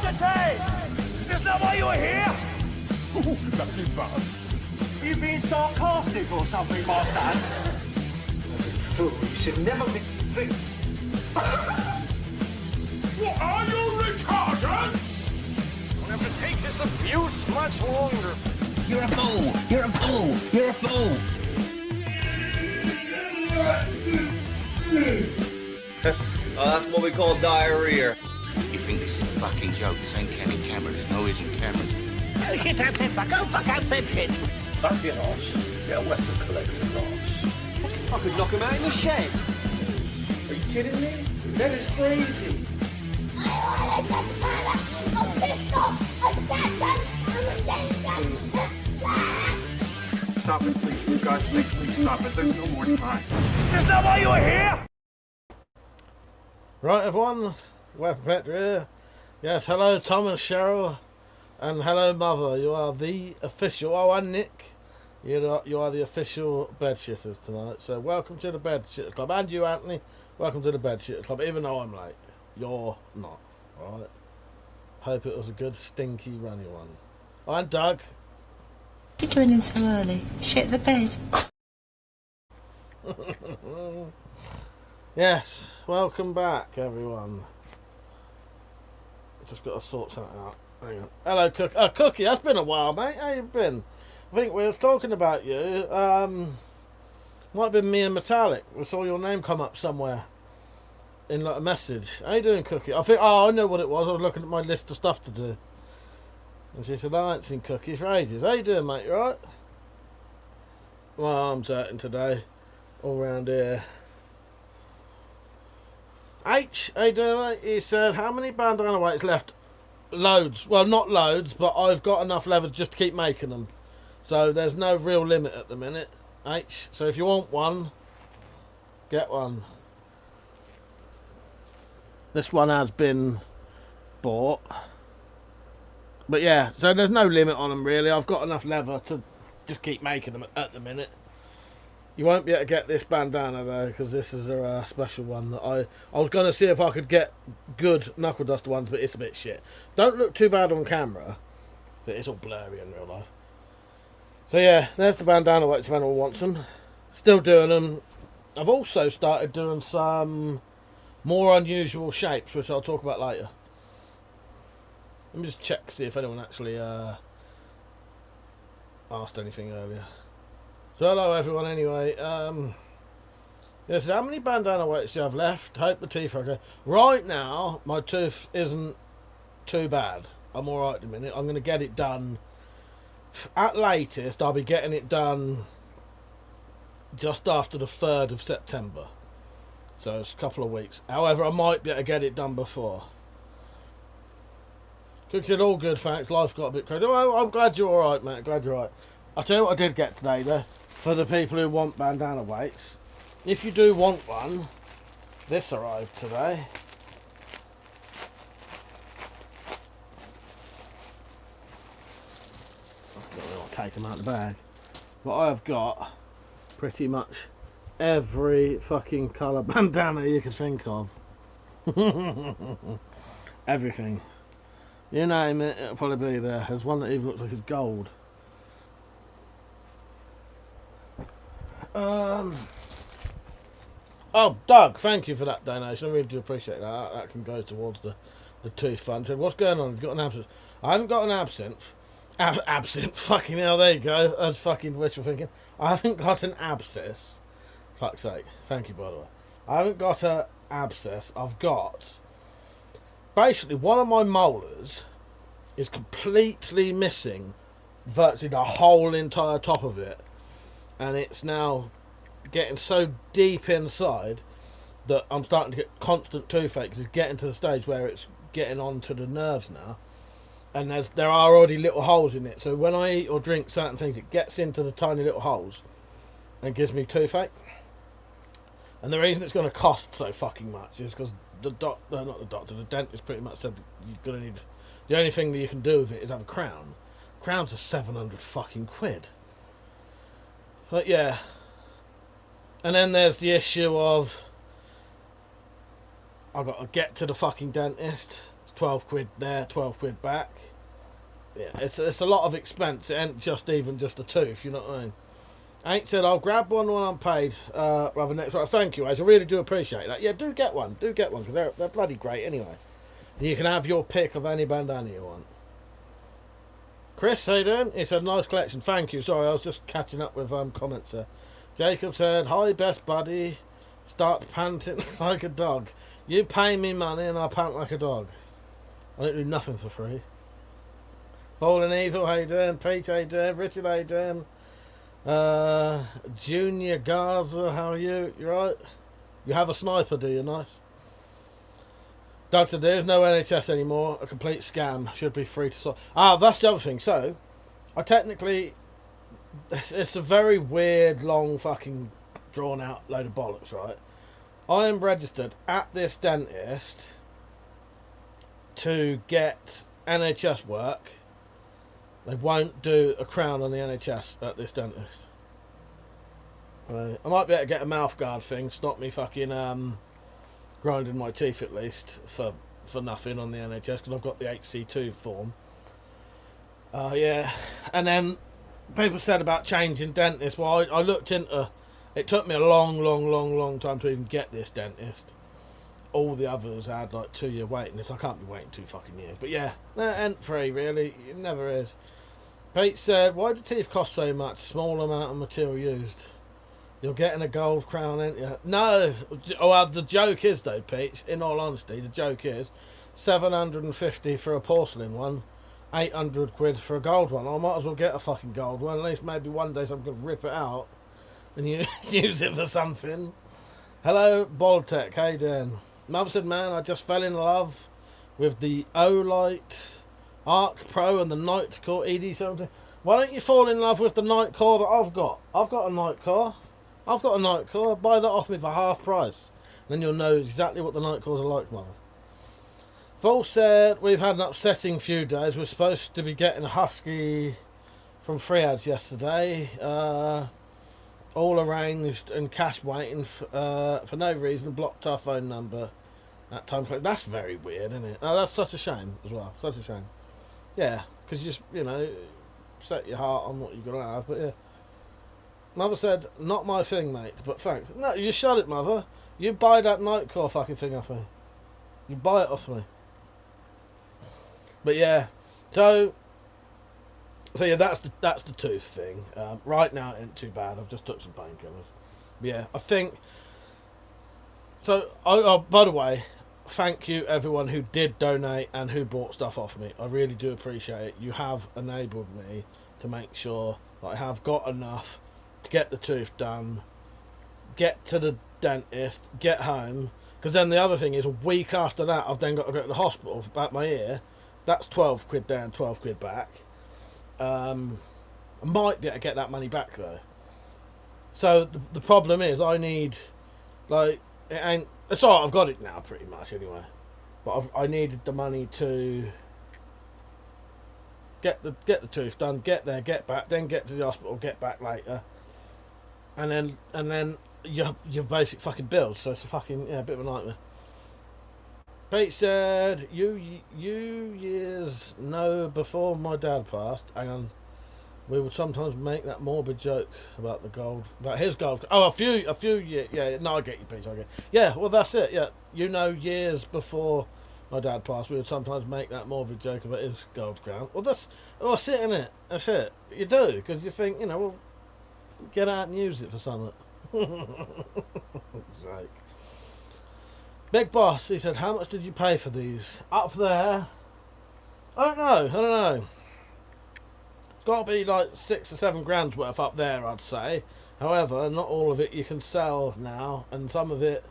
entertain! Is that why you were here? Lucky bug. You being sarcastic or something, my son? Fool, you should never mix drinks. What are you, retarded? We'll have to take this abuse much longer. You're a fool! You're a fool! You're a fool! Oh, that's what we call diarrhea. You think this is a fucking joke? This ain't Kenny camera. There's no hidden cameras. Oh shit, I've said fuck. Oh fuck, I've said shit. Don't be an arse. Get a weapon collector, arse. I could knock him out in the shed. Are you kidding me? That is crazy. Stop it, please. For God's sake, please stop it. There's no more time. Is that why you were here? Right, everyone. WeaponCollector here. Yes, hello, Tom and Cheryl. And hello, Mother. You are the official. Oh, and Nick. You are the official bedshitters tonight. So, welcome to the Bedshitter Club. And you, Anthony. Welcome to the Bedshitter Club. Even though I'm late, you're not. Alright. Hope it was a good, stinky, runny one. I'm Doug. You're joining so early. Shit the bed. Yes, welcome back, everyone. Just got to sort something out. Hang on. Hello, Cookie. Cookie, that's been a while, mate. How you been? I think we were talking about you. Might have been me and Metallic. We saw your name come up somewhere in like a message. How you doing, Cookie? I think. Oh, I know what it was. I was looking at my list of stuff to do. And she said, I ain't seen Cookie for ages. How you doing, mate? You alright? My arm's hurting today. All round here. H, how you doing, mate? He said, how many bandana weights left? Loads. Well, not loads, but I've got enough leather just to keep making them. So there's no real limit at the minute. H, so if you want one, get one. This one has been bought. But yeah, so there's no limit on them really. I've got enough leather to just keep making them at the minute. You won't be able to get this bandana though, because this is a special one that I was going to see if I could get good knuckle duster ones, but it's a bit shit. Don't look too bad on camera, but it's all blurry in real life. So yeah, there's the bandana weights if anyone wants them. Still doing them. I've also started doing some more unusual shapes, which I'll talk about later. Let me just check, see if anyone actually asked anything earlier. So hello everyone anyway. Yes, how many bandana weights do you have left? Hope the teeth are okay. Right now, my tooth isn't too bad. I'm alright in a minute. I'm going to get it done. At latest, I'll be getting it done just after the 3rd of September. So it's a couple of weeks. However, I might be able to get it done before. Cook said, all good, thanks. Life got a bit crazy. Oh, I'm glad you're alright, mate. Glad you're alright. I'll tell you what I did get today, though. For the people who want bandana weights. If you do want one, this arrived today. I'll take them out of the bag. But I have got pretty much every fucking colour bandana you could think of. Everything. You name it, it'll probably be there. There's one that even looks like it's gold. Oh, Doug, thank you for that donation. I really do appreciate that. That can go towards the tooth fund. So what's going on? Have you got an absinthe? I haven't got an absinthe. Absinthe. Fucking hell, there you go. That's fucking wishful thinking. I haven't got an abscess. Fuck's sake. Thank you, by the way. I haven't got an abscess. I've got... Basically, one of my molars is completely missing virtually the whole entire top of it. And it's now getting so deep inside that I'm starting to get constant toothache because it's getting to the stage where it's getting onto the nerves now. And there are already little holes in it. So when I eat or drink certain things, it gets into the tiny little holes and gives me toothache. And the reason it's going to cost so fucking much is because the dentist pretty much said that you're going to need... The only thing that you can do with it is have a crown. Crowns are 700 fucking quid. But yeah. And then there's the issue of... I've got to get to the fucking dentist. It's 12 quid there, 12 quid back. Yeah, it's a lot of expense. It ain't just even just a tooth, you know what I mean? Ain't said I'll grab one when I'm paid, rather next right. Thank you, Ace. I really do appreciate that. Yeah, do get one, because they're bloody great anyway. And you can have your pick of any bandana you want. Chris, how you doing? He said, nice collection. Thank you. Sorry, I was just catching up with comments there. Jacob said, hi, best buddy. Start panting like a dog. You pay me money and I'll pant like a dog. I don't do nothing for free. Fallen Evil, how you doing? Pete, how you doing? Richard, how you doing? Junior Garza, how are you? You right? You have a sniper, do you? Nice. Doug said there's no NHS anymore. A complete scam. Should be free to sort. Ah, that's the other thing. So, I technically, it's a very weird, long, fucking drawn out load of bollocks, right? I am registered at this dentist to get NHS work. They won't do a crown on the NHS at this dentist. I might be able to get a mouth guard thing, stop me fucking grinding my teeth at least for nothing on the NHS because I've got the HC2 form. Yeah, and then people said about changing dentists. Well, I looked into. It took me a long time to even get this dentist. All the others had like 2-year waiting list. I can't be waiting 2 fucking years. But yeah, that ain't free really. It never is. Pete said, why do teeth cost so much? Small amount of material used. You're getting a gold crown, ain't you? No. Oh, the joke is though, Pete. In all honesty, the joke is 750 for a porcelain one, 800 quid for a gold one. I might as well get a fucking gold one. At least maybe one day someone can rip it out and use it for something. Hello, Boltec. How you doing? Mother said, man, I just fell in love with the Olight Arc Pro and the Night Core ED17. Why don't you fall in love with the Night Core that I've got? I've got a Night Core. Buy that off me for half price. Then you'll know exactly what the Night Cores are like, mother. Vol said, we've had an upsetting few days. We're supposed to be getting a Husky from Free Ads yesterday. All arranged and cash waiting for no reason. Blocked our phone number at time. That's very weird, isn't it? Oh, that's such a shame as well. Such a shame. Yeah, because you just, set your heart on what you're going to have. But yeah. Mother said, not my thing, mate, but thanks. No, you shut it, Mother. You buy that Nightcore fucking thing off me. You buy it off me. But yeah, so yeah, that's the tooth thing. Right now, it ain't too bad. I've just took some painkillers. Yeah, I think. So, by the way, thank you everyone who did donate and who bought stuff off me. I really do appreciate it. You have enabled me to make sure that I have got enough to get the tooth done, get to the dentist, get home. Because then the other thing is, a week after that, I've then got to go to the hospital about my ear. That's 12 quid there and 12 quid back. I might be able to get that money back though. So the problem is, I need, like, it ain't. It's alright, I've got it now pretty much anyway. But I needed the money to get the tooth done, get there, get back, then get to the hospital, get back later, and then your basic fucking bills. So it's a fucking a bit of a nightmare. Pete said, you years know before my dad passed, hang on, we would sometimes make that morbid joke about the gold, about his gold. Oh, a few years, yeah, no, I get you, Pete, I get you. Yeah, well, that's it, yeah. Years before my dad passed, we would sometimes make that morbid joke about his gold crown. Well, that's it, innit? That's it. You do, because you think, well, get out and use it for something. Like. Big Boss, he said, how much did you pay for these? Up there? I don't know. It's got to be like 6 or 7 grand's worth up there, I'd say. However, not all of it you can sell now, and some of it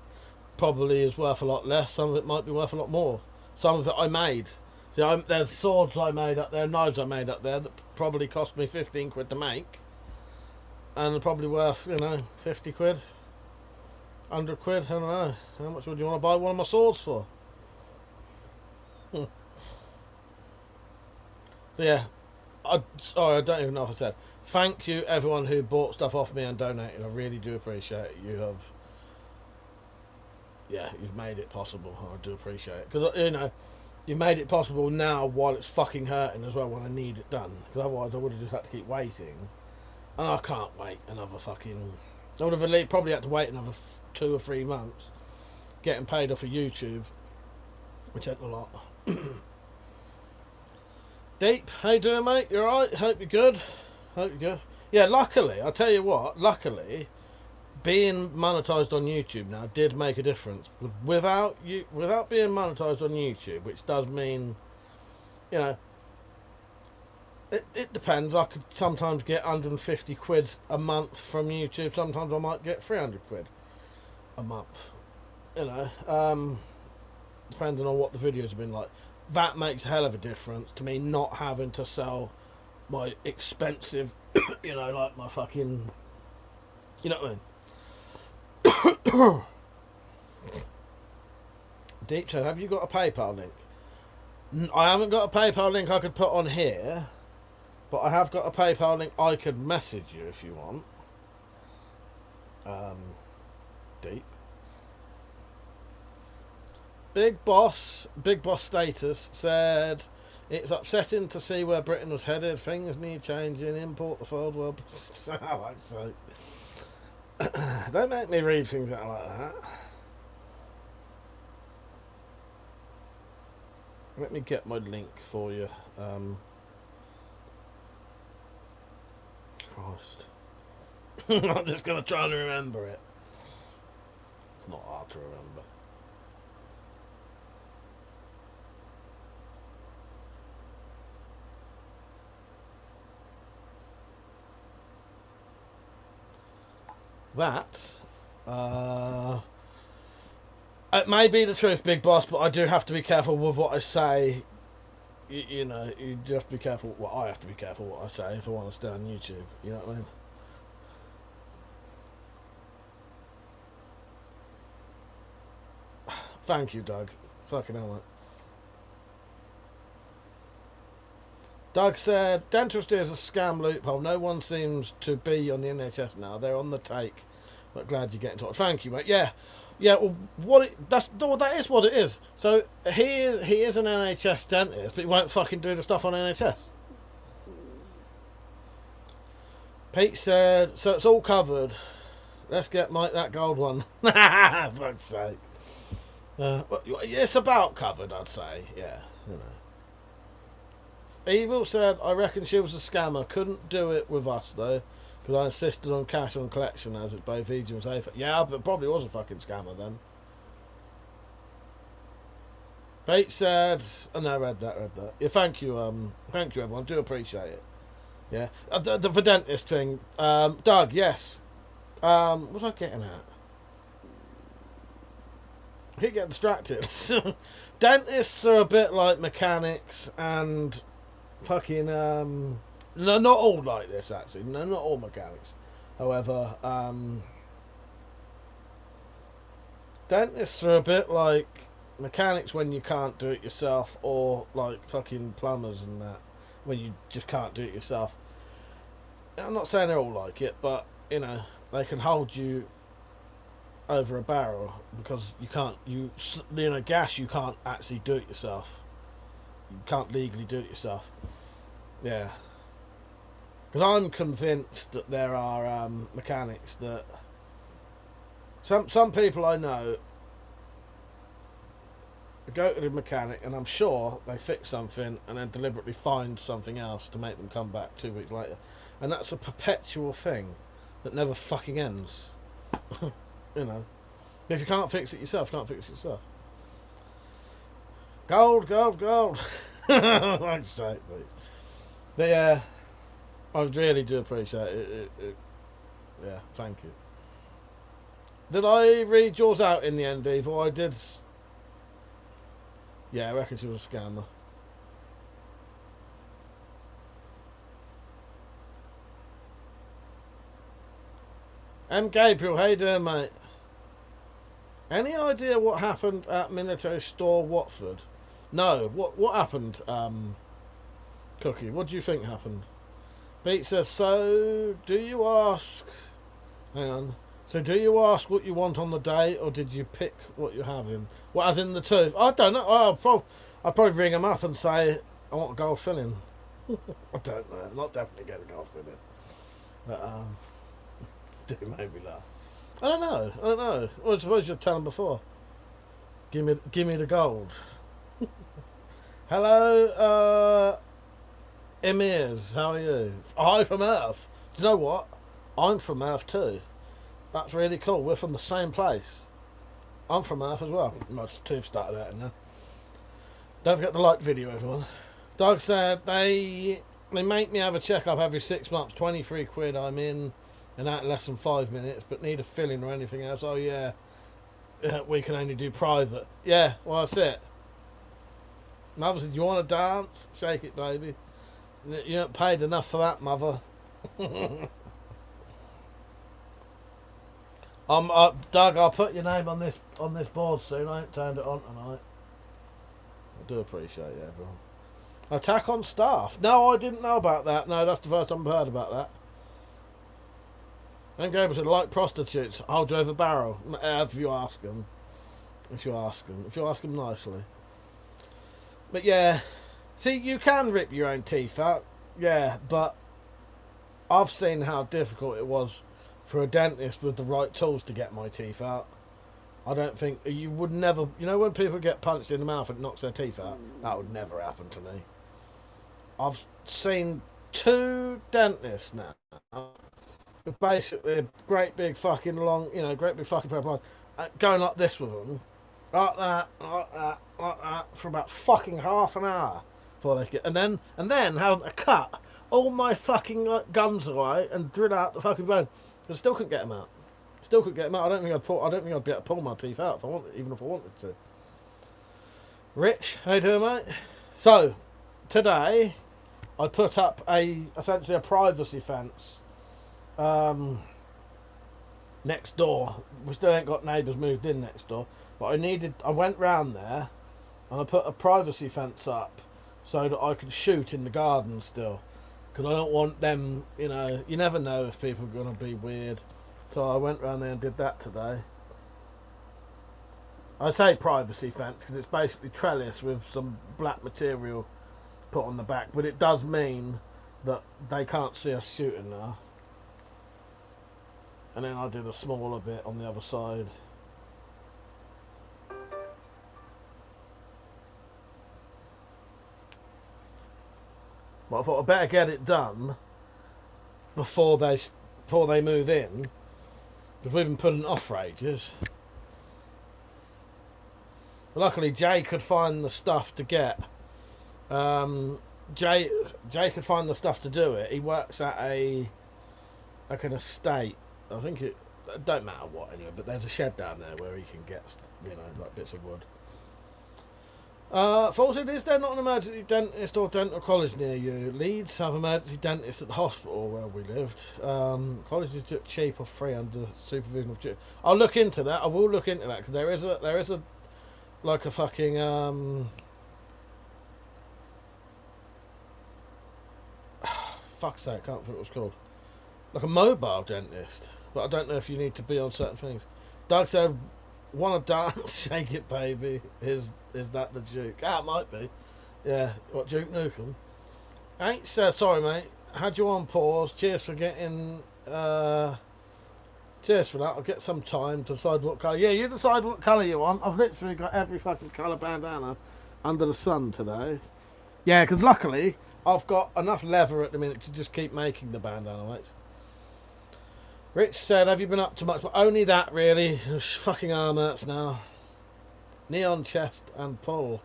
probably is worth a lot less. Some of it might be worth a lot more. Some of it I made. See, there's swords I made up there, knives I made up there that probably cost me 15 quid to make. And they're probably worth, 50 quid. 100 quid, I don't know. How much would you want to buy one of my swords for? So yeah, I don't even know if I said. Thank you everyone who bought stuff off me and donated. I really do appreciate it. You've made it possible. I do appreciate it. Because, you've made it possible now while it's fucking hurting as well when I need it done. Because otherwise I would have just had to keep waiting. And I can't wait another fucking... I would have probably had to wait another 2 or 3 months getting paid off of YouTube, which ain't a lot. Deep, how you doing, mate? You alright? Hope you're good. Hope you're good. Yeah, luckily, I'll tell you what, luckily, being monetised on YouTube now did make a difference. Without being monetised on YouTube, which does mean, you know, it depends. I could sometimes get 150 quid a month from YouTube. Sometimes I might get 300 quid a month. You know, depending on what the videos have been like. That makes a hell of a difference to me not having to sell my expensive, you know, like my fucking, you know what I mean? Deep said, have you got a PayPal link? I haven't got a PayPal link I could put on here, but I have got a PayPal link I could message you if you want. Deep. Big Boss Status said, it's upsetting to see where Britain was headed. Things need changing. Import the third world. Don't make me read things out like that. Let me get my link for you. Christ. I'm just going to try and remember it. It's not hard to remember. That, it may be the truth, Big Boss, but I do have to be careful with what I say. You know, you do have to be careful. Well, I have to be careful what I say if I want to stay on YouTube. You know what I mean? Thank you, Doug. Fucking hell, mate. Doug said, dentistry is a scam loophole. No one seems to be on the NHS now. They're on the take. But glad you're getting to it. Thank you, mate. Yeah. Well, that is what it is. So he is an NHS dentist, but he won't fucking do the stuff on NHS. Pete said, so it's all covered. Let's get Mike that gold one. Fuck's sake. It's about covered, I'd say. Yeah, you know. Evil said, I reckon she was a scammer. Couldn't do it with us, though, because I insisted on cash on collection as it's both easier and safer. Yeah, but probably was a fucking scammer then. Pete said, oh no, read that. Yeah, thank you everyone, do appreciate it. Yeah, the dentist thing, Doug, yes. What was I getting at? I keep getting distracted. Dentists are a bit like mechanics and fucking, no, not all like this actually. No, not all mechanics. However, dentists are a bit like mechanics when you can't do it yourself, or like fucking plumbers and that, when you just can't do it yourself. I'm not saying they're all like it, but you know, they can hold you over a barrel because you know, gas, you can't actually do it yourself. You can't legally do it yourself. Yeah. Because I'm convinced that there are mechanics that some people I know go to the mechanic and I'm sure they fix something and then deliberately find something else to make them come back 2 weeks later, and that's a perpetual thing that never fucking ends. You know, if you can't fix it yourself, you can't fix it yourself. Gold. Like say, please. But yeah, I really do appreciate it. Yeah, thank you. Did I read yours out in the end, Evil? I did. Yeah, I reckon she was a scammer. Gabriel, how you doing, mate? Any idea what happened at Military Store Watford? No. What happened, Cookie? What do you think happened? Pete says, so do you ask... Hang on. So do you ask what you want on the day, or did you pick what you're having? Well, as in the tooth? I don't know. I'd probably ring them up and say, I want a gold filling. I don't know. I'm not definitely getting a gold filling. But, do make me laugh. I don't know. Well, I suppose you'd tell them before. Give me the gold. Hello, Emirs. How are you? Hi from Earth. Do you know what? I'm from Earth too. That's really cool. We're from the same place. I'm from Earth as well. Most two have started out in there. Don't forget to like the video, everyone. Doug said they make me have a checkup every 6 months. 23 quid. I'm in and out in less than 5 minutes, but need a filling or anything else. Oh yeah. We can only do private. Yeah, well that's it. Mother said, you want to dance? Shake it, baby. You ain't paid enough for that, mother. Doug, I'll put your name on this board soon. I ain't turned it on tonight. I do appreciate it, everyone. Attack on staff. No, I didn't know about that. No, that's the first time I've heard about that. And Gabriel said, like prostitutes, hold you over barrel. If you ask them. If you ask them nicely. But yeah, see, you can rip your own teeth out. Yeah, but I've seen how difficult it was for a dentist with the right tools to get my teeth out. I don't think you would never. You know when people get punched in the mouth and knocks their teeth out? That would never happen to me. I've seen 2 dentists now with basically a great big fucking long, great big fucking pair of pliers, going like this with them, like that, for about fucking half an hour before they get, and then have to cut all my fucking gums away and drill out the fucking bone. I still couldn't get them out. I don't think I'd be able to pull my teeth out if I wanted, even if I wanted to. Rich, how you doing, mate? So today I put up essentially a privacy fence next door. We still ain't got neighbours moved in next door, but I went round there and I put a privacy fence up so that I could shoot in the garden still, because I don't want them, you never know if people are going to be weird. So I went round there and did that today. I say privacy fence because it's basically trellis with some black material put on the back, but it does mean that they can't see us shooting now. And then I did a smaller bit on the other side. But I thought I'd better get it done before they move in, because we've been putting it off for ages. But luckily Jay could find the stuff to get. Jay could find the stuff to do it. He works at like an estate. I think it don't matter what anyway, but there's a shed down there where he can get, like bits of wood. Falsehood, is there not an emergency dentist or dental college near you? Leeds have emergency dentists at the hospital where we lived. College is cheap or free under supervision of tutor. I'll look into that. I will look into that, because there is a like a fucking fuck's sake, I can't think what it's called. Like a mobile dentist, but I don't know if you need to be on certain things. Doug said, "Want to dance? Shake it, baby." Is that the Duke? Ah, it might be. Yeah, what, Duke Nukem? Ain't sorry, mate. Had you on pause. Cheers for getting. Cheers for that. I'll get some time to decide what colour. Yeah, you decide what colour you want. I've literally got every fucking colour bandana under the sun today. Yeah, because luckily I've got enough leather at the minute to just keep making the bandana, mate. Rich said, have you been up to much? But only that, really. Fucking arm hurts now. Neon chest and pull.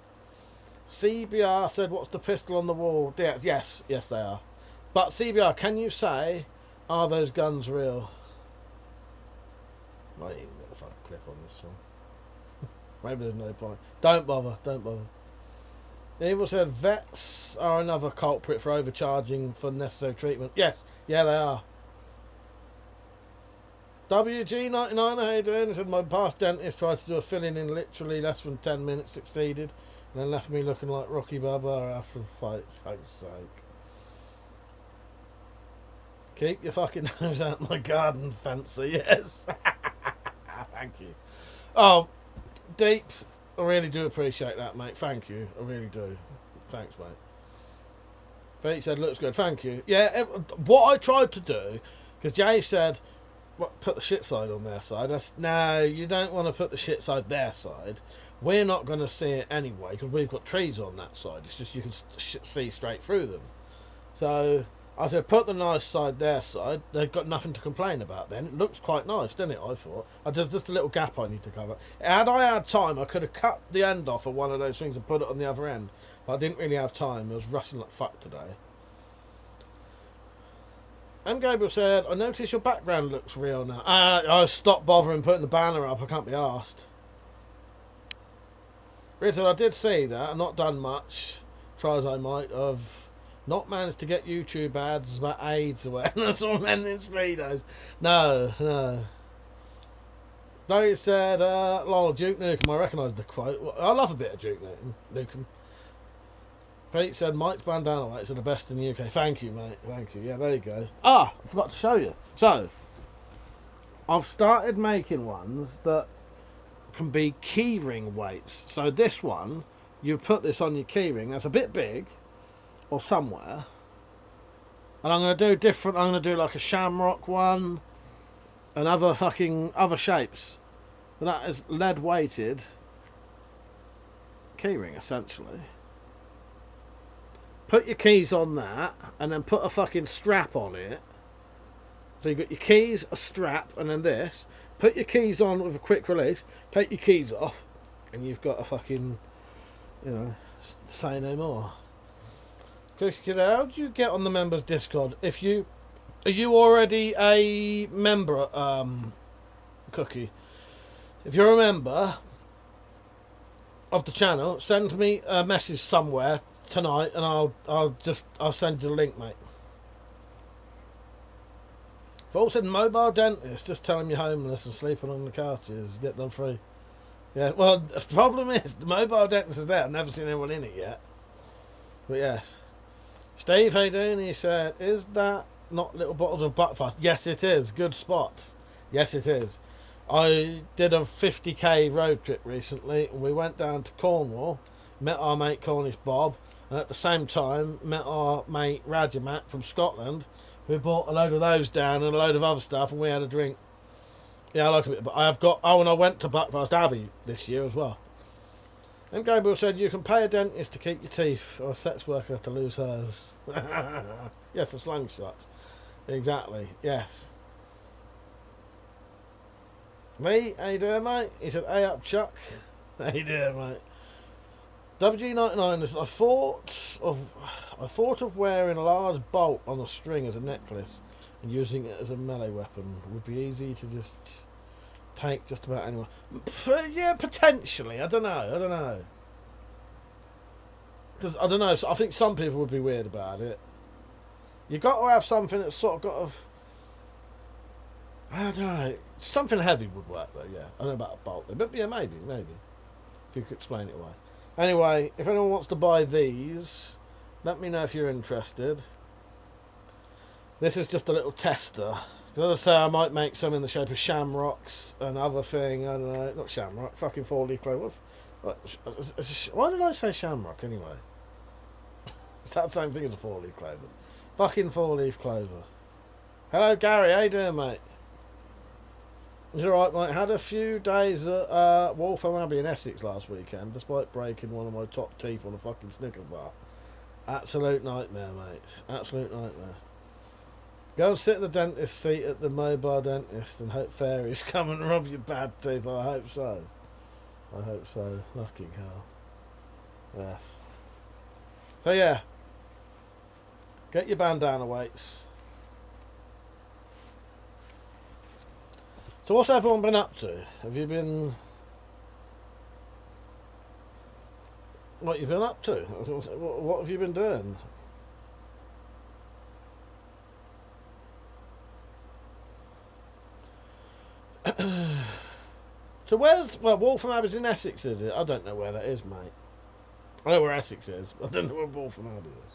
CBR said, what's the pistol on the wall? Yes, they are. But CBR, can you say, are those guns real? Might even get a fucking clip on this one. Maybe there's no point. Don't bother. Evil said, vets are another culprit for overcharging for necessary treatment. Yes, yeah, they are. WG99, how you doing? He said, my past dentist tried to do a filling in literally less than 10 minutes, succeeded, and then left me looking like Rocky Balboa after the fight. Fuck's sake. Keep your fucking nose out my garden, fancy, yes. Thank you. Oh, Deep, I really do appreciate that, mate. Thank you. I really do. Thanks, mate. Pete said, looks good. Thank you. Yeah, what I tried to do, because Jay said, what, put the shit side on their side. No, you don't want to put the shit side their side. We're not going to see it anyway, because we've got trees on that side. It's just you can see straight through them. So I said, put the nice side their side. They've got nothing to complain about then. It looks quite nice, doesn't it, I thought. There's just a little gap I need to cover. Had I had time, I could have cut the end off of one of those things and put it on the other end. But I didn't really have time. I was rushing like fuck today. M. Gabriel said, I notice your background looks real now. I stopped bothering putting the banner up. I can't be arsed. Richard, I did see that. I've not done much. Try as I might. I've not managed to get YouTube ads about AIDS awareness or men in speedos. No. They said, lol, Duke Nukem. I recognise the quote. I love a bit of Duke Nukem. Pete said, Mike's bandana weights are the best in the UK. Thank you, mate. Thank you. Yeah, there you go. I forgot to show you. So, I've started making ones that can be keyring weights. So this one, you put this on your keyring. That's a bit big, or somewhere. And I'm going to do different. I'm going to do like a shamrock one, and other shapes. And that is lead weighted keyring, essentially. Put your keys on that, and then put a fucking strap on it. So you've got your keys, a strap, and then this. Put your keys on with a quick release. Take your keys off, and you've got a fucking, say no more. Cookie Kid, how do you get on the members Discord? Are you already a member, Cookie? If you're a member of the channel, send me a message somewhere tonight, and I'll send you the link, mate. If all said mobile dentist, just tell him you're homeless and sleeping on the couches, get them free. Yeah, well, the problem is the mobile dentist is there. I've never seen anyone in it yet. But yes. Steve, how you doing? He said, is that not little bottles of Buckfast? Yes, it is. Good spot. Yes, it is. I did a 50k road trip recently, and we went down to Cornwall, met our mate Cornish Bob, and at the same time met our mate Rajamat from Scotland. We bought a load of those down and a load of other stuff, and we had a drink. Yeah, I like a bit, but I have got. Oh, and I went to Buckfast Abbey this year as well. And Gabriel said you can pay a dentist to keep your teeth, or a sex worker to lose hers. Yes, a slingshot. Exactly. Yes. Me, how you doing, mate? He said, "Hey up, Chuck." How you doing, mate? WG99 is. I thought of wearing a large bolt on a string as a necklace and using it as a melee weapon. It would be easy to just take just about anyone. Yeah, potentially. I don't know. Because I don't know. I think some people would be weird about it. You got to have something that's sort of got to. I don't know. Something heavy would work though. Yeah, I don't know about a bolt, but yeah, maybe. If you could explain it away. Anyway, if anyone wants to buy these, let me know if you're interested. This is just a little tester. Because as I say, I might make some in the shape of shamrocks and other thing. I don't know, not shamrock, fucking 4-leaf clover. Why did I say shamrock anyway? It's that same thing as a 4-leaf clover. Fucking 4-leaf clover. Hello Gary, how you doing, mate? You're right, mate. Had a few days at Waltham Abbey in Essex last weekend, despite breaking one of my top teeth on a fucking Snickers bar. Absolute nightmare, mate. Absolute nightmare. Go and sit in the dentist seat at the mobile dentist and hope fairies come and rob your bad teeth. I hope so. I hope so. Fucking hell. Yes. So yeah. Get your bandana weights. So what's everyone been up to? Have you been... What you've been up to? What have you been doing? So where's... Well, Waltham Abbey's in Essex, is it? I don't know where that is, mate. I know where Essex is, but I don't know where Waltham Abbey is.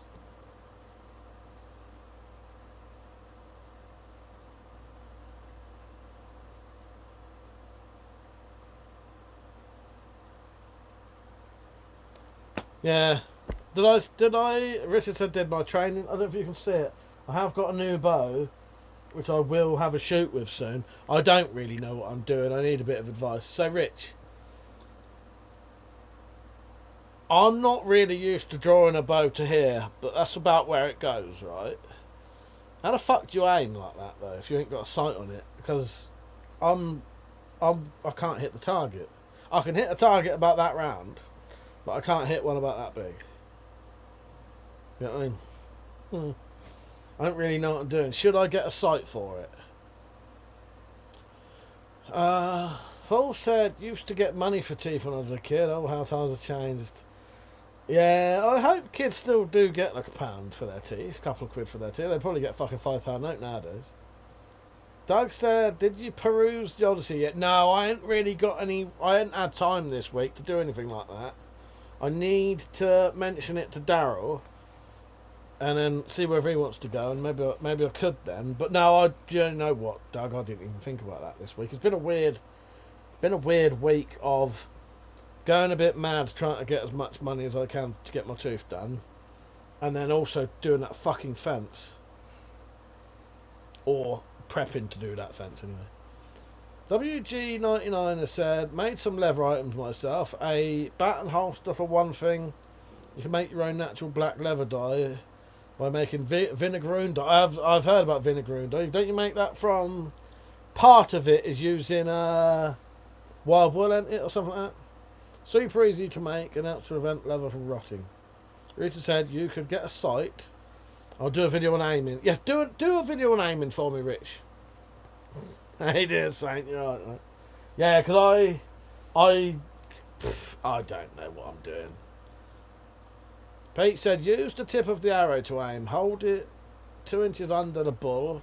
Yeah. Did I? Richard said did my training. I don't know if you can see it. I have got a new bow, which I will have a shoot with soon. I don't really know what I'm doing. I need a bit of advice. So, Rich, I'm not really used to drawing a bow to here, but that's about where it goes, right? How the fuck do you aim like that though if you ain't got a sight on it? Because I can't hit the target. I can hit a target about that round, but I can't hit one about that big. You know what I mean? I don't really know what I'm doing. Should I get a sight for it? Paul said, used to get money for teeth when I was a kid. Oh, how times have changed. Yeah, I hope kids still do get like £1 for their teeth, a couple of quid for their teeth. They probably get a fucking £5 note nowadays. Doug said, did you peruse the Odyssey yet? No, I ain't really got any. I ain't had time this week to do anything like that. I need to mention it to Daryl and then see whether he wants to go, and maybe I could then. But no, you know what, Doug? I didn't even think about that this week. It's been a weird week of going a bit mad trying to get as much money as I can to get my tooth done, and then also doing that fucking fence, or prepping to do that fence anyway. WG99 has said, made some leather items myself. A bat and holster for one thing. You can make your own natural black leather dye by making vinegaroon dye. I've heard about vinegaroon dye. Don't you make that from? Part of it is using wild wool, ain't it, or something like that? Super easy to make and helps to prevent leather from rotting. Rita said you could get a sight. I'll do a video on aiming. Yes, do a video on aiming for me, Rich. Hey dear Saint, you're right. Yeah, because I don't know what I'm doing. Pete said use the tip of the arrow to aim. Hold it 2 inches under the bull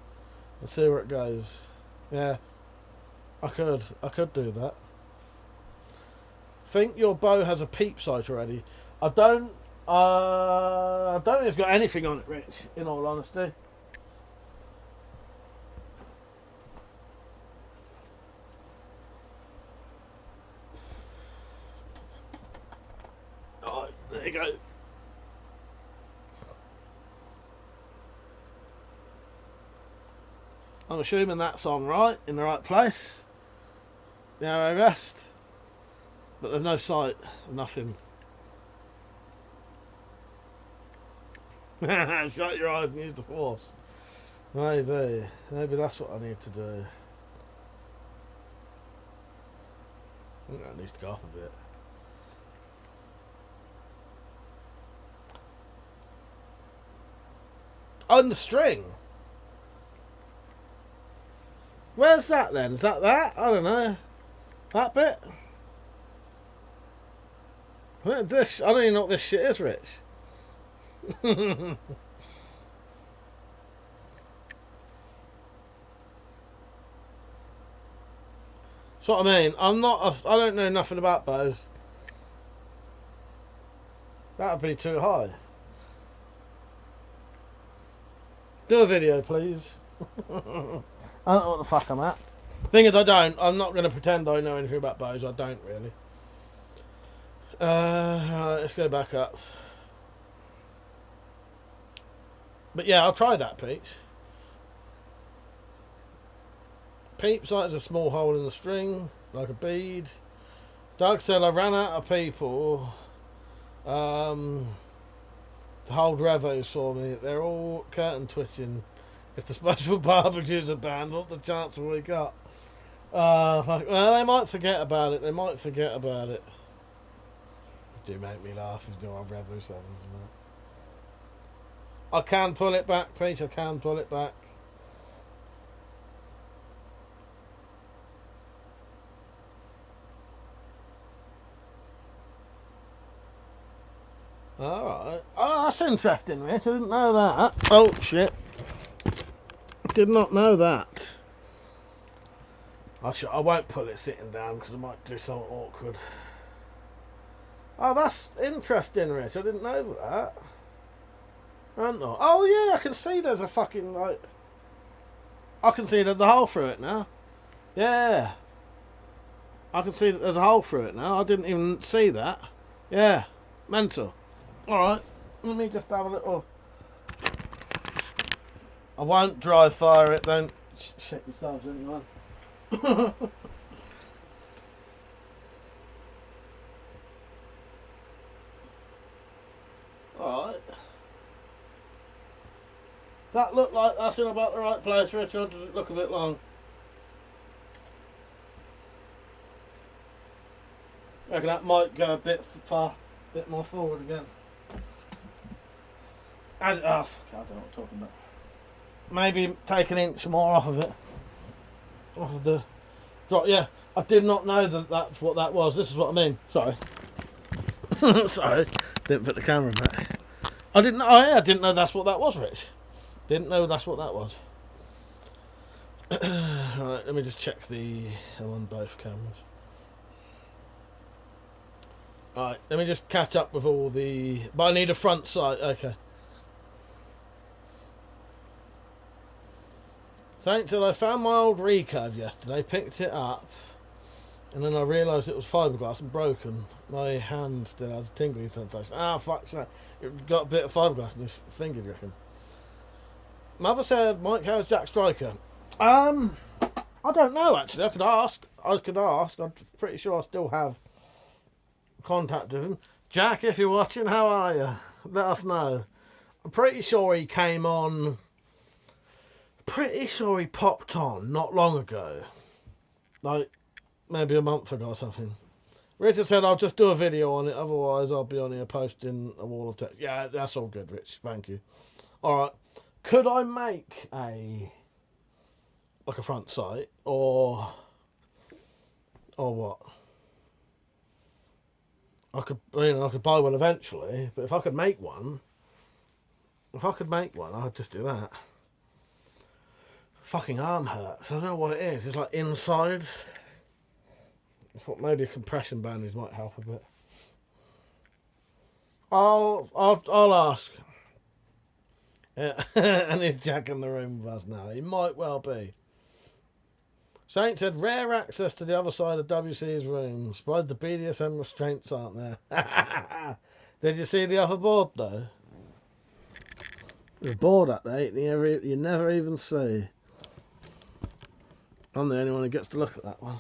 and see where it goes. Yeah, I could do that. Think your bow has a peep sight already? I don't think it's got anything on it, Rich, in all honesty. Oh, there you go. I'm assuming that's on right, in the right place. The arrow rest. But there's no sight, nothing. Shut your eyes and use the force. Maybe that's what I need to do. I think that needs to go off a bit. On the string. Where's that then? Is that? I don't know. That bit? This, I don't even know what this shit is, Rich. That's what I mean. I don't know nothing about bows. That would be too high. Do a video, please. I don't know what the fuck I'm at. Thing is, I'm not going to pretend I know anything about bows. I don't really. Right, let's go back up. But yeah, I'll try that, Pete. Peep sight is a small hole in the string, like a bead. Doug said I ran out of people to hold revos for me. They're all curtain twitching. If the special barbecues are banned, what the chance have we got? Well, they might forget about it. Do make me laugh if you do our Revo 7s. I can pull it back, Pete. I can pull it back. Alright. Oh, that's interesting, Rich. I didn't know that. Oh, shit. Did not know that. I won't pull it sitting down because I might do something awkward. Oh, that's interesting, Rich. I didn't know that. Oh, yeah, I can see there's a fucking, like... I can see there's a hole through it now. Yeah. I can see that there's a hole through it now. I didn't even see that. Yeah. Mental. Alright, let me just have a little... I won't dry fire it, don't shit yourselves anyone. Alright. That look like that's in about the right place, Richard, or does it look a bit long? I reckon that might go a bit far, a bit more forward again. Oh, fuck, I don't know what I'm talking about. Maybe take an inch more off of it. Off of the drop. Yeah, I did not know that that's what that was. This is what I mean. Sorry. Sorry. Didn't put the camera back. I didn't know. Oh, yeah, I didn't know that's what that was, Rich. Didn't know that's what that was. Right, let me just check I'm on both cameras. Right, let me just catch up with all the... But I need a front sight. Okay. Thanks, I found my old recurve yesterday, picked it up, and then I realised it was fiberglass and broken. My hand still has a tingling sensation. Ah, fuck, so it got a bit of fiberglass in your finger, do you reckon? Mother said, Mike, how's Jack Striker? I don't know, actually. I could ask. I'm pretty sure I still have contact with him. Jack, if you're watching, how are you? Let us know. I'm pretty sure he came on... Pretty sure he popped on not long ago. Like, maybe a month ago or something. Richard said, I'll just do a video on it, otherwise I'll be on here posting a wall of text. Yeah, that's all good, Rich. Thank you. Alright. Could I make a front sight? Or what? I could buy one eventually, but if I could make one, I'd just do that. Fucking arm hurts. I don't know what it is. It's like inside. I thought maybe a compression bandage might help a bit. I'll ask. Yeah. And is Jack in the room with us now? He might well be. Saint said rare access to the other side of WC's room. Surprised the BDSM restraints aren't there. Did you see the other board though? There's a board up there you never even see. I'm the only one who gets to look at that one.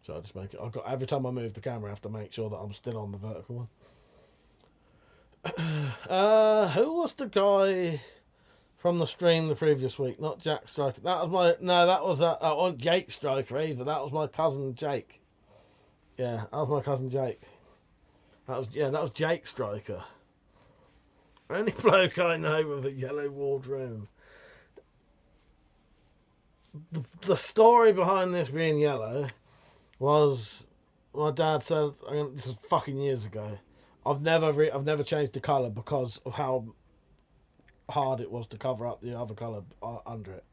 So I just make it. Every time I move the camera, I have to make sure that I'm still on the vertical one. Who was the guy from the stream the previous week? Not Jack Striker. That wasn't Jake Striker either. That was my cousin Jake. Yeah, that was my cousin Jake. That was Jake Striker. Only bloke I know with a yellow walled room. The story behind this being yellow was my dad said, this is fucking years ago. I've never changed the colour because of how hard it was to cover up the other colour under it.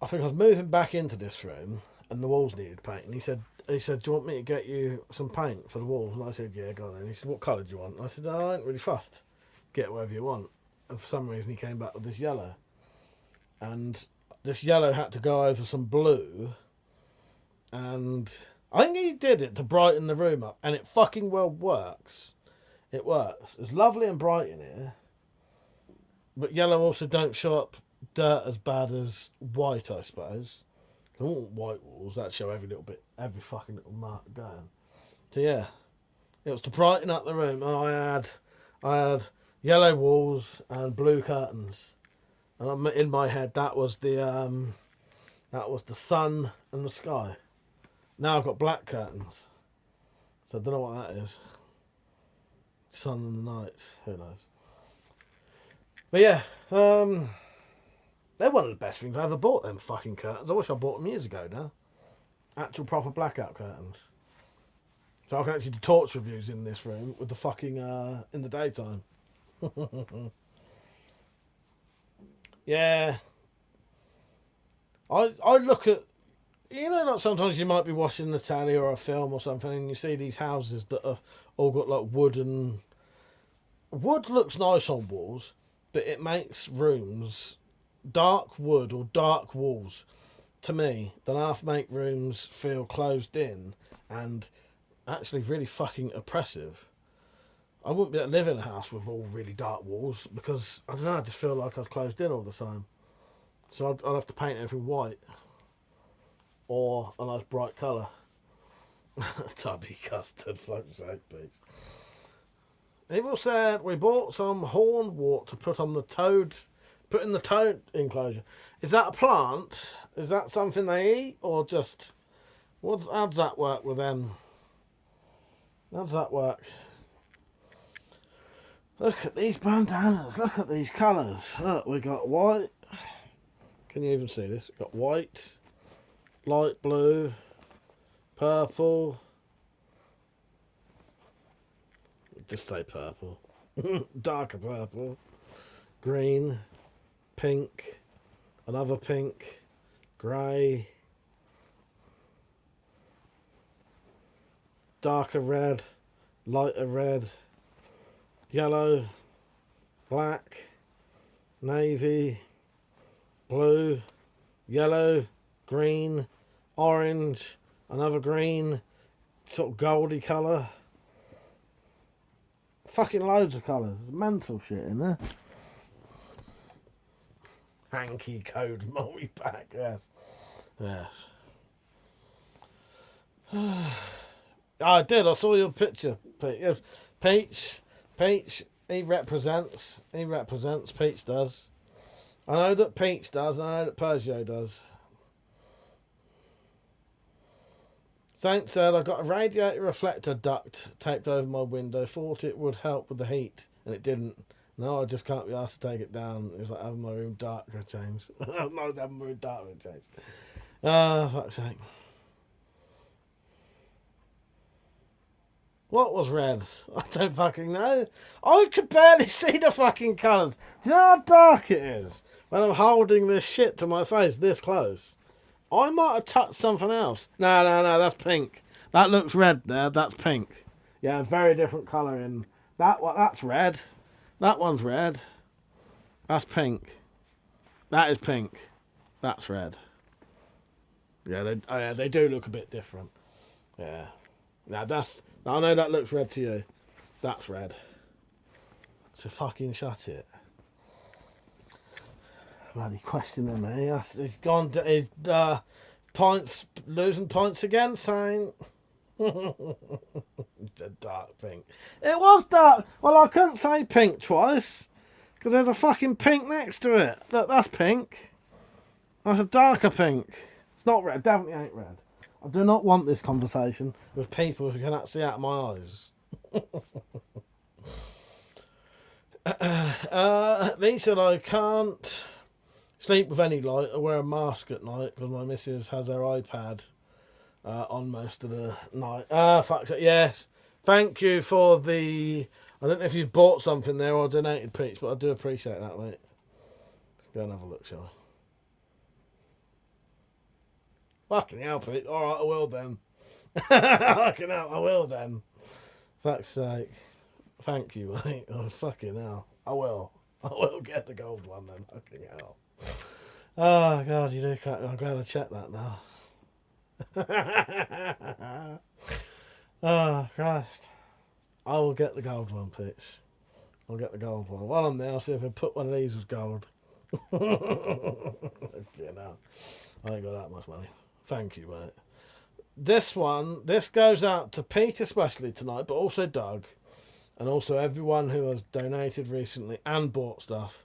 I think I was moving back into this room and the walls needed paint, and he said, do you want me to get you some paint for the walls? And I said, yeah, go on then. And he said, what colour do you want? And I said, I ain't really fussed. Get whatever you want. And for some reason he came back with this yellow. And this yellow had to go over some blue. And I think he did it to brighten the room up. And it fucking well works. It works. It's lovely and bright in here. But yellow also don't show up dirt as bad as white, I suppose. I don't want white walls that show every fucking little mark going. So yeah, it was to brighten up the room. I had yellow walls and blue curtains, and in my head that was the sun and the sky. Now I've got black curtains, so I don't know what that is. Sun and the night, who knows? But yeah, they're one of the best things I ever bought, them fucking curtains. I wish I bought them years ago now. Actual proper blackout curtains. So I can actually do torch reviews in this room with the fucking, in the daytime. Yeah. I look at, like sometimes you might be watching the telly or a film or something and you see these houses that have all got like wood looks nice on walls, but it makes rooms, dark wood or dark walls to me, than half make rooms feel closed in and actually really fucking oppressive. I wouldn't be able to live in a house with all really dark walls because, I don't know, I just feel like I was closed in all the time. So I'd have to paint everything white or a nice bright colour. Tubby custard, fuck's sake, please. Evil said we bought some hornwort to put in the toad enclosure. Is that a plant? Is that something they eat or just how does that work with them? How does that work? Look at these bandanas. Look at these colours. Look, we got white. Can you even see this? We've got white, light blue, purple. Just say purple. Darker purple. Green. Pink. Another pink. Grey. Darker red. Lighter red. Yellow. Black. Navy. Blue. Yellow. Green. Orange. Another green. Sort of goldy colour. Fucking loads of colours. Mental shit in there. Hanky code multi-pack, yes. Yes. I did, I saw your picture, Pete. Yes. Peach, he represents, Peach does. I know that Peach does, and I know that Pergio does. Saint said, I got a radiator reflector duct taped over my window, thought it would help with the heat, and it didn't. No, I just can't be asked to take it down. It's like having my room darker change. I'm not having my room darker change. Fuck's sake. What was red? I don't fucking know. I could barely see the fucking colours. Do you know how dark it is when I'm holding this shit to my face this close? I might have touched something else. No, that's pink. That looks red there. That's pink. Yeah, very different colour in that one. That's red. That one's red. That's pink. That is pink. That's red. Yeah, they do look a bit different. Yeah. Now I know that looks red to you. That's red. So fucking shut it. Bloody questioning me. He's gone. He's points losing points again, saying it's a dark pink. It was dark. Well, I couldn't say pink twice because there's a fucking pink next to it. Look, that's pink. That's a darker pink. It's not red. Definitely ain't red. I do not want this conversation with people who cannot see out of my eyes. Lee said I can't sleep with any light or wear a mask at night because my missus has her iPad on most of the night. Fuck it, yes. Thank you for the... I don't know if you've bought something there or donated, Peach, but I do appreciate that, mate. Let's go and have a look, shall we? Fucking hell, Pete. Alright, I will then. Fucking hell, I will then. Fuck's sake. Thank you, mate. Oh, fucking hell. I will get the gold one then. Fucking hell. Oh, God, you do crack me. I'm glad I checked that now. Oh, Christ. I will get the gold one, Peach. I'll get the gold one. While I'm there, I'll see if I put one of these with gold. Okay, now. I ain't got that much money. Thank you, mate. This goes out to Pete especially tonight, but also Doug, and also everyone who has donated recently and bought stuff.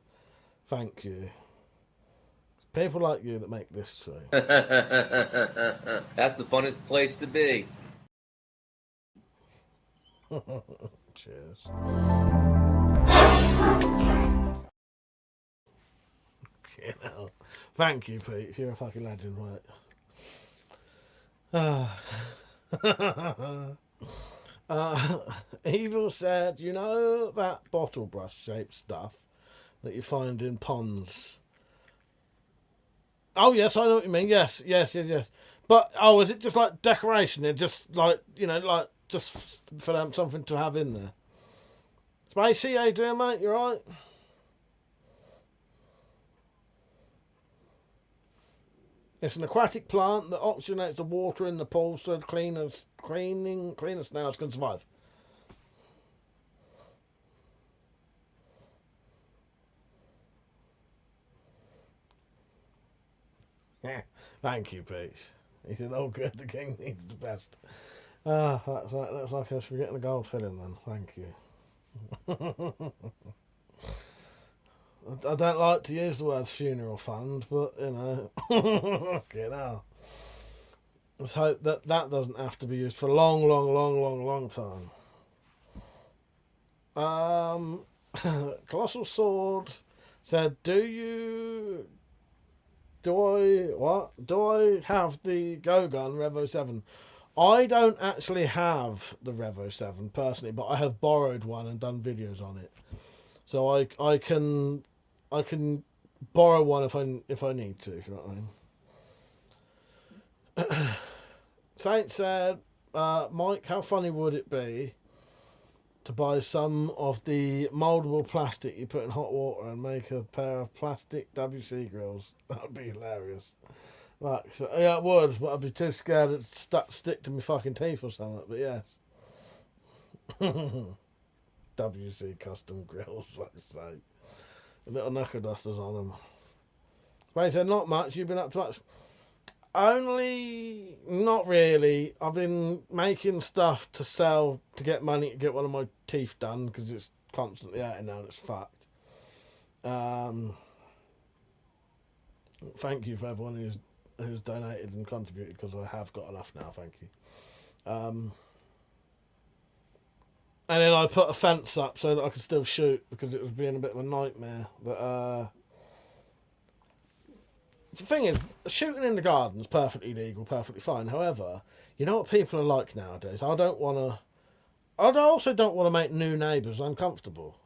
Thank you. It's people like you that make this true. That's the funnest place to be. Cheers. You know. Thank you, Pete. You're a fucking legend, right? Evil said, you know that bottle brush shaped stuff that you find in ponds? Oh, yes, I know what you mean. Yes. But, is it just like decoration? They're just like, just for them something to have in there. Spacey, how you doing, mate? You alright? It's an aquatic plant that oxygenates the water in the pool so the cleaner snails can survive. Yeah, thank you, Peach. He said, "Oh, good, the king needs the best." Ah, that's right. Looks like I should be getting a gold filling then. Thank you. I don't like to use the word funeral fund, but you know, okay now. Let's hope that that doesn't have to be used for a long time. Colossal Sword said, Do I have the Go Gun Revo 7? I don't actually have the Revo 7 personally, but I have borrowed one and done videos on it. So I can borrow one if I need to, if you know what I mean. Saint said, Mike, how funny would it be to buy some of the mouldable plastic you put in hot water and make a pair of plastic WC grills? That would be hilarious. Like, so, yeah, it would, but I'd be too scared it'd stick to my fucking teeth or something, but yes. WC custom grills, like I say. Little knuckle dusters on them. They said, not much, you've been up to much. Only, not really. I've been making stuff to sell to get money to get one of my teeth done because it's constantly hurting now and it's fucked. Thank you for everyone who's donated and contributed because I have got enough now. Thank you. And then I put a fence up so that I could still shoot because it was being a bit of a nightmare. That the thing is, shooting in the garden is perfectly legal, perfectly fine. However, you know what people are like nowadays? I also don't want to make new neighbours uncomfortable.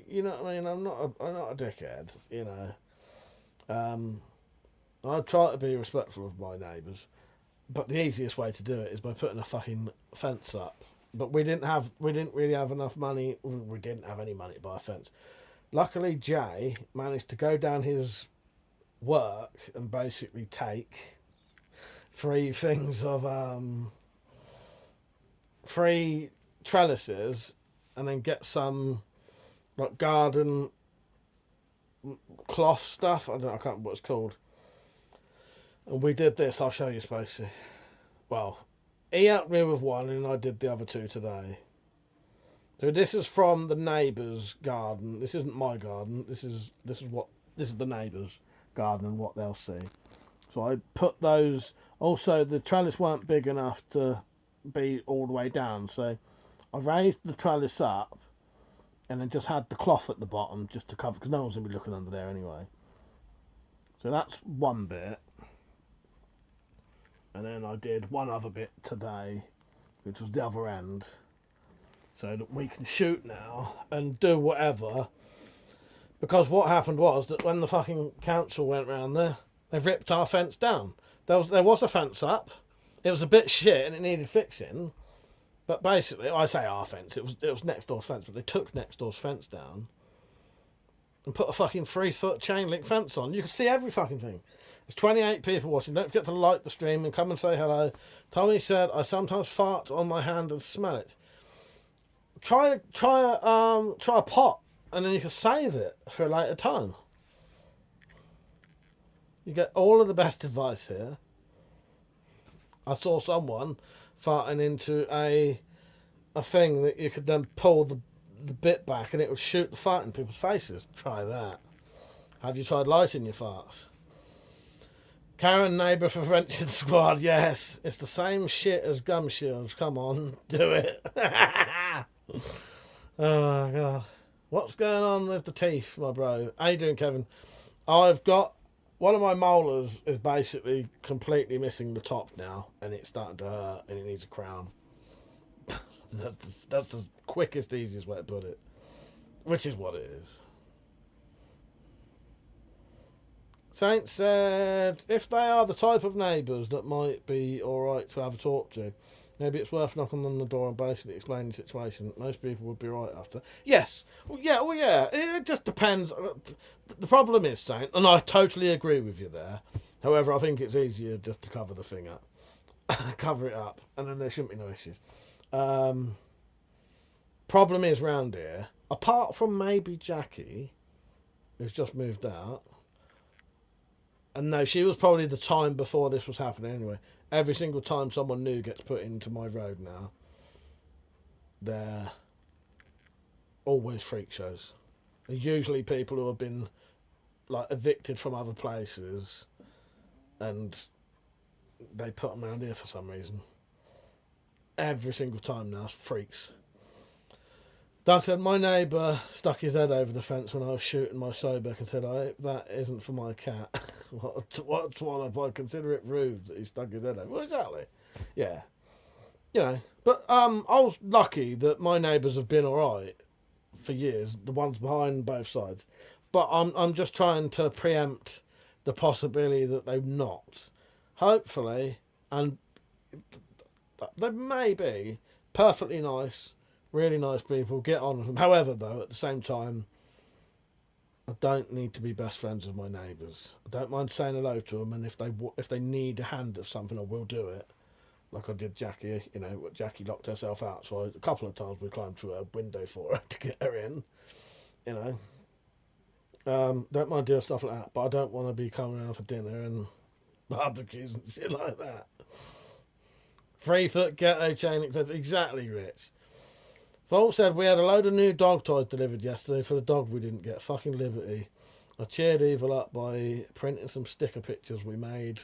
You know what I mean? I'm not a dickhead. You know. I try to be respectful of my neighbours, but the easiest way to do it is by putting a fucking fence up. But we didn't really have enough money. We didn't have any money to buy a fence. Luckily, Jay managed to go down his work and basically take 3 things of 3 trellises and then get some like garden cloth stuff. I can't remember what it's called. And we did this. I'll show you, Spacey. Well, he helped me with one and I did the other 2 today. So this is from the neighbour's garden. This isn't my garden. This is the neighbour's garden and what they'll see. So I put those. Also, the trellis weren't big enough to be all the way down, so I raised the trellis up and then just had the cloth at the bottom just to cover, because no one's gonna be looking under there anyway. So that's one bit, and then I did one other bit today, which was the other end, so that we can shoot now and do whatever. Because what happened was that when the fucking council went round there, they ripped our fence down. There was a fence up. It was a bit shit and it needed fixing. But basically, I say our fence. It was next door's fence, but they took next door's fence down and put a fucking 3-foot chain link fence on. You can see every fucking thing. There's 28 people watching. Don't forget to like the stream and come and say hello. Tommy said, I sometimes fart on my hand and smell it. Try a pot. And then you can save it for a later time. You get all of the best advice here. I saw someone farting into a thing that you could then pull the bit back and it would shoot the fart in people's faces. Try that. Have you tried lighting your farts? Karen, neighbour for Prevention Squad, yes. It's the same shit as gum shields. Come on, do it. Oh my god. What's going on with the teeth, my bro? How you doing, Kevin? I've got one of my molars is basically completely missing the top now, and it's starting to hurt, and it needs a crown. That's the quickest, easiest way to put it. Which is what it is. Saint said, if they are the type of neighbours that might be alright to have a talk to, maybe it's worth knocking on the door and basically explaining the situation. Most people would be right after. Yes. Well, yeah. It just depends. The problem is, Saint, and I totally agree with you there, However, I think it's easier just to cover the thing up. Cover it up, and then there shouldn't be no issues. Problem is round here, apart from maybe Jackie, who's just moved out, and no, she was probably the time before this was happening anyway. Every single time someone new gets put into my road now, they're always freak shows. They're usually people who have been like evicted from other places, and they put them around here for some reason. Every single time now, it's freaks. Doug said, my neighbour stuck his head over the fence when I was shooting my Sobek and said, I hope that isn't for my cat. What's one if I consider it rude that he stuck his head over? Well, exactly. Yeah. You know, but I was lucky that my neighbours have been alright for years, the ones behind both sides. But I'm just trying to preempt the possibility that they're not. Hopefully, and they may be perfectly nice, really nice people, get on with them. However, though, at the same time, I don't need to be best friends with my neighbours. I don't mind saying hello to them, and if they need a hand of something, I will do it. Like I did Jackie, you know, Jackie locked herself out, so a couple of times we climbed through a window for her to get her in, you know. Don't mind doing stuff like that, but I don't want to be coming around for dinner and barbecues and shit like that. 3 foot ghetto chain expense. Exactly, Rich. Volt said we had a load of new dog toys delivered yesterday for the dog we didn't get. Fucking Liberty. I cheered Evil up by printing some sticker pictures we made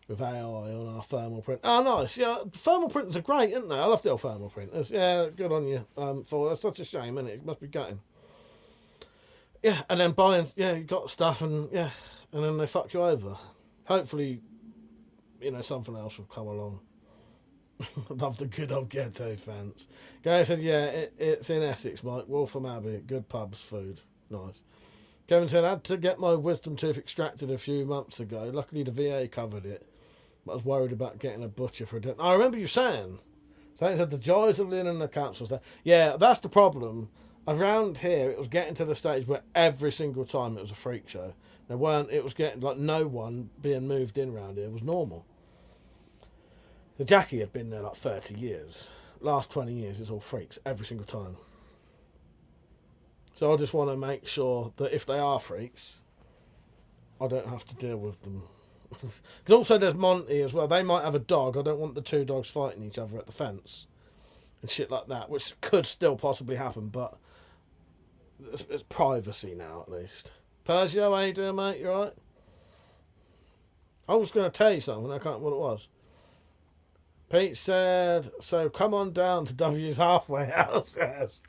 with AI on our thermal print. Oh, nice. Yeah, thermal printers are great, aren't they? I love the old thermal printers. Yeah, good on you. That's such a shame, isn't it? It must be gutting. Yeah, and then buying, yeah, you got stuff and, yeah, and then they fuck you over. Hopefully, you know, something else will come along. Love the good old ghetto fans. Gary said, yeah, it's in Essex, Mike. Waltham Abbey. Good pubs, food. Nice. Kevin said, I had to get my wisdom tooth extracted a few months ago. Luckily, the VA covered it. But I was worried about getting a butcher for a dent. I remember you saying. Saying said the joys of living in the council's there. Yeah, that's the problem. Around here, it was getting to the stage where every single time it was a freak show. It was getting like no one being moved in around here was normal. The Jackie had been there like 30 years. Last 20 years, it's all freaks every single time. So I just want to make sure that if they are freaks, I don't have to deal with them. Because also there's Monty as well. They might have a dog. I don't want the two dogs fighting each other at the fence and shit like that, which could still possibly happen, but it's privacy now at least. Persia, how you doing, mate? You alright? I was going to tell you something. I can't remember what it was. Pete said, so come on down to W's halfway house. Yes.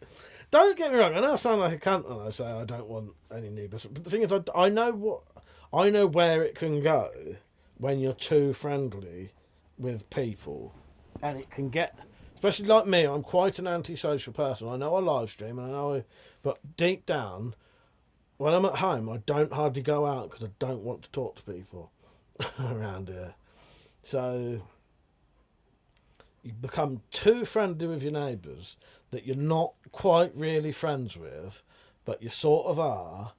Don't get me wrong, I know I sound like a cunt when I say I don't want any new business, but the thing is, I know where it can go when you're too friendly with people, and it can get, especially like me, I'm quite an antisocial person. I know I live stream, and but deep down, when I'm at home, I don't hardly go out because I don't want to talk to people around here. So you become too friendly with your neighbours that you're not quite really friends with, but you sort of are,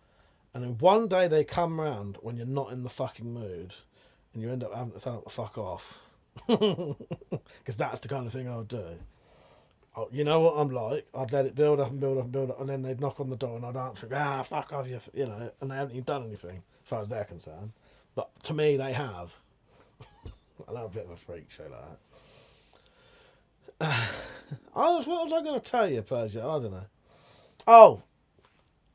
and then one day they come round when you're not in the fucking mood, and you end up having to tell them to fuck off. Because that's the kind of thing I would do. You know what I'm like, I'd let it build up and build up and build up, and then they'd knock on the door and I'd answer, fuck off, you know, and they haven't even done anything, as far as they're concerned. But to me, they have. I know a bit of a freak show like that. What was I going to tell you, Persia? I don't know. Oh,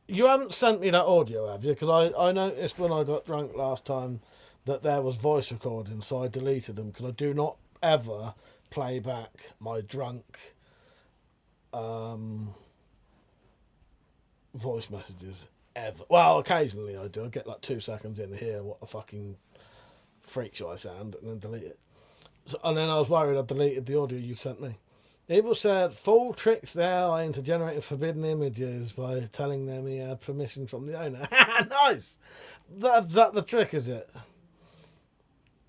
you haven't sent me that audio, have you? Because I noticed when I got drunk last time that there was voice recording, so I deleted them, because I do not ever play back my drunk voice messages, ever. Well, occasionally I do. I get like 2 seconds in to hear what a fucking freak show I sound, and then delete it. And then I was worried I deleted the audio you sent me. Evil said, full tricks there into generating forbidden images by telling them he had permission from the owner. Nice! That's that the trick, is it?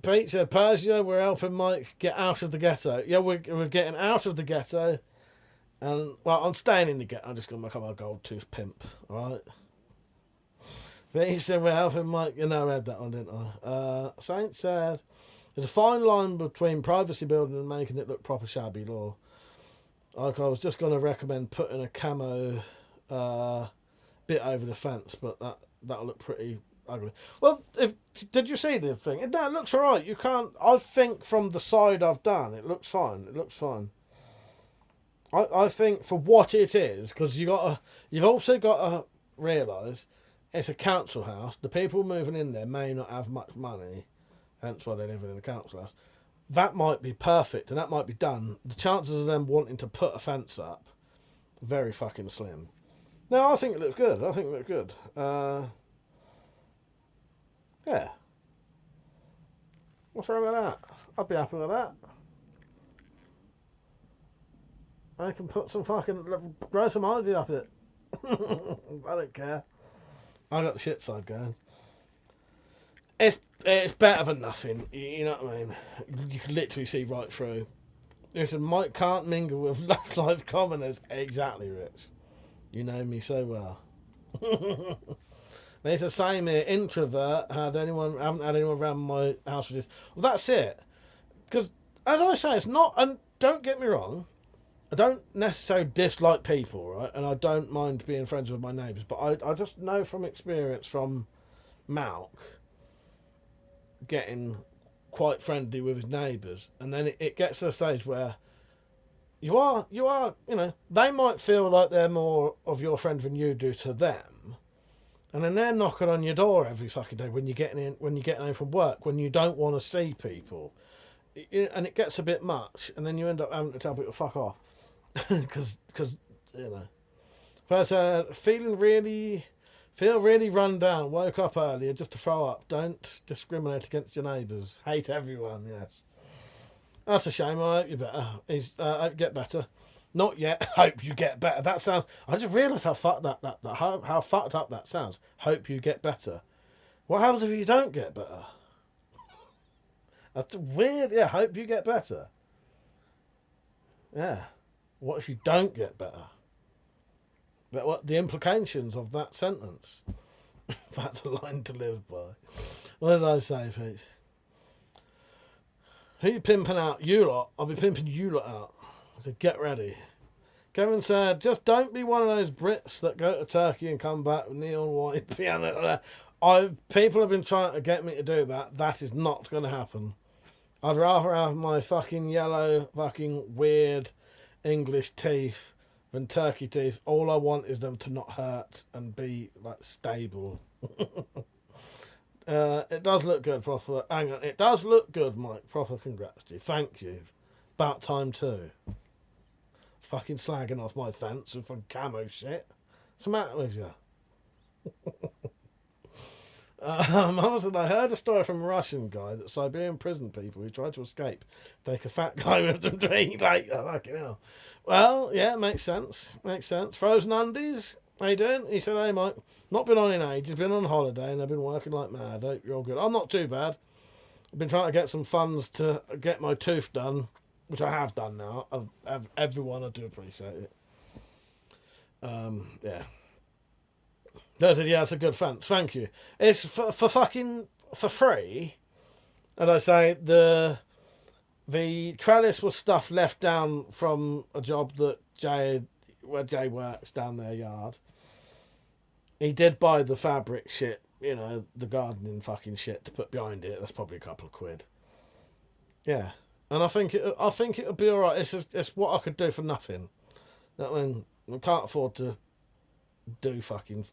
Pete said, Persia, we're helping Mike get out of the ghetto. Yeah, we're getting out of the ghetto. And, well, I'm staying in the ghetto. I'm just going to become a gold tooth pimp, alright? But he said we're helping Mike. You know, I read that one, didn't I? Saint said there's a fine line between privacy building and making it look proper shabby law. Like I was just going to recommend putting a camo bit over the fence, but that'll look pretty ugly. Well, did you see the thing? No, it looks alright. You can't. I think from the side I've done, it looks fine. It looks fine. I think for what it is, because you've also got to realise it's a council house. The people moving in there may not have much money, hence why they're living in a council house. That might be perfect, and that might be done. The chances of them wanting to put a fence up, very fucking slim. No, I think it looks good. I think it looks good. Yeah. What's wrong with that? I'd be happy with that. I can put some fucking grow some ivy up it. I don't care. I got the shit side going. It's better than nothing. You know what I mean? You can literally see right through. Listen, Mike can't mingle with life commoners. Exactly, Rich. You know me so well. There's the same here. Introvert. Haven't had anyone around my house with this. Well, that's it. Because as I say, it's not. And don't get me wrong. I don't necessarily dislike people, right? And I don't mind being friends with my neighbours. But I just know from experience from Malk getting quite friendly with his neighbours, and then it gets to a stage where you are, they might feel like they're more of your friend than you do to them, and then they're knocking on your door every fucking day when you're getting home from work, when you don't want to see people, and it gets a bit much, and then you end up having to tell people fuck off, because you know. But feel really run down. Woke up earlier just to throw up. Don't discriminate against your neighbours. Hate everyone. Yes. That's a shame. I hope you better. Hope you get better. Not yet. Hope you get better. That sounds. I just realised how fucked how fucked up that sounds. Hope you get better. What happens if you don't get better? That's weird. Yeah. Hope you get better. Yeah. What if you don't get better? What the implications of that sentence? That's a line to live by. What did I say, Pete? Who you pimping out? You lot. I'll be pimping you lot out. So get ready. Kevin said, just don't be one of those Brits that go to Turkey and come back with neon white piano. People have been trying to get me to do that. That is not going to happen. I'd rather have my fucking yellow, fucking weird English teeth than turkey teeth. All I want is them to not hurt and be like stable. It does look good, proper. Hang on, it does look good, Mike. Proper congrats to you. Thank you. About time too. Fucking slagging off my fence and fucking camo shit. What's the matter with you? Mama said, I heard a story from a Russian guy that Siberian prison people who tried to escape take a fat guy with them to eat later. Fucking hell. Well, yeah, makes sense. Makes sense. Frozen undies? How you doing? He said, hey, Mike, not been on in ages, been on holiday and I've been working like mad. Hope you're all good. I'm not too bad. I've been trying to get some funds to get my tooth done, which I have done now. Everyone, I do appreciate it. Yeah. They said, yeah, it's a good fence. Thank you. It's for free. And I say the trellis was stuff left down from a job that where Jay works down their yard. He did buy the fabric shit, the gardening fucking shit to put behind it. That's probably a couple of quid. Yeah, and I think it'll be all right. It's what I could do for nothing. I mean, I can't afford to do fucking.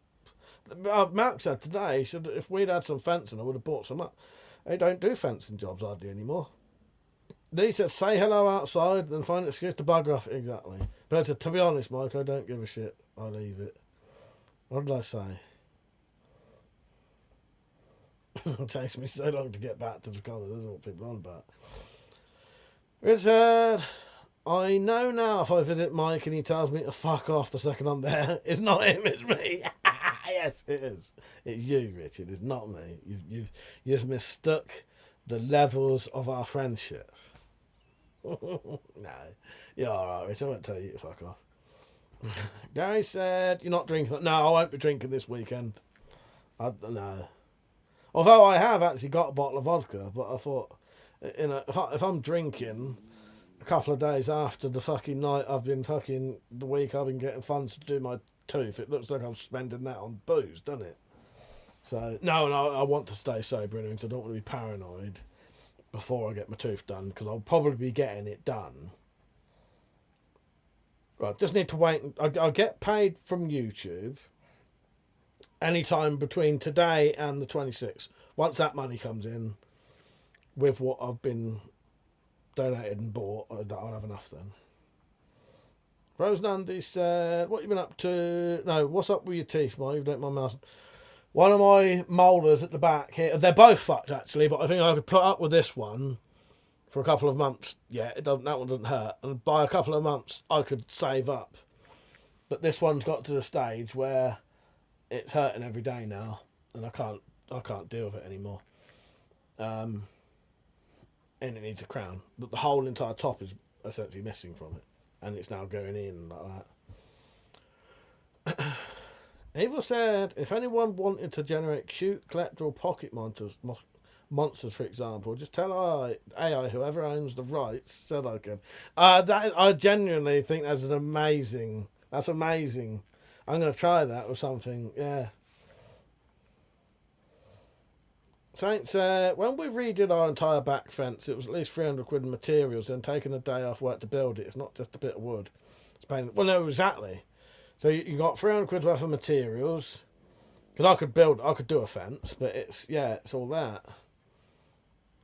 Mark said today, he said if we'd had some fencing, I would have bought some up. They don't do fencing jobs hardly anymore. He said, say hello outside, then find an excuse to bugger off. Exactly. But I said, to be honest, Mike, I don't give a shit. I leave it. What did I say? It takes me so long to get back to the comment. That's what people are on about. Richard, I know now if I visit Mike and he tells me to fuck off the second I'm there, it's not him, it's me. Yes, it is. It's you, Richard. It's not me. You've mistook the levels of our friendship. No, you're alright, Richard. I won't tell you to fuck off. Gary said, you're not drinking. No, I won't be drinking this weekend. I don't know. Although I have actually got a bottle of vodka, but I thought, you know, if I'm drinking a couple of days after the fucking night the week I've been getting funds to do my tooth, it looks like I'm spending that on booze, doesn't it? So, no, and I want to stay sober anyway, because I don't want to be paranoid before I get my tooth done, because I'll probably be getting it done. Right, just need to wait. I'll get paid from YouTube anytime between today and the 26th. Once that money comes in, with what I've been donated and bought, I'll have enough then. Rose Nundy said, what you been up to? No, what's up with your teeth, Mike? You don't mind me asking. One of my molars at the back here, they're both fucked actually, but I think I could put up with this one for a couple of months. Yeah, that one doesn't hurt. And by a couple of months, I could save up. But this one's got to the stage where it's hurting every day now, and I can't deal with it anymore. And it needs a crown. But the whole entire top is essentially missing from it, and it's now going in like that. Evil said, if anyone wanted to generate cute collectible pocket monsters, for example, just tell AI whoever owns the rights said I could. I genuinely think that's amazing. That's amazing. I'm going to try that with something, yeah. Saint said, when we redid our entire back fence, it was at least 300 quid in materials, and taking a day off work to build it. It's not just a bit of wood. It's paying, well, no, exactly. So you got 300 quid worth of materials, because I could do a fence, but it's all that.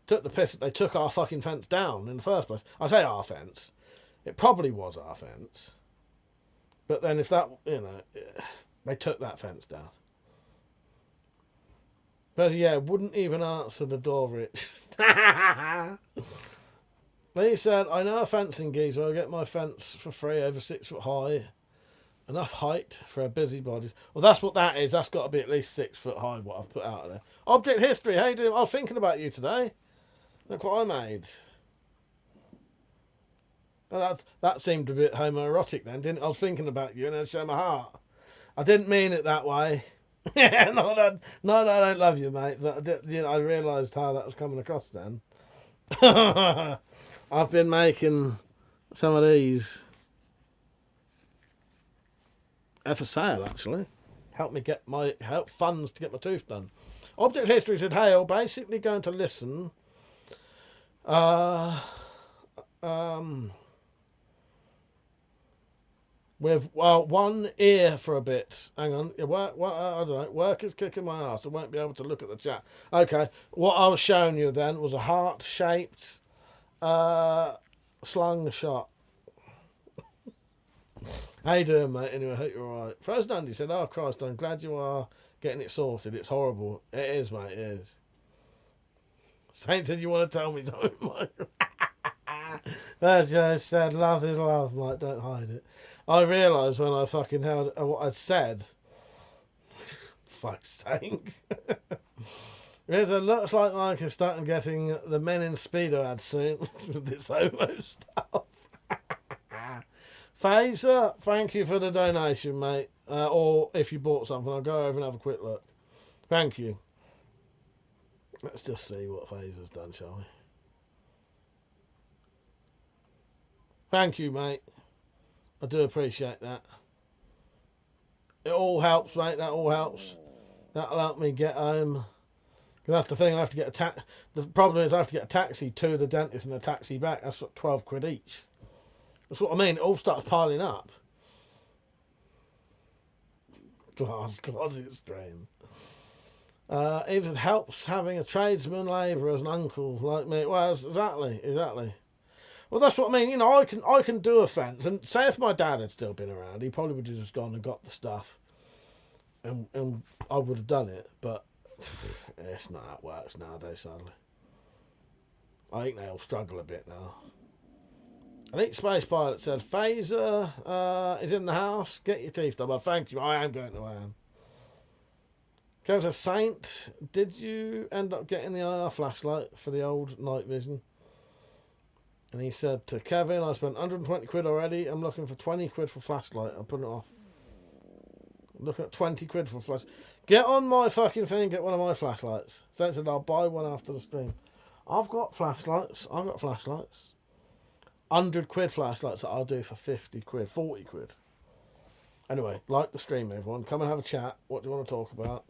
Took the piss that they took our fucking fence down in the first place. I say our fence. It probably was our fence. But then if that, they took that fence down. But yeah, wouldn't even answer the door, Rich. He said, I know a fencing geezer. I'll get my fence for free over 6 foot high. Enough height for a busybody. Well, that's what that is. That's got to be at least 6 foot high, what I've put out there. Object history. How you doing? I was thinking about you today. Look what I made. Well, that seemed a bit homoerotic then, didn't it? I was thinking about you and I showed my heart. I didn't mean it that way. no, I don't love you, mate. But I realised how that was coming across then. I've been making some of these. They're for sale, actually. Help funds to get my tooth done. Object history said, hey, I'm basically going to listen. With one ear for a bit. Hang on. I don't know. Work is kicking my ass. I won't be able to look at the chat. Okay. What I was showing you then was a heart-shaped slung shot. How you doing, mate? Anyway, I hope you're alright. Frozen Andy said, oh, Christ, I'm glad you are getting it sorted. It's horrible. It is, mate, it is. Saint said, you want to tell me something, mate? That's just said, love is love, mate, don't hide it. I realised when I fucking heard what I'd said. Fuck's sake. It looks like Mike is starting getting the men in Speedo ads soon with this homo stuff. Phaser, thank you for the donation, mate. Or if you bought something, I'll go over and have a quick look. Thank you. Let's just see what Phaser's done, shall we? Thank you, mate. I do appreciate that. It all helps, mate. That all helps. That'll help me get home. Because that's the thing, I have to get the problem is I have to get a taxi to the dentist and a taxi back. That's what, 12 quid each. That's what I mean. It all starts piling up. Closet stream. Even helps having a tradesman labourer as an uncle like me. Well, exactly. Well, that's what I mean. I can do a fence, and say if my dad had still been around, he probably would have just gone and got the stuff, and I would have done it. But it's not how it works nowadays, sadly. I think they all struggle a bit now. Elite Space Pilot said, Phaser is in the house. Get your teeth done. Well, thank you. I am going to. I am. Kev says, Saint, did you end up getting the IR flashlight for the old night vision? And he said to Kevin, I spent 120 quid already. I'm looking for 20 quid for flashlight. I'm putting it off. Looking at 20 quid for a flash. Get on my fucking thing and get one of my flashlights. So I said I'll buy one after the stream. I've got flashlights. 100 quid flashlights that I'll do for 50 quid, 40 quid. Anyway, like the stream, everyone. Come and have a chat. What do you want to talk about?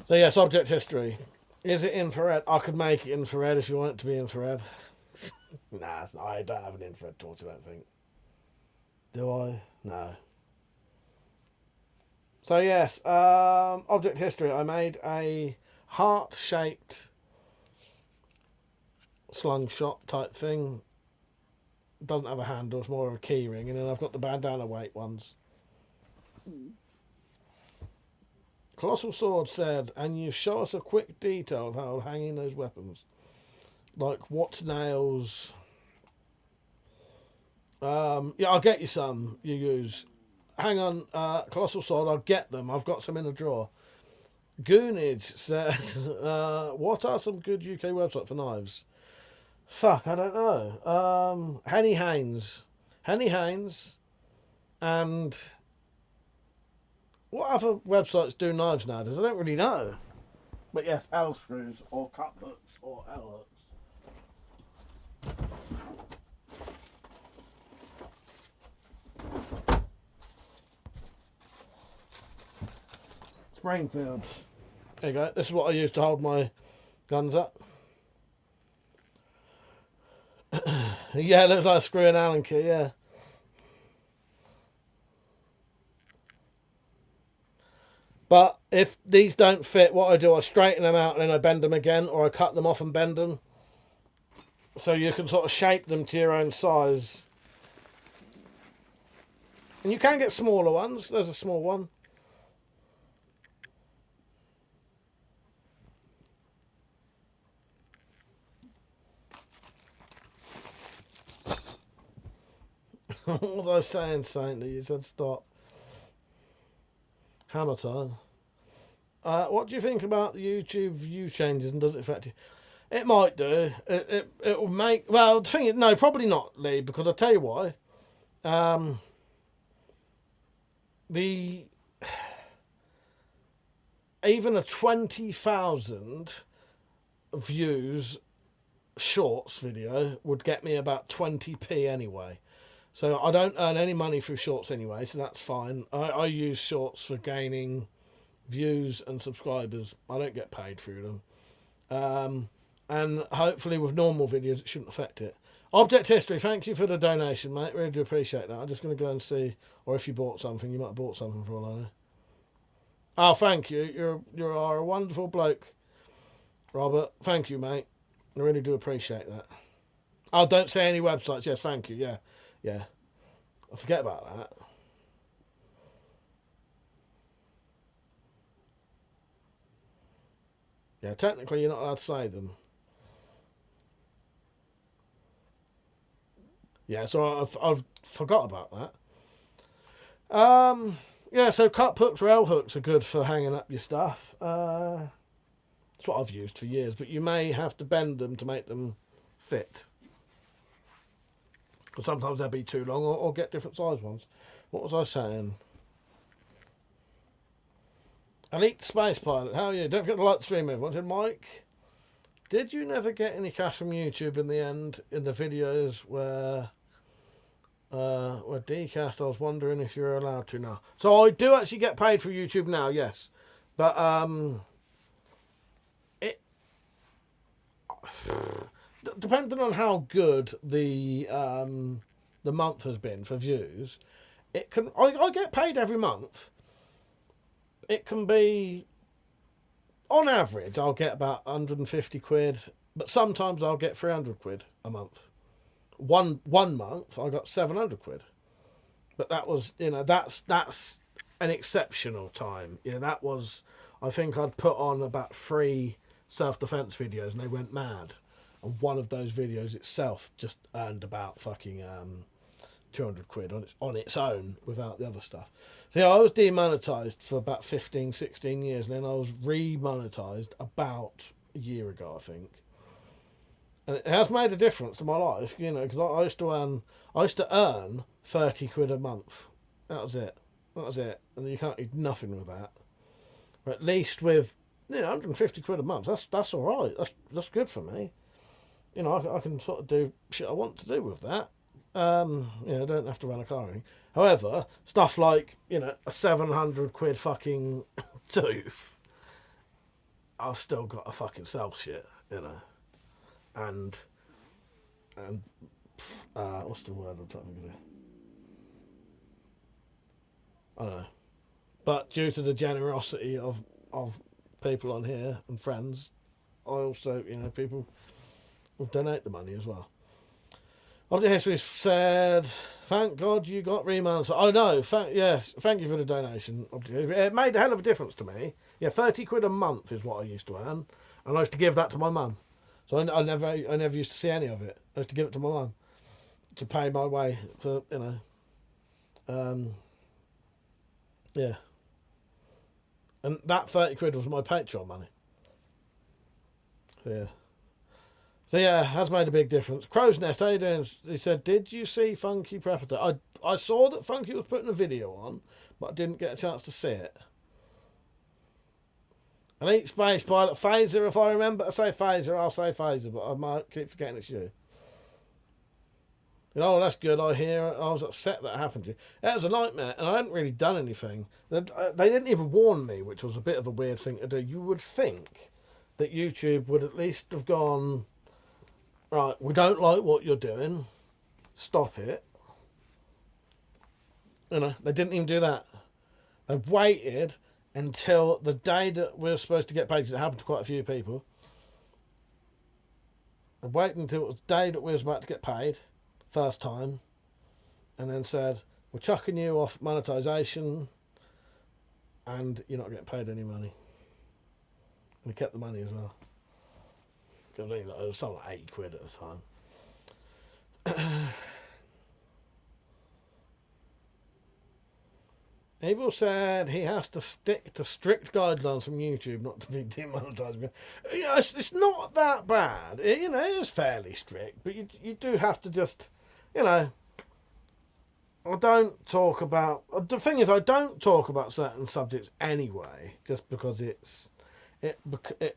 So yes, object history. Is it infrared? I could make it infrared if you want it to be infrared. Nah, I don't have an infrared torch, I don't think. Do I? No. So yes, object history. I made a heart-shaped slung shot type thing. Doesn't have a handle, it's more of a key ring, and then I've got the bandana weight ones. Colossal Sword said, and you show us a quick detail of how hanging those weapons. Like what nails. Yeah, I'll get you some you use. Hang on, Colossal Sword, I'll get them. I've got some in a drawer. Goonage says, what are some good UK websites for knives? Fuck, I don't know. Henny Haynes, and what other websites do knives nowadays? I don't really know. But yes, L screws or cut hooks or L hooks. Springfields. There you go. This is what I use to hold my guns up. Yeah, it looks like a screw and Allen key, yeah. But if these don't fit, what I do, I straighten them out and then I bend them again, or I cut them off and bend them. So you can sort of shape them to your own size. And you can get smaller ones. There's a small one. What was I saying, Saintly? You said stop. Hammer time. What do you think about the YouTube view changes, and does it affect you? It might do. It will make... Well, the thing is... No, probably not, Lee, because I'll tell you why. Even a 20,000 views shorts video would get me about 20p anyway. So I don't earn any money through shorts anyway, so that's fine. I use shorts for gaining views and subscribers. I don't get paid through them. And hopefully with normal videos it shouldn't affect it. Object history, thank you for the donation, mate. Really do appreciate that. I'm just going to go and see, or if you bought something, you might have bought something for all I know. Oh, thank you. You are a wonderful bloke, Robert. Thank you, mate. I really do appreciate that. Oh, don't say any websites. Yes, thank you. Yeah. I forget about that. Yeah, technically you're not allowed to say them. Yeah, so I've forgot about that. Yeah, so cut hooks or L hooks are good for hanging up your stuff. That's what I've used for years, but you may have to bend them to make them fit. Because sometimes they'll be too long, or get different size ones. What was I saying? Elite Space Pilot, how are you? Don't forget to like the stream, everyone. Said Mike, did you never get any cash from YouTube in the end in the videos where Dcast? I was wondering if you're allowed to now. So I do actually get paid for YouTube now, yes, but it depending on how good the month has been for views, it can. I get paid every month. It can be, on average, I'll get about 150 quid, but sometimes I'll get 300 quid a month. One month I got 700 quid, but that was, that's an exceptional time. That was, I think I'd put on about 3 self-defense videos and they went mad, and one of those videos itself just earned about fucking 200 quid on its own without the other stuff. So yeah, I was demonetized for about 15, 16 years, and then I was re-monetized about a year ago, I think. And it has made a difference to my life, because I used to earn 30 quid a month. That was it. That was it. And you can't do nothing with that. But at least with 150 quid a month, that's all right. That's good for me. I can sort of do shit I want to do with that. I don't have to run a car or anything. However, stuff like a 700 quid fucking tooth, I've still got to fucking sell shit, and what's the word I'm trying to think of? I don't know. But due to the generosity of people on here and friends, I also, people will donate the money as well. Object History said, thank God you got remanaged. Oh no, thank you for the donation. It made a hell of a difference to me. Yeah, 30 quid a month is what I used to earn, and I used to give that to my mum. So I never used to see any of it. I used to give it to my mum to pay my way for, yeah. And that 30 quid was my Patreon money. Yeah. So yeah, has made a big difference. Crow's Nest, how you doing? He said, did you see Funky Prepper? I saw that Funky was putting a video on, but I didn't get a chance to see it. And Eat Space Pilot, Phaser, if I remember to say Phaser, I'll say Phaser, but I might keep forgetting it's you. That's good, I hear. I was upset that happened to you. It was a nightmare, and I hadn't really done anything. They didn't even warn me, which was a bit of a weird thing to do. You would think that YouTube would at least have gone, right, we don't like what you're doing. Stop it. They didn't even do that. They waited until the day that we were supposed to get paid, because it happened to quite a few people. They waited until it was the day that we was about to get paid, first time, and then said, we're chucking you off monetization, and you're not getting paid any money. And they kept the money as well. It was something like 80 quid at the time. Evil said he has to stick to strict guidelines from YouTube not to be demonetized. It's not that bad. It is fairly strict, but you do have to just, I don't talk about. The thing is, I don't talk about certain subjects anyway, just because it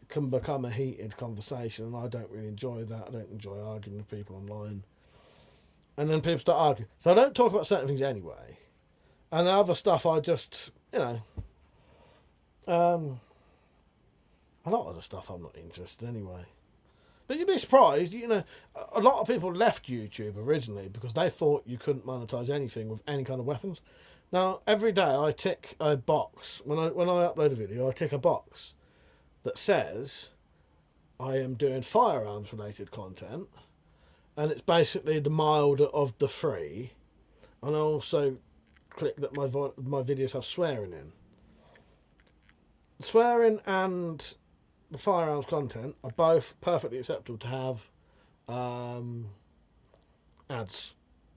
can become a heated conversation, and I don't really enjoy that. I don't enjoy arguing with people online, and then people start arguing. So I don't talk about certain things anyway. And other stuff, I just, a lot of the stuff I'm not interested in anyway. But you'd be surprised, a lot of people left YouTube originally because they thought you couldn't monetize anything with any kind of weapons. Now, every day I tick a box. When I upload a video, I tick a box that says I am doing firearms related content, and it's basically the milder of the three. And I also click that my videos have swearing in. Swearing and the firearms content are both perfectly acceptable to have ads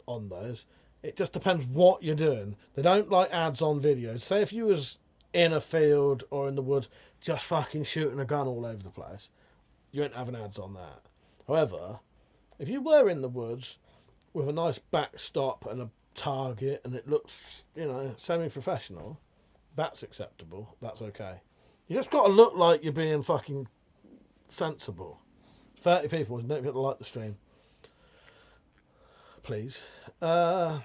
on those. It just depends what you're doing. They don't like ads on videos. Say if you was in a field or in the woods just fucking shooting a gun all over the place, you ain't having ads on that. However, if you were in the woods with a nice backstop and a target and it looks, semi-professional, that's acceptable. That's okay. You just got to look like you're being fucking sensible. 30 people, don't forget to like the stream, please. But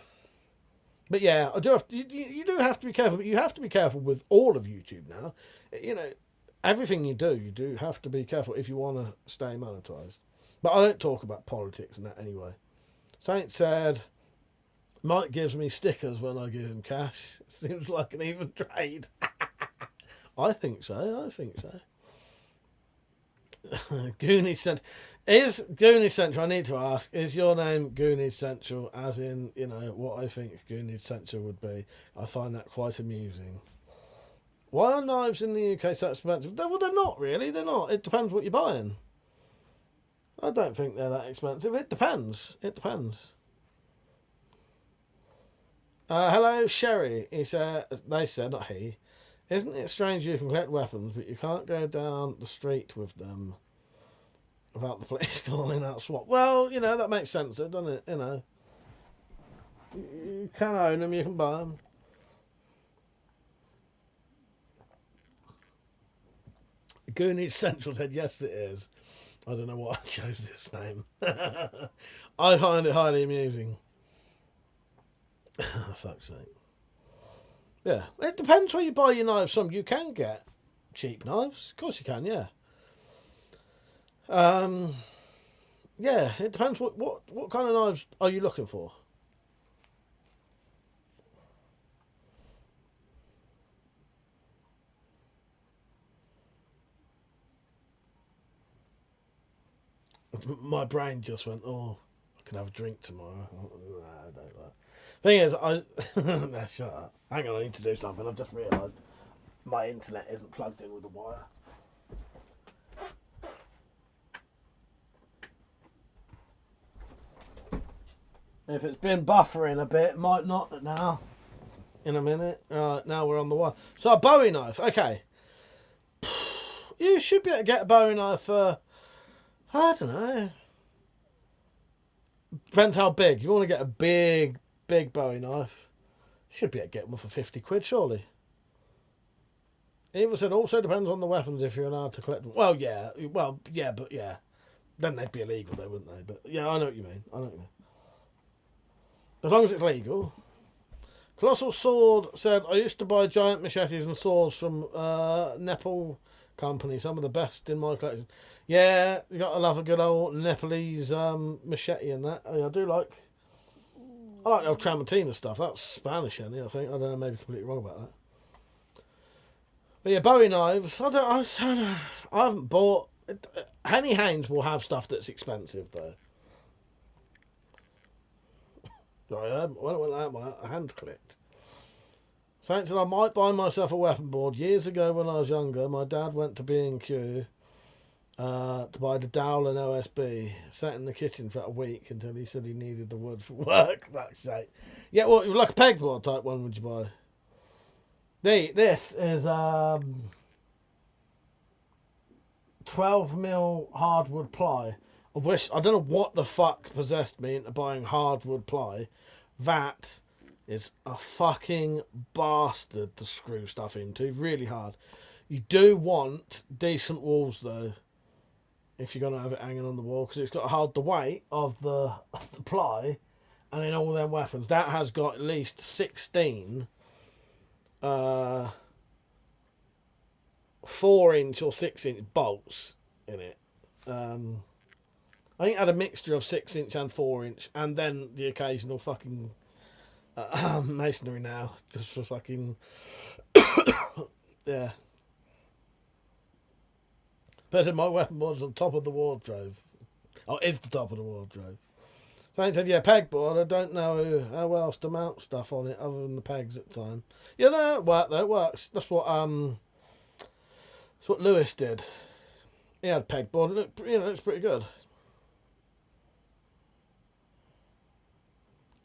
yeah, you do have to be careful. But you have to be careful with all of YouTube now. Everything you do have to be careful if you want to stay monetized. But I don't talk about politics and that anyway. Saint said, Mike gives me stickers when I give him cash. Seems like an even trade. I think so. Goonies Central. Is Goonies Central, I need to ask, is your name Goonies Central as in, what I think Goonies Central would be? I find that quite amusing. Why are knives in the UK so expensive? Well, they're not really. They're not. It depends what you're buying. I don't think they're that expensive. It depends. Hello, Sherry. They said, not he. Isn't it strange you can collect weapons, but you can't go down the street with them without the police calling out SWAT? Well, that makes sense, doesn't it? You can own them, you can buy them. Goonies Central said, yes, it is. I don't know why I chose this name. I find it highly amusing. Fuck's sake. Yeah, it depends where you buy your knives from. You can get cheap knives. Of course you can, yeah. Yeah, it depends what kind of knives are you looking for? My brain just went, oh, I can have a drink tomorrow. Nah, I don't like. Thing is, nah, shut up. Hang on, I need to do something. I've just realised my internet isn't plugged in with the wire. If it's been buffering a bit, might not now. In a minute. Now we're on the wire. So a Bowie knife, okay. You should be able to get a Bowie knife for, I don't know. Depends how big. You want to get a big Bowie knife. You should be able to get one for 50 quid, surely. Eva said also depends on the weapons if you're allowed to collect them. Well, yeah. But yeah. Then they'd be illegal though, wouldn't they? But yeah, I know what you mean. As long as it's legal. Colossal Sword said, I used to buy giant machetes and swords from Nepal company, some of the best in my collection. Yeah, you got to love a good old Nepalese machete and that. I do like. I like the old Tramontina stuff. That's Spanish, I think. I don't know, maybe completely wrong about that. But yeah, Bowie knives. I haven't bought. Henny Haynes will have stuff that's expensive though. Sorry, I went out my hand clicked. Saint said I might buy myself a weapon board. Years ago when I was younger, my dad went to B&Q to buy the Dowling OSB. Sat in the kitchen for a week until he said he needed the wood for work. That's shit. Yeah, well, like a pegboard type one would you buy? This is 12mm hardwood ply. I don't know what the fuck possessed me into buying hardwood ply. That is a fucking bastard to screw stuff into. Really hard. You do want decent walls though, if you're gonna have it hanging on the wall, because it's got to hold the weight of the ply, and then all them weapons. That has got at least 16 4-inch or 6-inch bolts in it. I think it had a mixture of 6-inch and 4-inch, and then the occasional fucking masonry now, just for fucking yeah. But my weapon board's on top of the wardrobe. Oh, it's the top of the wardrobe. So I said, yeah, pegboard. I don't know how else to mount stuff on it other than the pegs at the time. Yeah, no, it worked though. It works. That's what Lewis did. He had pegboard. It's pretty good.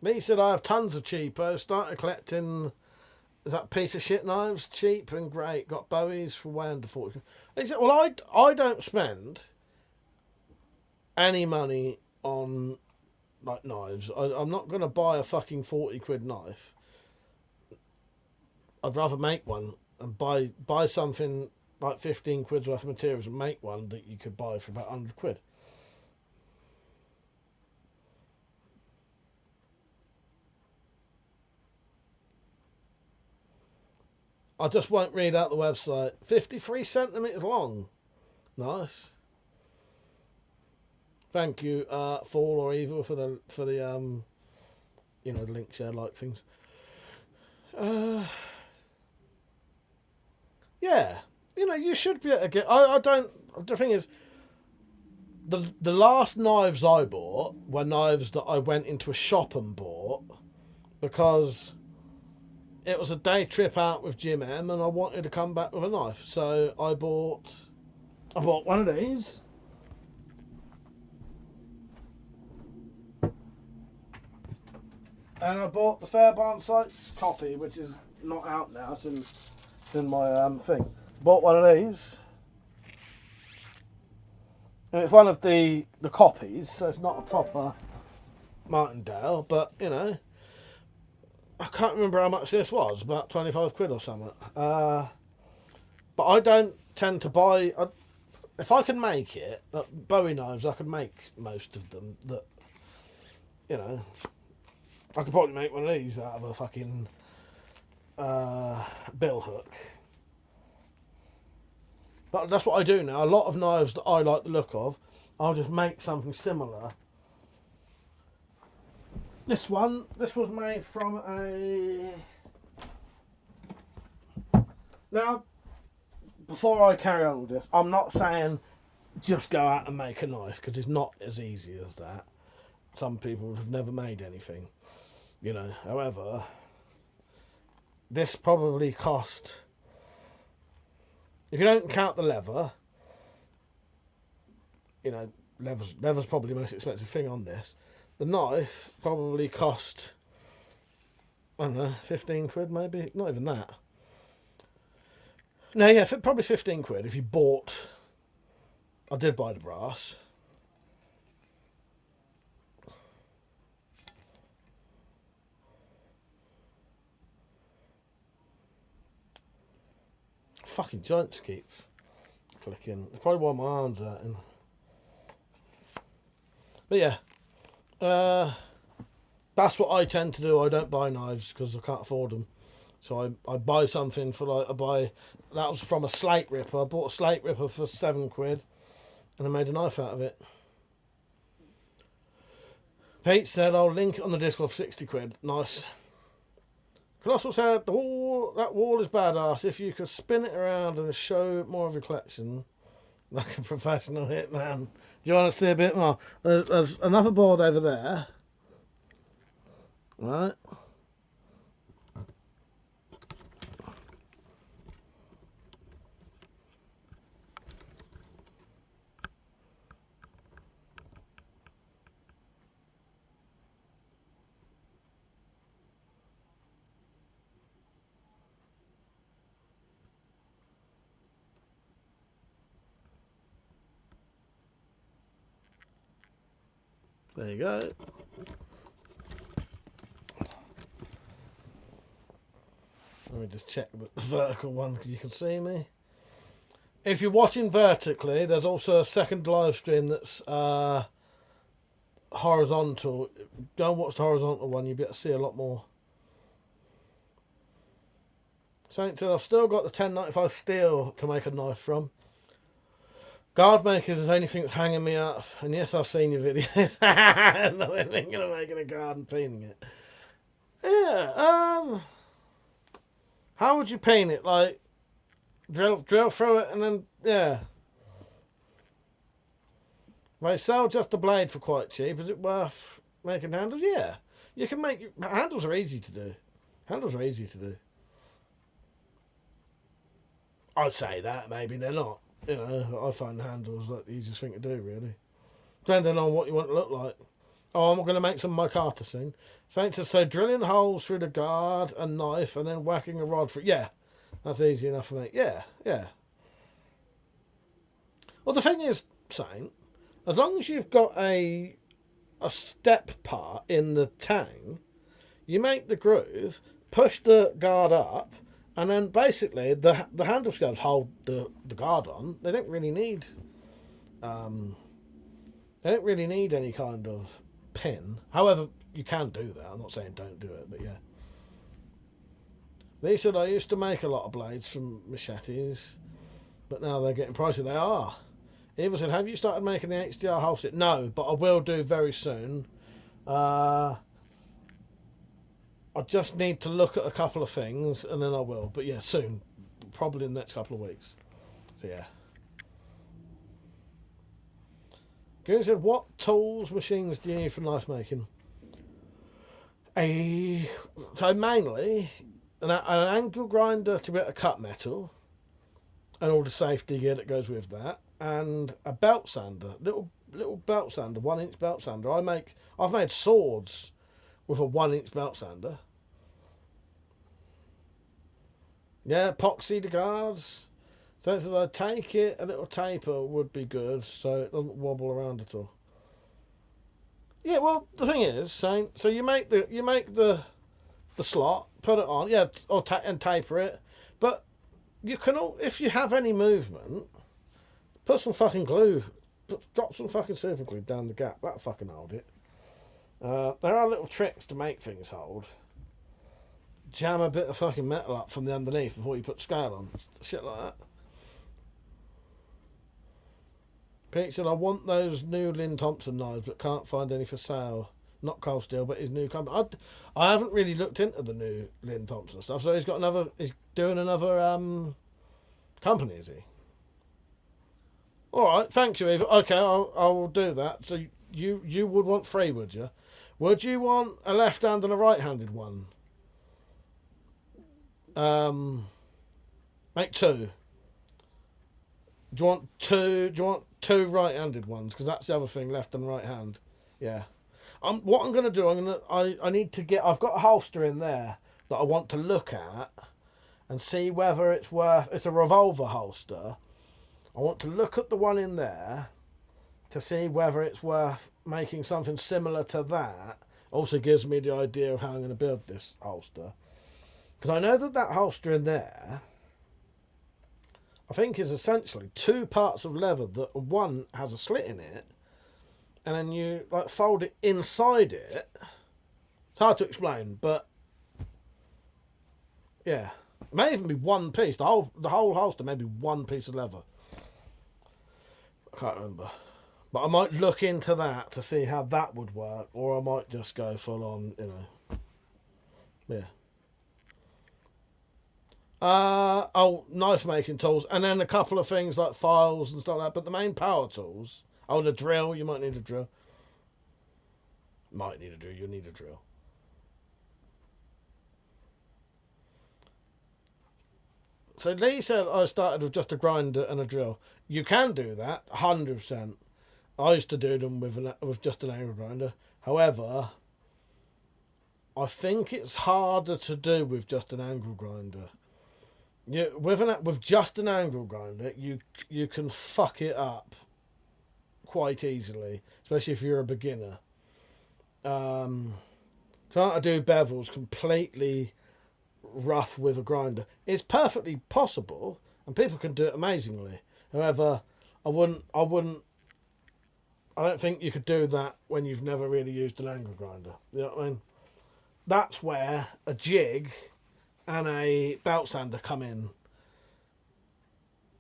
Lee said, I have tons of cheapos. Started collecting, is that piece of shit knives? Cheap and great. Got Bowies for way under 40. He said, well, I don't spend any money on like knives. I'm not going to buy a fucking 40 quid knife. I'd rather make one and buy something like 15 quid's worth of materials and make one that you could buy for about 100 quid. I just won't read out the website. 53 centimetres long. Nice. Thank you, Fall or Evil, for the the link share like things. Yeah, you should be able to get. I don't. The thing is, the last knives I bought were knives that I went into a shop and bought because it was a day trip out with Jim M and I wanted to come back with a knife. So I bought one of these. And I bought the Fairbairn Sights copy, which is not out now. It's in my thing. Bought one of these. And it's one of the copies, so it's not a proper Martindale, but I can't remember how much this was, about 25 quid or something. But I don't tend to buy. If I can make it, Bowie knives, I can make most of them. That, you know, I could probably make one of these out of a fucking bill hook. But that's what I do now. A lot of knives that I like the look of, I'll just make something similar. This one, this was made from a... Now, before I carry on with this, I'm not saying just go out and make a knife, because it's not as easy as that. Some people have never made anything, you know. However, this probably cost, if you don't count the leather, you know, leather's probably the most expensive thing on this. The knife probably cost, I don't know, 15 quid maybe, not even that. No, yeah, probably 15 quid if you bought, I did buy the brass. Fucking joints keep clicking. It's probably why my arms are hurting. But yeah, that's what I tend to do. I don't buy knives because I can't afford them. So I buy something for like, that was from a slate ripper. I bought a slate ripper for 7 quid and I made a knife out of it. Pete said, I'll link it on the Discord for 60 quid. Nice. Colossal said, that wall is badass. If you could spin it around and show more of your collection, like a professional hitman. Do you want to see a bit more? There's another board over there. Right. There you go. Let me just check the vertical one because you can see me. If you're watching vertically, there's also a second live stream that's horizontal. Go and watch the horizontal one, you'll be able to see a lot more. Saint said, I've still got the 1095 steel to make a knife from. Guard makers is the only thing that's hanging me up. And yes, I've seen your videos. Not thinking of making a guard and painting it. Yeah, how would you paint it? Like, drill through it and then, yeah. They sell just a blade for quite cheap. Is it worth making handles? Yeah. You can make, handles are easy to do. Handles are easy to do. I'd say that, maybe they're not. You know, I find handles like the easiest thing to do, really. Depending on what you want to look like. Oh, I'm going to make some micarta soon. Saint says, so drilling holes through the guard and knife and then whacking a rod through. Yeah, that's easy enough for me. Yeah. Well, the thing is, Saint, as long as you've got a step part in the tang, you make the groove, push the guard up, and then basically the handle scales hold the guard on. They don't really need any kind of pin. However, you can do that. I'm not saying don't do it, but yeah. They said I used to make a lot of blades from machetes, but now they're getting pricey. They are. Eva said, have you started making the HDR hole set? No, but I will do very soon. I just need to look at a couple of things and then I will. But yeah, soon. Probably in the next couple of weeks. So yeah. Goon said, what tools, machines do you need for knife making? So mainly an angle grinder to be able to cut metal and all the safety gear that goes with that, and a belt sander, little belt sander, 1-inch belt sander. I've made swords with a 1-inch belt sander. Yeah, epoxy the guards. So if I take it, a little taper would be good, so it doesn't wobble around at all. Yeah, well, the thing is, so you make the slot, put it on, yeah, and taper it, but you can all, if you have any movement, put some fucking glue, drop some fucking super glue down the gap. That'll fucking hold it. There are little tricks to make things hold. Jam a bit of fucking metal up from the underneath before you put scale on. Shit like that. Pete said, I want those new Lynn Thompson knives, but can't find any for sale. Not cold steel, but his new company. I haven't really looked into the new Lynn Thompson stuff, so he's doing another company, is he? Alright, thank you, Eva. Okay, I'll do that. So you would want three, would you? Would you want a left-handed and a right-handed one? Make two. Do you want two right-handed ones? Because that's the other thing, left and right hand. Yeah. What I'm gonna do, I need to get. I've got a holster in there that I want to look at and see whether it's worth. It's a revolver holster. I want to look at the one in there to see whether it's worth making something similar to that. Also gives me the idea of how I'm going to build this holster. Because I know that holster in there, I think, is essentially two parts of leather that one has a slit in it, and then you like fold it inside it. It's hard to explain, but yeah, it may even be one piece. The whole holster may be one piece of leather. I can't remember, but I might look into that to see how that would work, or I might just go full on, you know. Yeah. Knife making tools, and then a couple of things like files and stuff like that. But the main power tools. Oh, the drill. You might need a drill. Might need a drill. You need a drill. So Lee said I started with just a grinder and a drill. You can do that, 100%. I used to do them with just an angle grinder. However, I think it's harder to do with just an angle grinder. With just an angle grinder, you can fuck it up quite easily, especially if you're a beginner. Trying to do bevels completely rough with a grinder is perfectly possible, and people can do it amazingly. However, I don't think you could do that when you've never really used an angle grinder. You know what I mean? That's where a jig and a belt sander come in.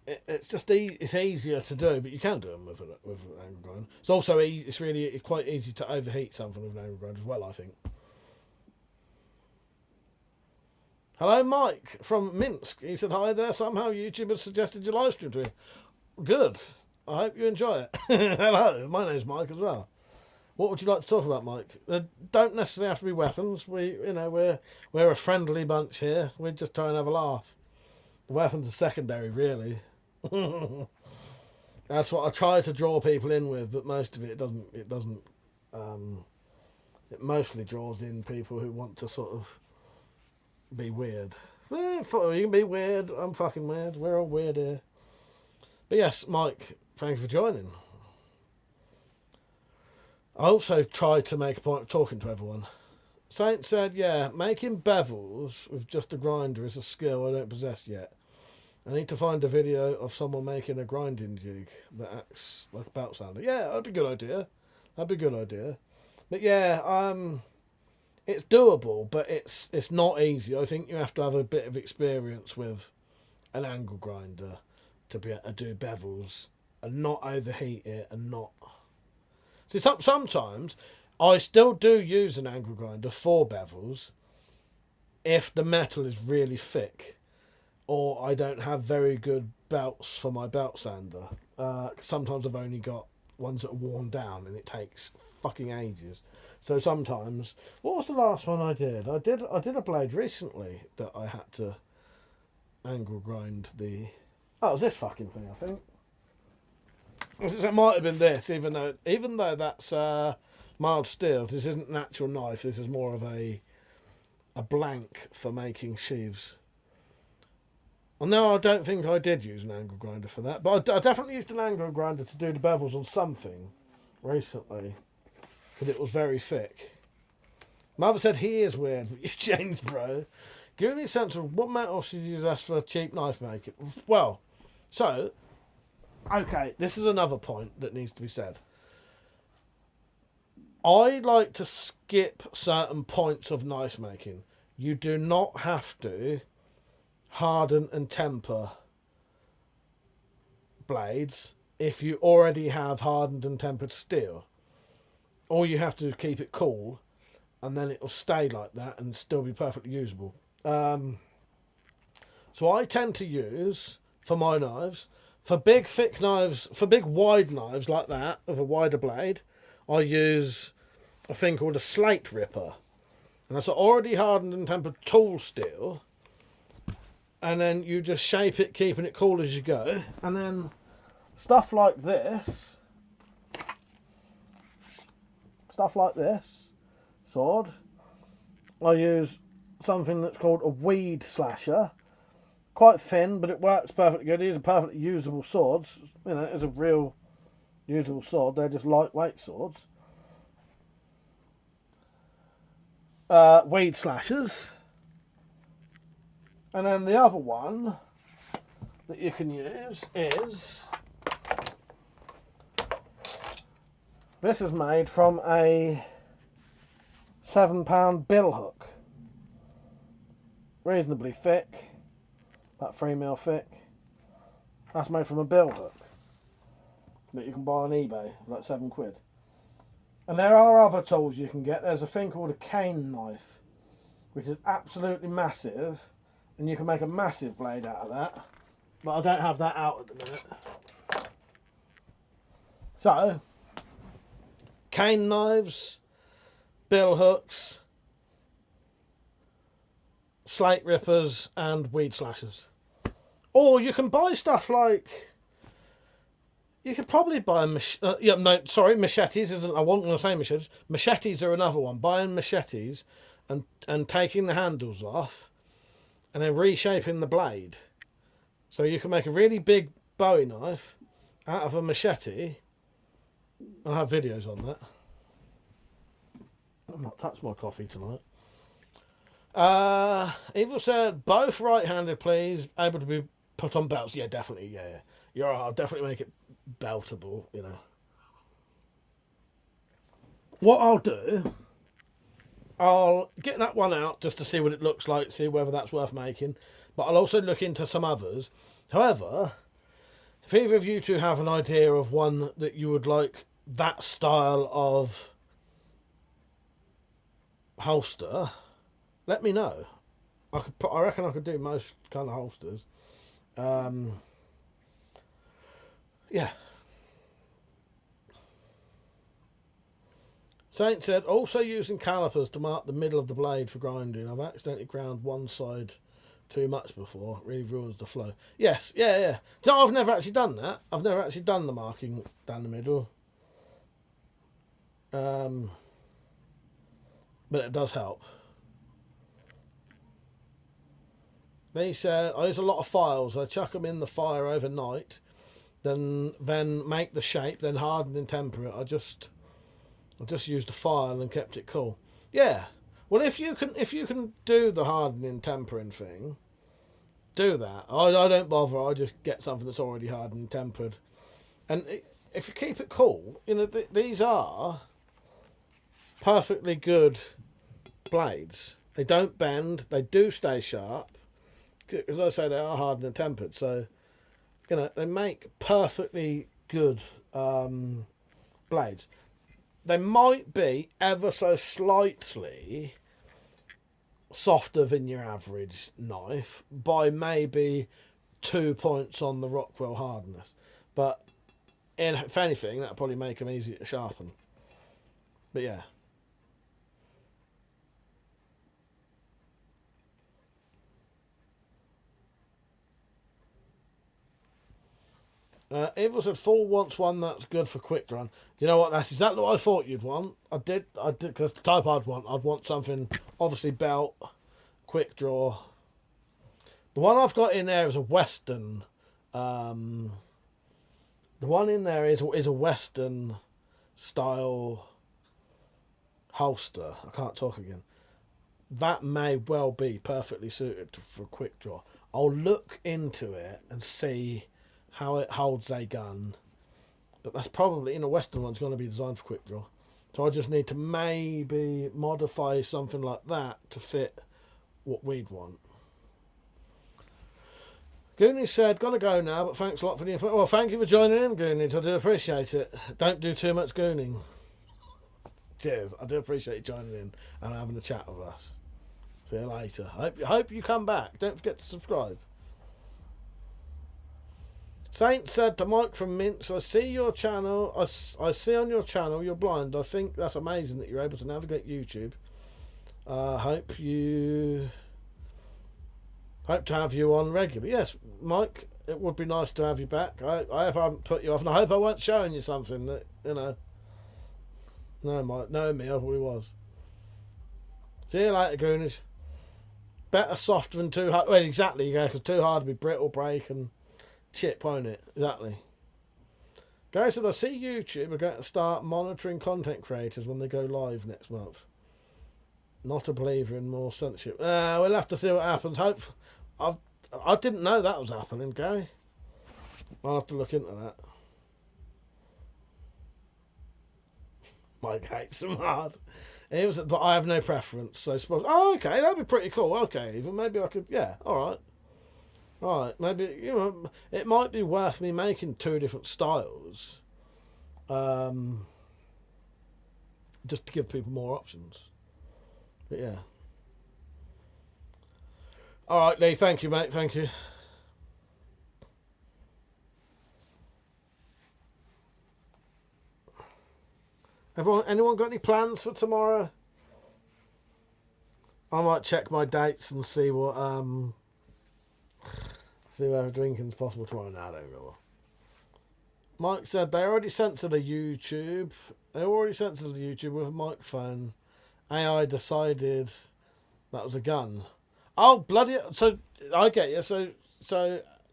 It's easier to do, but you can do them with an angle grinder. It's also it's quite easy to overheat something with an angle grinder as well, I think. Hello, Mike from Minsk. He said, hi there. Somehow YouTube has suggested your live stream to me. Good. I hope you enjoy it. Hello, my name's Mike as well. What would you like to talk about, Mike? They don't necessarily have to be weapons. We're a friendly bunch here. We just try and have a laugh. The weapons are secondary, really. That's what I try to draw people in with, but most of it doesn't. It mostly draws in people who want to sort of be weird. You can be weird. I'm fucking weird. We're all weird here. But yes, Mike, thank you for joining. I also tried to make a point of talking to everyone. Saint said, yeah, making bevels with just a grinder is a skill I don't possess yet. I need to find a video of someone making a grinding jig that acts like a belt sander. Yeah, that'd be a good idea. But yeah, it's doable, but it's not easy. I think you have to have a bit of experience with an angle grinder to be able to do bevels and not overheat it and not. See, sometimes I still do use an angle grinder for bevels if the metal is really thick or I don't have very good belts for my belt sander. Sometimes I've only got ones that are worn down and it takes fucking ages. So sometimes, what was the last one I did? I did a blade recently that I had to angle grind the. Oh, it was this fucking thing, I think. It might have been this, even though that's mild steel. This isn't an actual knife. This is more of a blank for making sheaves. Well, no, I don't think I did use an angle grinder for that, but I definitely used an angle grinder to do the bevels on something recently because it was very thick. Mother said he is weird, but you changed, bro. Give me a sense of what metal should you use best for cheap knife making. Well, so, okay, this is another point that needs to be said. I like to skip certain points of knife making. You do not have to harden and temper blades if you already have hardened and tempered steel. All you have to do is keep it cool, and then it will stay like that and still be perfectly usable. So I tend to use, for my knives, for big thick knives, for big wide knives like that, of a wider blade, I use a thing called a slate ripper. And that's already hardened and tempered tool steel. And then you just shape it, keeping it cool as you go. And then stuff like this, sword, I use something that's called a weed slasher. Quite thin, but it works perfectly good. These are perfectly usable swords. You know, it's a real usable sword. They're just lightweight swords. Weed slashers. And then the other one that you can use is... This is made from a £7 bill hook. Reasonably thick. About 3mm thick. That's made from a bill hook that you can buy on eBay for like £7. And there are other tools you can get. There's a thing called a cane knife, which is absolutely massive, and you can make a massive blade out of that. But I don't have that out at the minute. So, cane knives, bill hooks, slate rippers, and weed slashers. Or you can buy stuff like... You could probably buy machetes isn't... I wasn't going to say machetes. Machetes are another one. Buying machetes and taking the handles off and then reshaping the blade. So you can make a really big Bowie knife out of a machete. I'll have videos on that. I've not touched my coffee tonight. Evil said, both right-handed, please. Able to be put on belts. Yeah, definitely. Yeah. You're right, I'll definitely make it beltable, you know. What I'll do, I'll get that one out just to see what it looks like, see whether that's worth making. But I'll also look into some others. However, if either of you two have an idea of one that you would like that style of holster, let me know. I reckon I could do most kind of holsters. Yeah. Saint said, also using calipers to mark the middle of the blade for grinding. I've accidentally ground one side too much before. It really ruins the flow. Yes, yeah. So I've never actually done that. I've never actually done the marking down the middle. But it does help. They said, I use a lot of files. I chuck them in the fire overnight, then make the shape, then harden and temper it. I just used a file and kept it cool. Yeah. Well, if you can do the hardening tempering thing, do that. I don't bother. I just get something that's already hardened and tempered. And if you keep it cool, you know, these are perfectly good blades. They don't bend. They do stay sharp. As I say, they are hardened and tempered. So, you know, they make perfectly good blades. They might be ever so slightly softer than your average knife by maybe 2 points on the Rockwell hardness. But if anything, that'll probably make them easier to sharpen. But yeah. Evil said, Full wants one that's good for quick draw. Do you know what? That's exactly what I thought you'd want. I did, because the type I'd want something, obviously belt, quick draw. The one I've got in there is a Western. The one in there is a Western style holster. I can't talk again. that may well be perfectly suited for quick draw. I'll look into it and see how it holds a gun, but that's probably, in a Western one's going to be designed for quick draw. So I just need to maybe modify something like that to fit what we'd want. Goonie said, gotta go now, but thanks a lot for the information. Well, thank you for joining in, Goonie. I do appreciate it. Don't do too much gooning. Cheers. I do appreciate you joining in and having a chat with us. See you later. Hope you come back. Don't forget to subscribe. Saint said to Mike from Mince, I see your channel. I see on your channel you're blind. I think that's amazing that you're able to navigate YouTube. Hope to have you on regularly. Yes, Mike, it would be nice to have you back. I hope I haven't put you off, and I hope I weren't showing you something that, you know. No, Mike, knowing me, I probably was. See you later, Goonies. Better soft than too hard. Well, exactly, yeah, because too hard to be brittle, break, and chip, won't it? Exactly. Gary said, I see YouTube are going to start monitoring content creators when they go live next month. Not a believer in more censorship. We'll have to see what happens. I didn't know that was happening, Gary. I'll have to look into that. Mike hates them hard. But I have no preference. So suppose. Oh, okay, that'd be pretty cool. Okay, even maybe I could. Yeah, all right. Right, maybe it might be worth me making 2 different styles, just to give people more options. But yeah. All right, Lee. Thank you, mate. Thank you. Anyone got any plans for tomorrow? I might check my dates and see what see whether drinking's possible tomorrow. No, I don't know. Mike said they already censored a YouTube. They already censored a YouTube with a microphone. AI decided that was a gun. Oh bloody! So I get you. So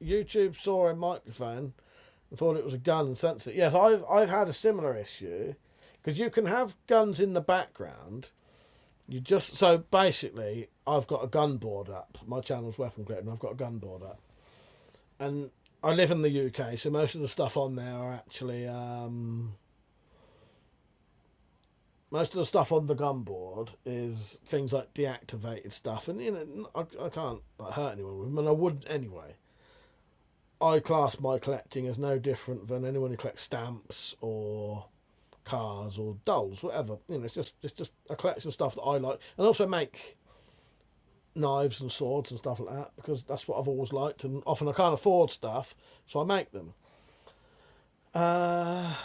YouTube saw a microphone and thought it was a gun and censored it. Yes, I've had a similar issue because you can have guns in the background. So basically, I've got a gun board up. My channel's WeaponCollector, and I've got a gun board up. And I live in the UK, so most of the stuff on there are actually most of the stuff on the gun board is things like deactivated stuff, and you know I can't hurt anyone with them, and I wouldn't anyway. I class my collecting as no different than anyone who collects stamps or cars or dolls, whatever. You know, it's just a collection of stuff that I like, and also make knives and swords and stuff like that because that's what I've always liked, and often I can't afford stuff, so I make them. Right,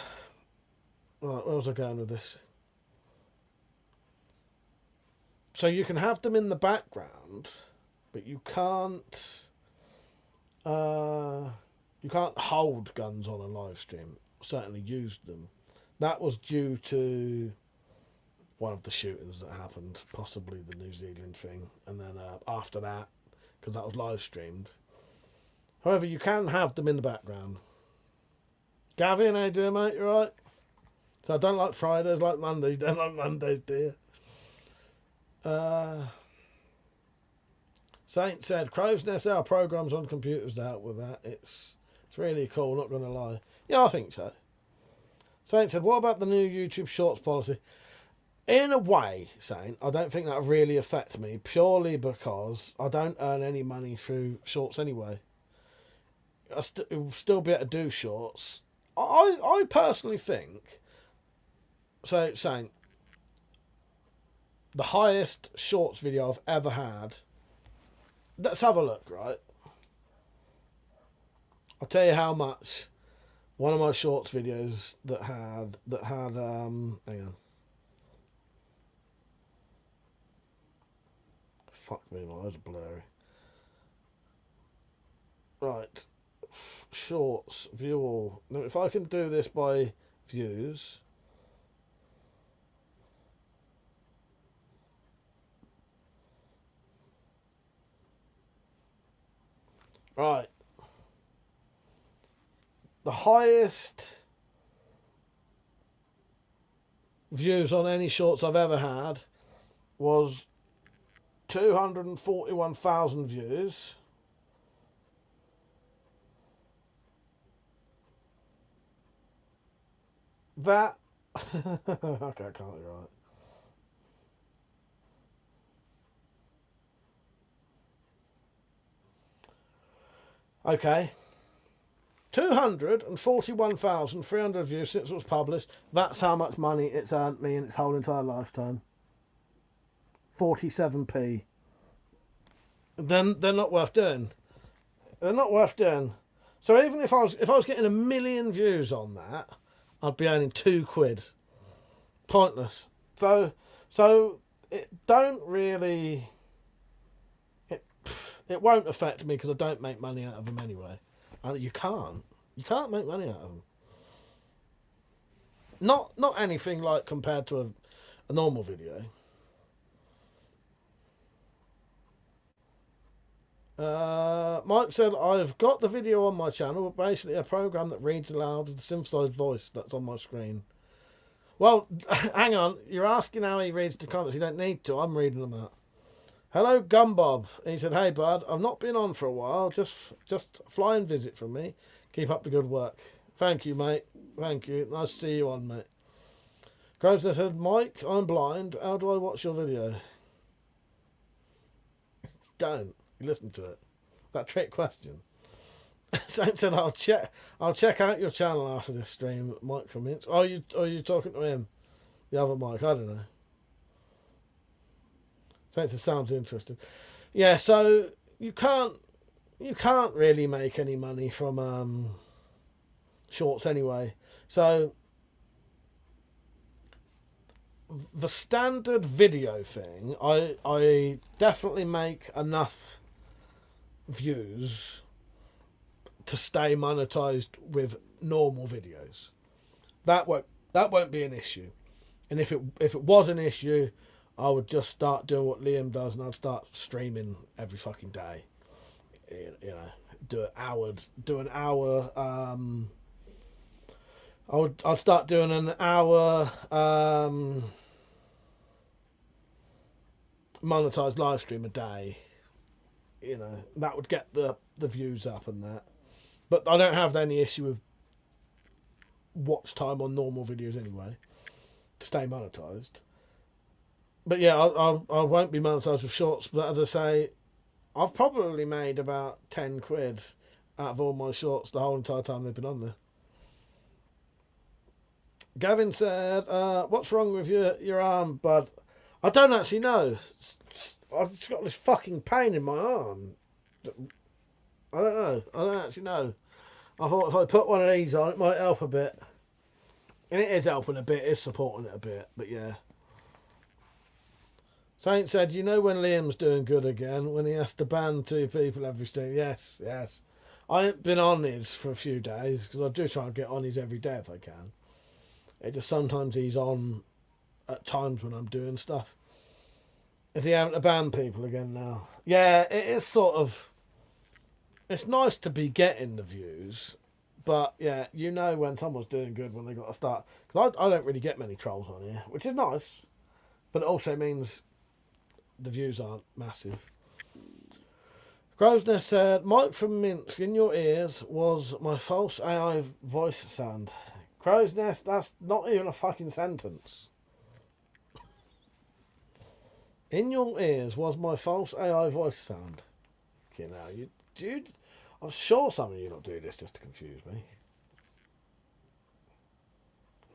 where was I going with this? So you can have them in the background, but you can't hold guns on a live stream. Certainly used them. That was due to one of the shootings that happened, possibly the New Zealand thing, and then after that, because that was live streamed. However, you can have them in the background. Gavin, how you doing, mate? You alright? So I don't like Fridays, like Mondays. You don't like Mondays, do you? Saint said, Crow's Nest are programs on computers to help with that. It's really cool, not going to lie. Yeah, I think so. Saint said, what about the new YouTube Shorts policy? In a way, Saint, I don't think that would really affect me, purely because I don't earn any money through Shorts anyway. I will still be able to do Shorts. I personally think, so Saint, the highest Shorts video I've ever had, let's have a look, right? I'll tell you how much one of my Shorts videos that had hang on. Fuck me, my eyes are blurry. Right. Shorts, view all. Now if I can do this by views. Right. The highest views on any Shorts I've ever had was 241,000 views. That okay, I can't be right. Okay. 241,300 views since it was published. That's how much money it's earned me in its whole entire lifetime. 47p. Then they're not worth doing. They're not worth doing. So even if I was getting 1 million views on that, I'd be earning £2. Pointless. So it don't really. It won't affect me because I don't make money out of them anyway. And you can't make money out of them. Not anything like compared to a normal video. Mike said, I've got the video on my channel, but basically a program that reads aloud with the synthesized voice that's on my screen. Well, hang on, you're asking how he reads the comments. You don't need to, I'm reading them out. Hello, Gumbob. He said, hey, bud, I've not been on for a while. Just fly and visit from me. Keep up the good work. Thank you, mate. Thank you. Nice to see you on, mate. Grosvenor said, Mike, I'm blind. How do I watch your video? Don't. You listen to it. That trick question. Saint said, I'll check out your channel after this stream, Mike from Mints. Are you talking to him? The other Mike, I don't know. Saint said, sounds interesting. Yeah, so you can't really make any money from shorts anyway. So the standard video thing, I definitely make enough views to stay monetized with normal videos. That won't be an issue. And if it was an issue, I would just start doing what Liam does, and I'd start streaming every fucking day. You know, do an hour. I'd start doing an hour monetized live stream a day. You know, that would get the views up and that. But I don't have any issue with watch time on normal videos anyway, to stay monetized. But yeah, I won't be monetized with shorts. But as I say, I've probably made about 10 quid out of all my shorts the whole entire time they've been on there. Gavin said, what's wrong with your arm, bud? I don't actually know. I've just got this fucking pain in my arm. I don't know. I don't actually know. I thought if I put one of these on, it might help a bit. And it is helping a bit. It's supporting it a bit. But yeah. Saint said, you know when Liam's doing good again? When he has to ban 2 people every stream? Yes. I haven't been on his for a few days, because I do try and get on his every day if I can. It just sometimes he's on at times when I'm doing stuff. Is he having to ban people again now? Yeah, it is sort of... It's nice to be getting the views, but yeah, you know when someone's doing good when they got to start. Because I don't really get many trolls on here, which is nice, but it also means the views aren't massive. Grosvenor said, Mike from Minsk, in your ears was my false AI voice sound. Crow's Nest, that's not even a fucking sentence. In your ears was my false AI voice sound. Okay, now, dude, I'm sure some of you not do this just to confuse me.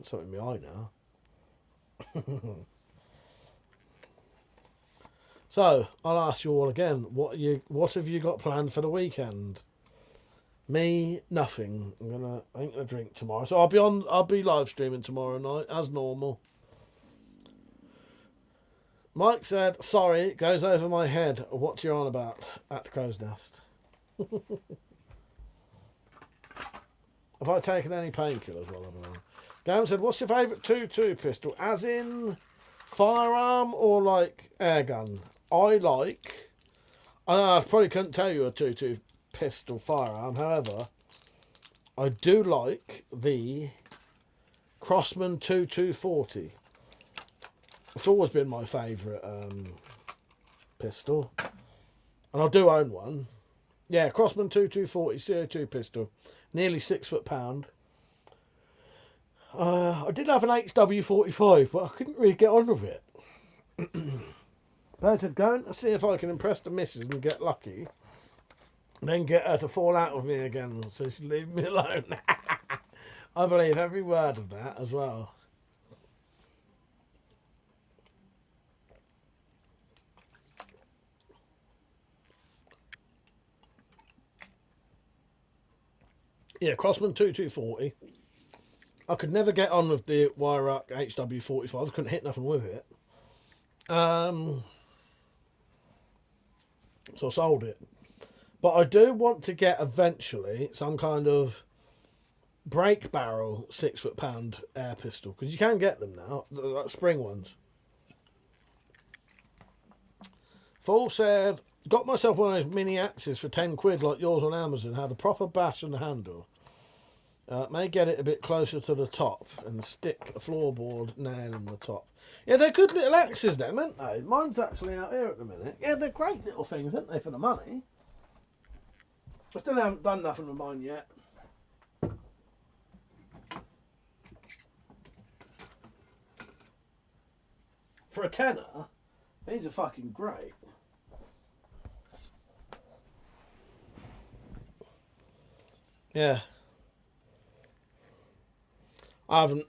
It's something in my eye now. So, I'll ask you all again, what have you got planned for the weekend? Me, nothing. I ain't gonna drink tomorrow. So I'll be live streaming tomorrow night as normal. Mike said, sorry, it goes over my head. What you on about at Crow's Nest? Have I taken any painkillers while I've been on? Gavin said, what's your favourite 2.2 pistol? As in firearm or like air gun? I probably couldn't tell you a 2.2 pistol firearm. However, I do like the Crossman 2240. It's always been my favourite pistol, and I do own one. Yeah, Crossman 2240 CO2 pistol, nearly 6 foot-pound. I did have an HW45, but I couldn't really get on with it. But I said, going to see if I can impress the missus and get lucky, then get her to fall out with me again, so she'll leave me alone. I believe every word of that as well. Yeah, Crossman 2240. I could never get on with the wire arc HW45. I couldn't hit nothing with it. So I sold it. But I do want to get eventually some kind of break barrel 6 foot-pound air pistol, because you can get them now, like spring ones. Fool said, got myself one of those mini axes for 10 quid like yours on Amazon. Had a proper bash on the handle. May get it a bit closer to the top and stick a floorboard nail in the top. Yeah, they're good little axes them, aren't they? Mine's actually out here at the minute. Yeah, they're great little things, aren't they, for the money? I still haven't done nothing with mine yet. For a tenner, these are fucking great. Yeah. I haven't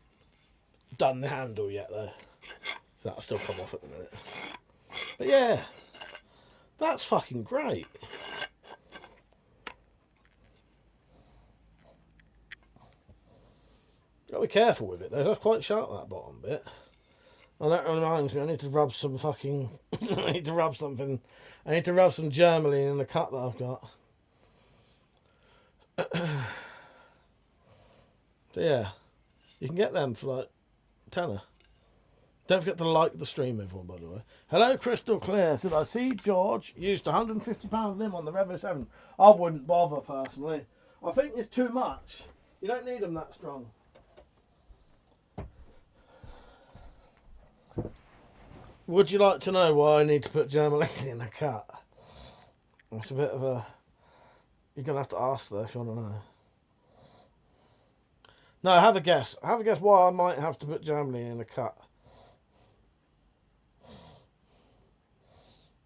done the handle yet though, so that'll still come off at the minute. But yeah, that's fucking great. Gotta be careful with it though, that's quite sharp, that bottom bit. And that reminds me, I need to rub some fucking I need to rub some Germany in the cut that I've got. So yeah, you can get them for like tenner. Don't forget to like the stream, everyone, by the way. Hello, Crystal Clear. Said, I see George used £150 limb on the Revo 7. I wouldn't bother, personally. I think it's too much. You don't need them that strong. Would you like to know why I need to put germolene in a cut? It's a bit of a... You're going to have to ask, though, if you want to know. No, have a guess. Have a guess why I might have to put germolene in a cut.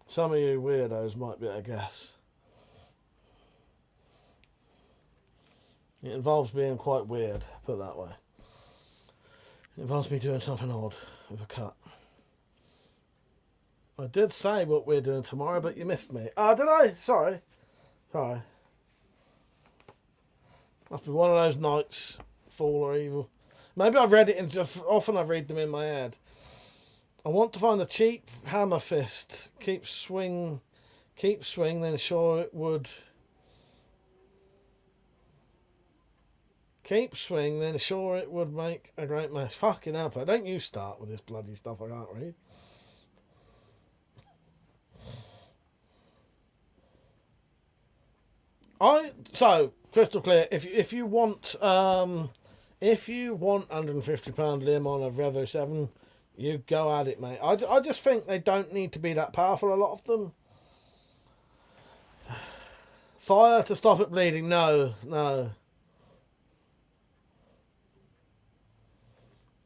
Some of you weirdos might be able to guess. It involves being quite weird, put it that way. It involves me doing something odd with a cut. I did say what we're doing tomorrow, but you missed me. Ah, did I? Sorry. Sorry. Must be one of those nights, fool or evil. Maybe I've read it in... Often I read them in my head. I want to find a cheap hammer fist. Keep swing, then sure it would. Keep swing, then sure it would make a great mess. Fucking hell, don't you start with this bloody stuff I can't read. So crystal clear. If you want £150 limb on a Revo 7, you go at it, mate. I just think they don't need to be that powerful. A lot of them. Fire to stop it bleeding. No.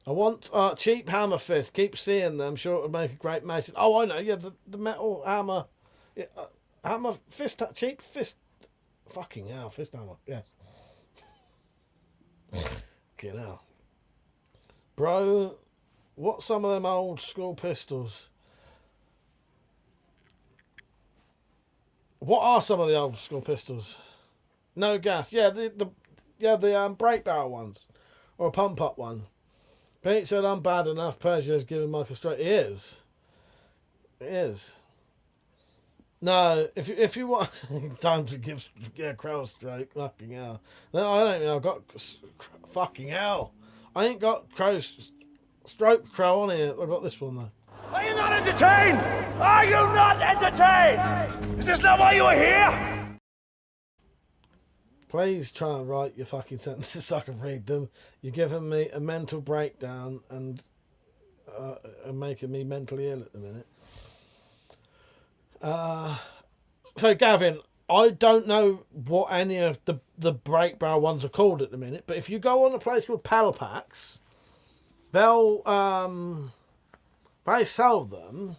I want cheap hammer fist. Keep seeing them. Sure it would make a great mess. Oh, I know. Yeah, the metal hammer. Yeah, hammer fist. Cheap fist. Fucking hell, fist hammer. Yes. Get out. Bro, what's some of them old school pistols? What are some of the old school pistols? No gas. Yeah, the break barrel ones. Or a pump up one. Pete said I'm bad enough. Persia's giving Mike a straight. It is. No, if you want time to give crow a stroke, fucking hell. No, I don't mean I've got fucking hell. I ain't got stroke crow on here. I've got this one though. Are you not entertained? Are you not entertained? Is this not why you are here? Please try and write your fucking sentences so I can read them. You're giving me a mental breakdown and making me mentally ill at the minute. So Gavin, I don't know what any of the break barrel ones are called at the minute, but if you go on a place called Packs, they'll they sell them,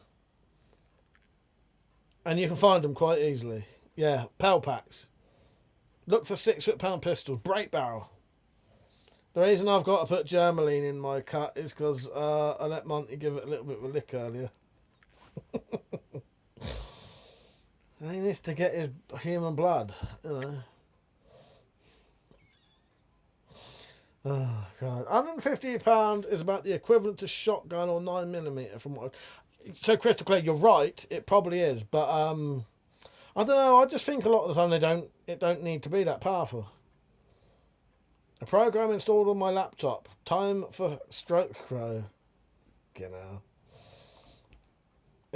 and you can find them quite easily. Yeah, Packs. Look for 6 foot-pound pistols, break barrel. The reason I've got to put Germaline in my cut is because I let Monty give it a little bit of a lick earlier. He needs to get his human blood, you know. Oh God, £150 is about the equivalent to shotgun or 9mm from what. So crystal clear, you're right. It probably is, but I don't know. I just think a lot of the time it don't need to be that powerful. A program installed on my laptop. Time for stroke crow. You know.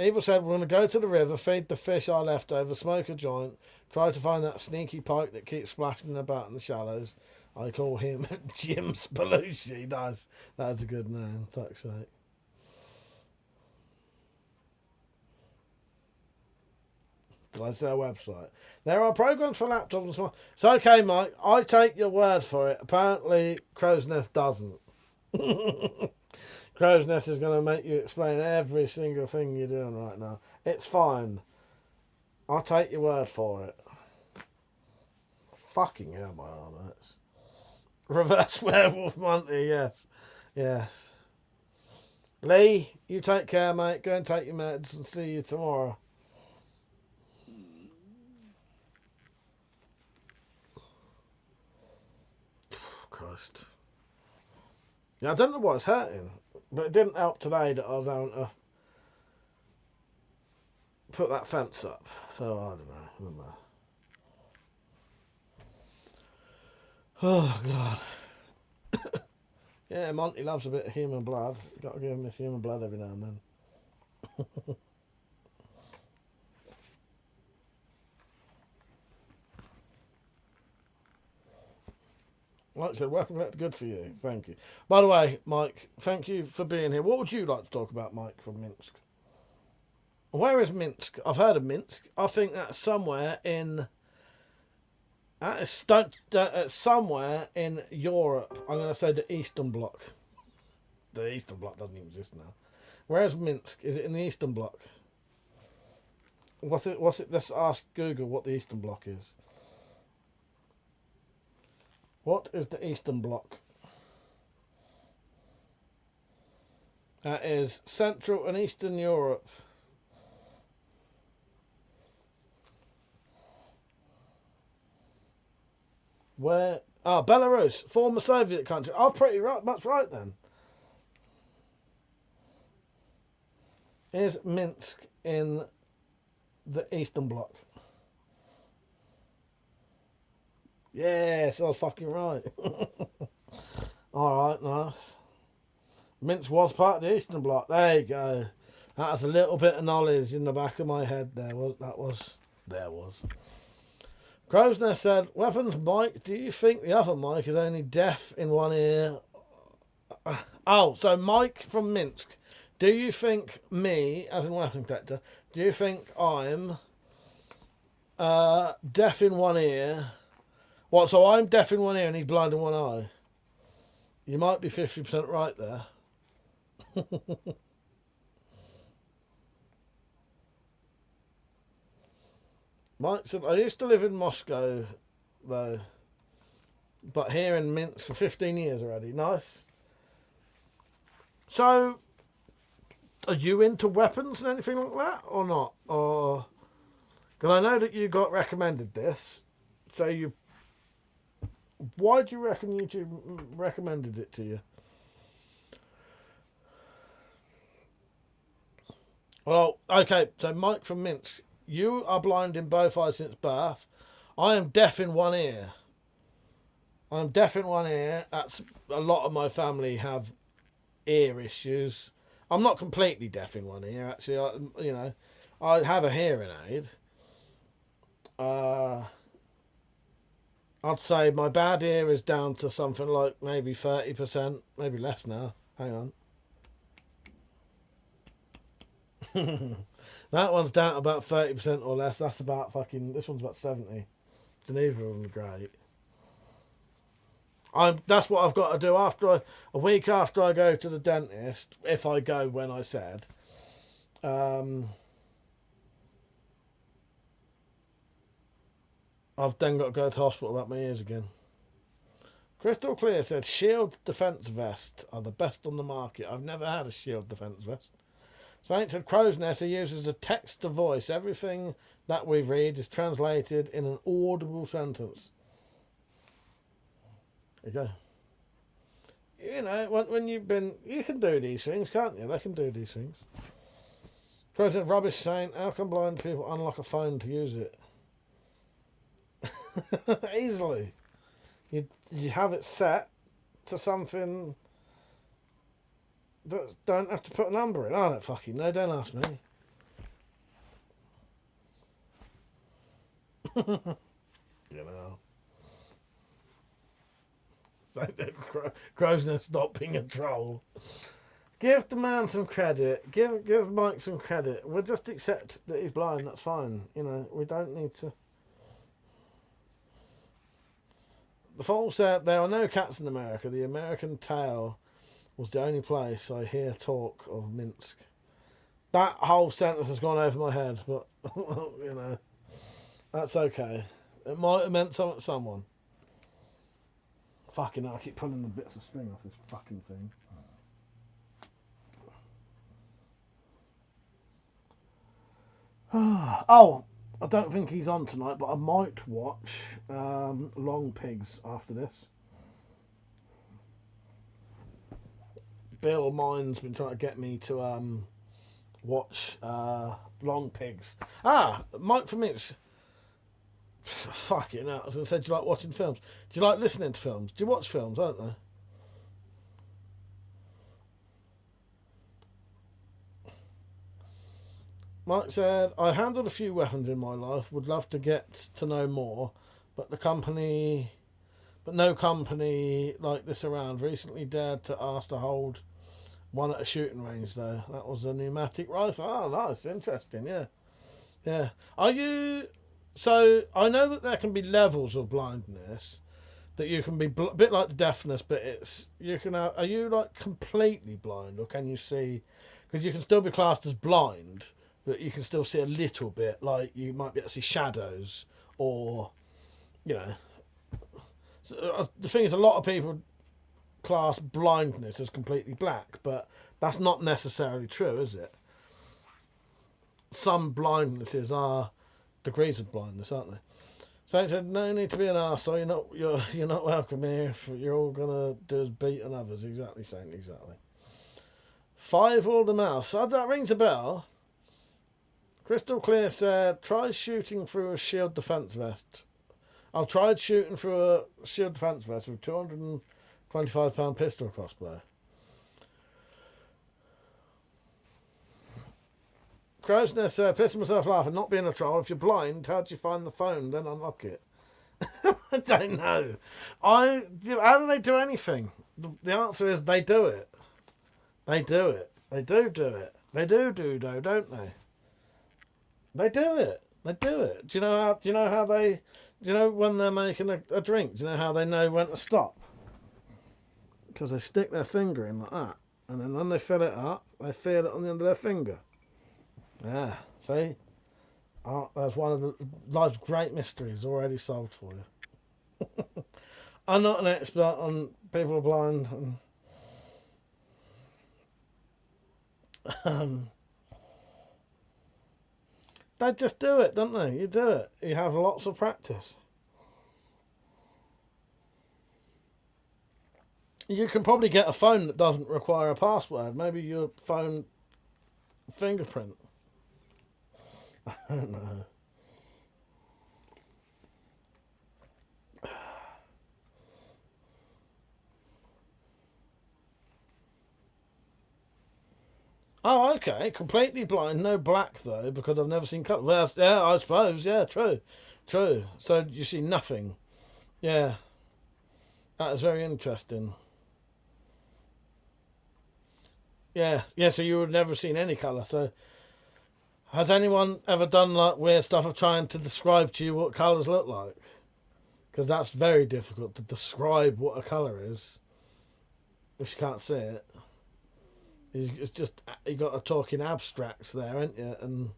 Evil said, we're going to go to the river, feed the fish our leftover, smoke a joint, try to find that sneaky pike that keeps splashing about in the shallows. I call him Jim Spallucci. Nice. That's a good name. Fuck's sake. Did I say a website? There are programs for laptops and smart. It's okay, Mike. I take your word for it. Apparently, Crow's Nest doesn't. Crow's Nest is going to make you explain every single thing you're doing right now. It's fine. I'll take your word for it. Fucking hell, my arm hurts. Reverse werewolf Monty, yes. Yes. Lee, you take care, mate. Go and take your meds and see you tomorrow. Christ. Yeah, I don't know what's hurting, but it didn't help today that I was having to put that fence up. So I don't know. Oh God. Yeah, Monty loves a bit of human blood. You've got to give him his human blood every now and then. Like I said, WeaponCollector, good for you. Thank you. By the way, Mike, thank you for being here. What would you like to talk about, Mike, from Minsk? Where is Minsk? I've heard of Minsk. I think that's somewhere in... That is somewhere in Europe. I'm going to say the Eastern Bloc. The Eastern Bloc doesn't even exist now. Where's Minsk? Is it in the Eastern Bloc? What's it? Let's ask Google what the Eastern Bloc is. What is the Eastern Bloc? That is Central and Eastern Europe. Where? Ah, Belarus, former Soviet country. Oh, pretty right, much right then. Is Minsk in the Eastern Bloc? Yes, I was fucking right. Alright, nice. Minsk was part of the Eastern Bloc. There you go. That's a little bit of knowledge in the back of my head there. There was. Crow's Nest said, Weapons Mike, do you think the other Mike is only deaf in one ear? Oh, so Mike from Minsk, do you think me, as in WeaponCollector, do you think I'm deaf in one ear? What, so I'm deaf in one ear and he's blind in one eye? You might be 50% right there. Mike said, I used to live in Moscow, though, but here in Minsk for 15 years already. Nice. So, are you into weapons and anything like that, or not? Or, because I know that you got recommended this, so you... Why do you reckon YouTube recommended it to you? Well, okay, so Mike from Minsk, you are blind in both eyes since birth. I am deaf in one ear. I'm deaf in one ear. That's a lot of my family have ear issues. I'm not completely deaf in one ear, actually. I have a hearing aid. I'd say my bad ear is down to something like maybe 30%, maybe less now. Hang on. That one's down to about 30% or less. That's about fucking. This one's about 70. Neither of them are great. That's what I've got to do after a week after I go to the dentist, if I go when I said. I've then got to go to hospital about my ears again. Crystal Clear said Shield defense vests are the best on the market. I've never had a Shield defense vest. Saint said Crow's Nest uses a text to voice. Everything that we read is translated in an audible sentence. There you go. You know, when you've been, you can do these things, can't you? They can do these things. Crow said Rubbish Saint, how can blind people unlock a phone to use it? Easily. You have it set to something that don't have to put a number in. I don't fucking know. Don't ask me. You know. So Crow's Nest, stop being a troll. Give the man some credit. Give Mike some credit. We'll just accept that he's blind. That's fine. You know, we don't need to. The fool said there are no cats in America. The American Tale was the only place I hear talk of Minsk. That whole sentence has gone over my head, but you know, that's okay. It might have meant something to someone. Fucking hell, I keep pulling the bits of string off this fucking thing. Oh, I don't think he's on tonight, but I might watch Long Pigs after this. Bill Mine's been trying to get me to watch Long Pigs. Mike from Mitch. Fucking hell, I was going to say, do you like watching films? Do you like listening to films? Do you watch films? I don't know. Mike said, I handled a few weapons in my life, would love to get to know more, but no company like this around. Recently dared to ask to hold one at a shooting range though. That was a pneumatic rifle. Oh, nice, interesting, yeah. Yeah. So, I know that there can be levels of blindness, that you can be a bit like the deafness, but are you like completely blind, or can you see, because you can still be classed as blind, but you can still see a little bit, like you might be able to see shadows, or, you know. So, the thing is, a lot of people class blindness as completely black, but that's not necessarily true, is it? Some blindnesses are degrees of blindness, aren't they? So he said, no need to be an arsehole, you're not welcome here, you're all gonna do is beat on others. Exactly, Saint, exactly. 5 all the mouse. Oh, that rings a bell. Crystal Clear said, try shooting through a shield defense vest. I've tried shooting through a shield defense vest with £225 pistol crossbow. Crow's Nest said, pissing myself laughing, not being a troll. If you're blind, how do you find the phone, then unlock it? I don't know. How do they do anything? The answer is they do it. They do it. They do it. They do, though, don't they? They do it. They do it. Do you know when they're making a drink, do you know how they know when to stop? Because they stick their finger in like that. And then when they fill it up, they feel it on the end of their finger. Yeah, see? Oh, that's one of life's great mysteries already solved for you. I'm not an expert on people are blind. They just do it, don't they? You do it. You have lots of practice. You can probably get a phone that doesn't require a password. Maybe your phone fingerprint. I don't know. Oh, okay. Completely blind, no black though, because I've never seen colour. Well, yeah, I suppose. Yeah, true. So you see nothing. Yeah, that is very interesting. Yeah. So you would never seen any colour. So Has anyone ever done like weird stuff of trying to describe to you what colours look like? Because that's very difficult to describe what a colour is if you can't see it. It's just you got to talk in abstracts there, ain't you? And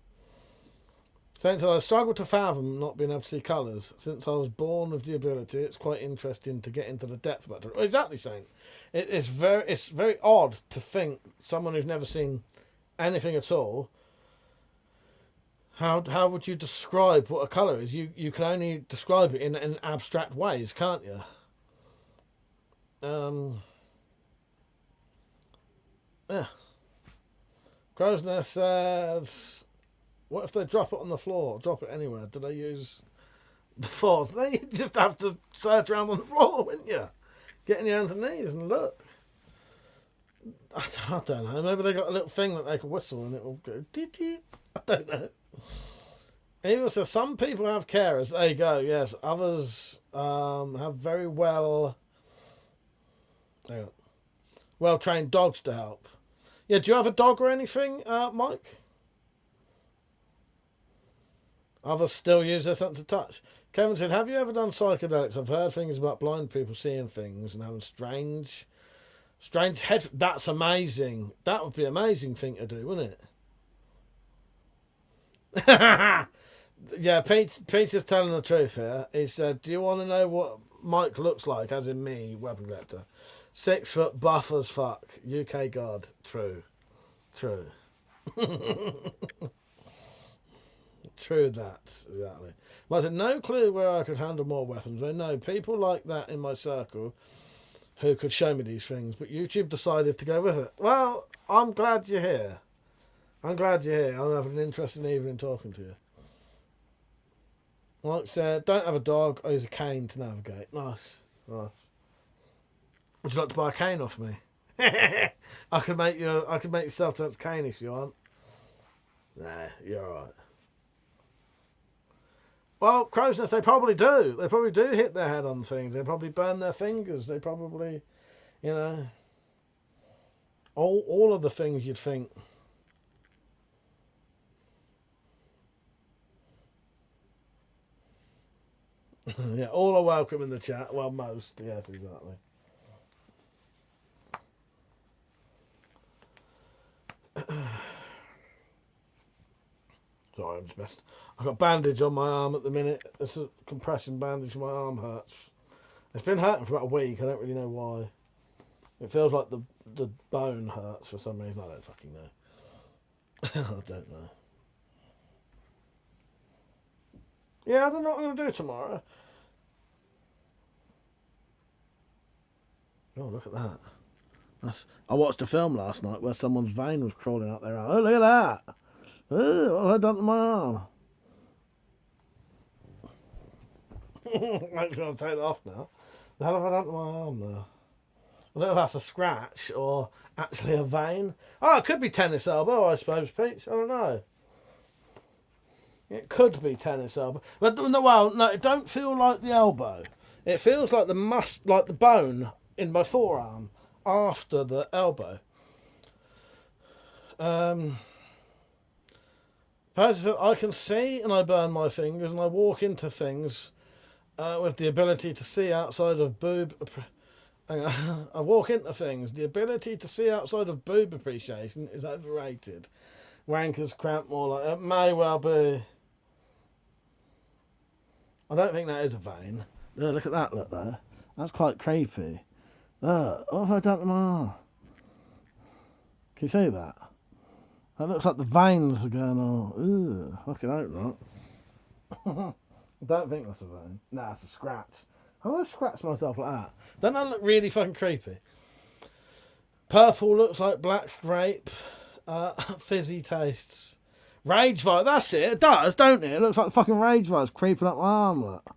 since I struggle to fathom not being able to see colours. Since I was born with the ability, it's quite interesting to get into the depth about it. Exactly, Saint. It's very odd to think someone who's never seen anything at all. How would you describe what a colour is? You can only describe it in abstract ways, can't you? Yeah. Crow's Nest says, what if they drop it on the floor? Drop it anywhere. Do they use the force? They just have to search around on the floor, wouldn't you? Get on your hands and knees and look. I don't know. Maybe they got a little thing that they can whistle and it will go. I don't know. Even so, some people have carers. There you go. Yes, others have very well trained dogs to help. Yeah, do you have a dog or anything, Mike? Others still use their sense of touch. Kevin said, have you ever done psychedelics? I've heard things about blind people seeing things and having strange head. That's amazing. That would be an amazing thing to do, wouldn't it? Yeah, Peter's telling the truth here. He said, do you want to know what Mike looks like, as in me, Weapon Collector? 6 foot, buff as fuck. UK God. True. True that. Exactly. But I had no clue where I could handle more weapons. I know people like that in my circle who could show me these things, but YouTube decided to go with it. Well, I'm glad you're here. I'm having an interesting evening talking to you. Like I said, don't have a dog. I use a cane to navigate. Nice. Would you like to buy a cane off me? I can make yourself turn to cane if you want. Nah, you're alright. Well, Crow's Nest, they probably do. They probably do hit their head on things. They probably burn their fingers. They probably, all of the things you'd think. Yeah, all are welcome in the chat. Well, most. Yes, exactly. Sorry, I'm just messed. I've got a bandage on my arm at the minute. It's a compression bandage. My arm hurts. It's been hurting for about a week. I don't really know why. It feels like the bone hurts for some reason. I don't fucking know. I don't know. Yeah, I don't know what I'm going to do tomorrow. Oh, look at that. I watched a film last night where someone's vein was crawling out their arm. Oh, look at that. Oh, what have I done to my arm? Make sure I'll take it off now. The hell have I done to my arm there? I don't know if that's a scratch or actually a vein. Oh, it could be tennis elbow, I suppose, Peach. I don't know. It could be tennis elbow. But no, it don't feel like the elbow. It feels like the bone in my forearm after the elbow. I can see and I burn my fingers and I walk into things with the ability to see outside of boob. I walk into things. The ability to see outside of boob appreciation is overrated. Wankers cramp more like it may well be. I don't think that is a vein. Look at that, look there. That's quite creepy. What have I done to my arm? Can you see that? That looks like the veins are going on. Fucking hope not. I don't think that's a vein. Nah, it's a scratch. How do I scratch myself like that? Don't that look really fucking creepy? Purple looks like black grape. Fizzy tastes. Rage virus, that's it. It does, don't it? It looks like the fucking rage virus creeping up my arm. Look.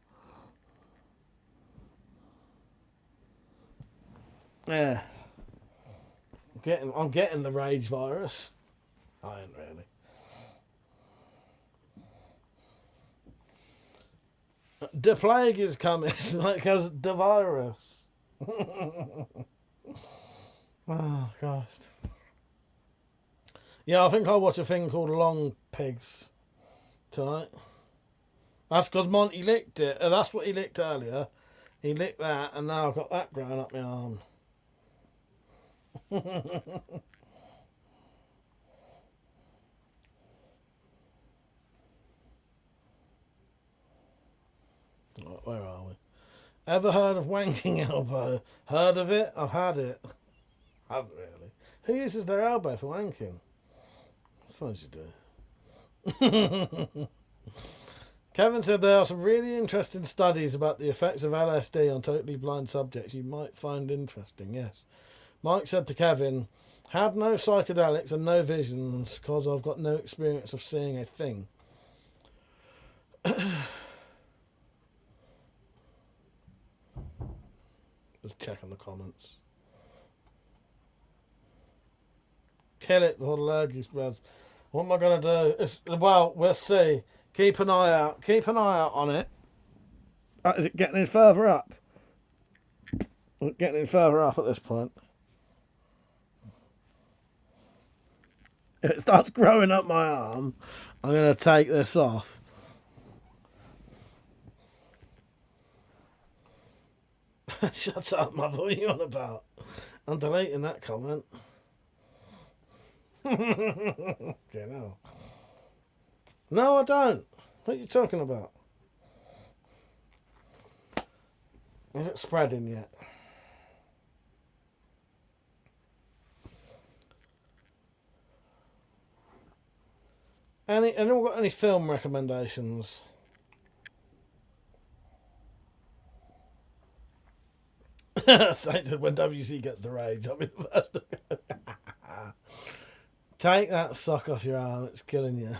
Yeah. I'm getting the rage virus. I ain't really. The plague is coming, because the virus. Oh, Christ. Yeah, I think I'll watch a thing called Long Pigs tonight. That's because Monty licked it. And that's what he licked earlier. He licked that, and now I've got that growing up my arm. Right, where are we? Ever heard of wanking elbow? Heard of it? I've had it. I haven't really. Who uses their elbow for wanking? I suppose you do. Kevin said there are some really interesting studies about the effects of LSD on totally blind subjects you might find interesting, yes. Mike said to Kevin, had no psychedelics and no visions because I've got no experience of seeing a thing. Just check on the comments. Kill it before the lurgy spreads. What am I going to do? Well, we'll see. Keep an eye out. Keep an eye out on it. Is it getting any further up? Getting any further up at this point. If it starts growing up my arm, I'm going to take this off. Shut up, mother. What are you on about? I'm deleting that comment. Okay, no. No, I don't. What are you talking about? Is it spreading yet? Anyone got any film recommendations? Sainted, when WC gets the rage, I'll be the first to go. Take that sock off your arm, it's killing you.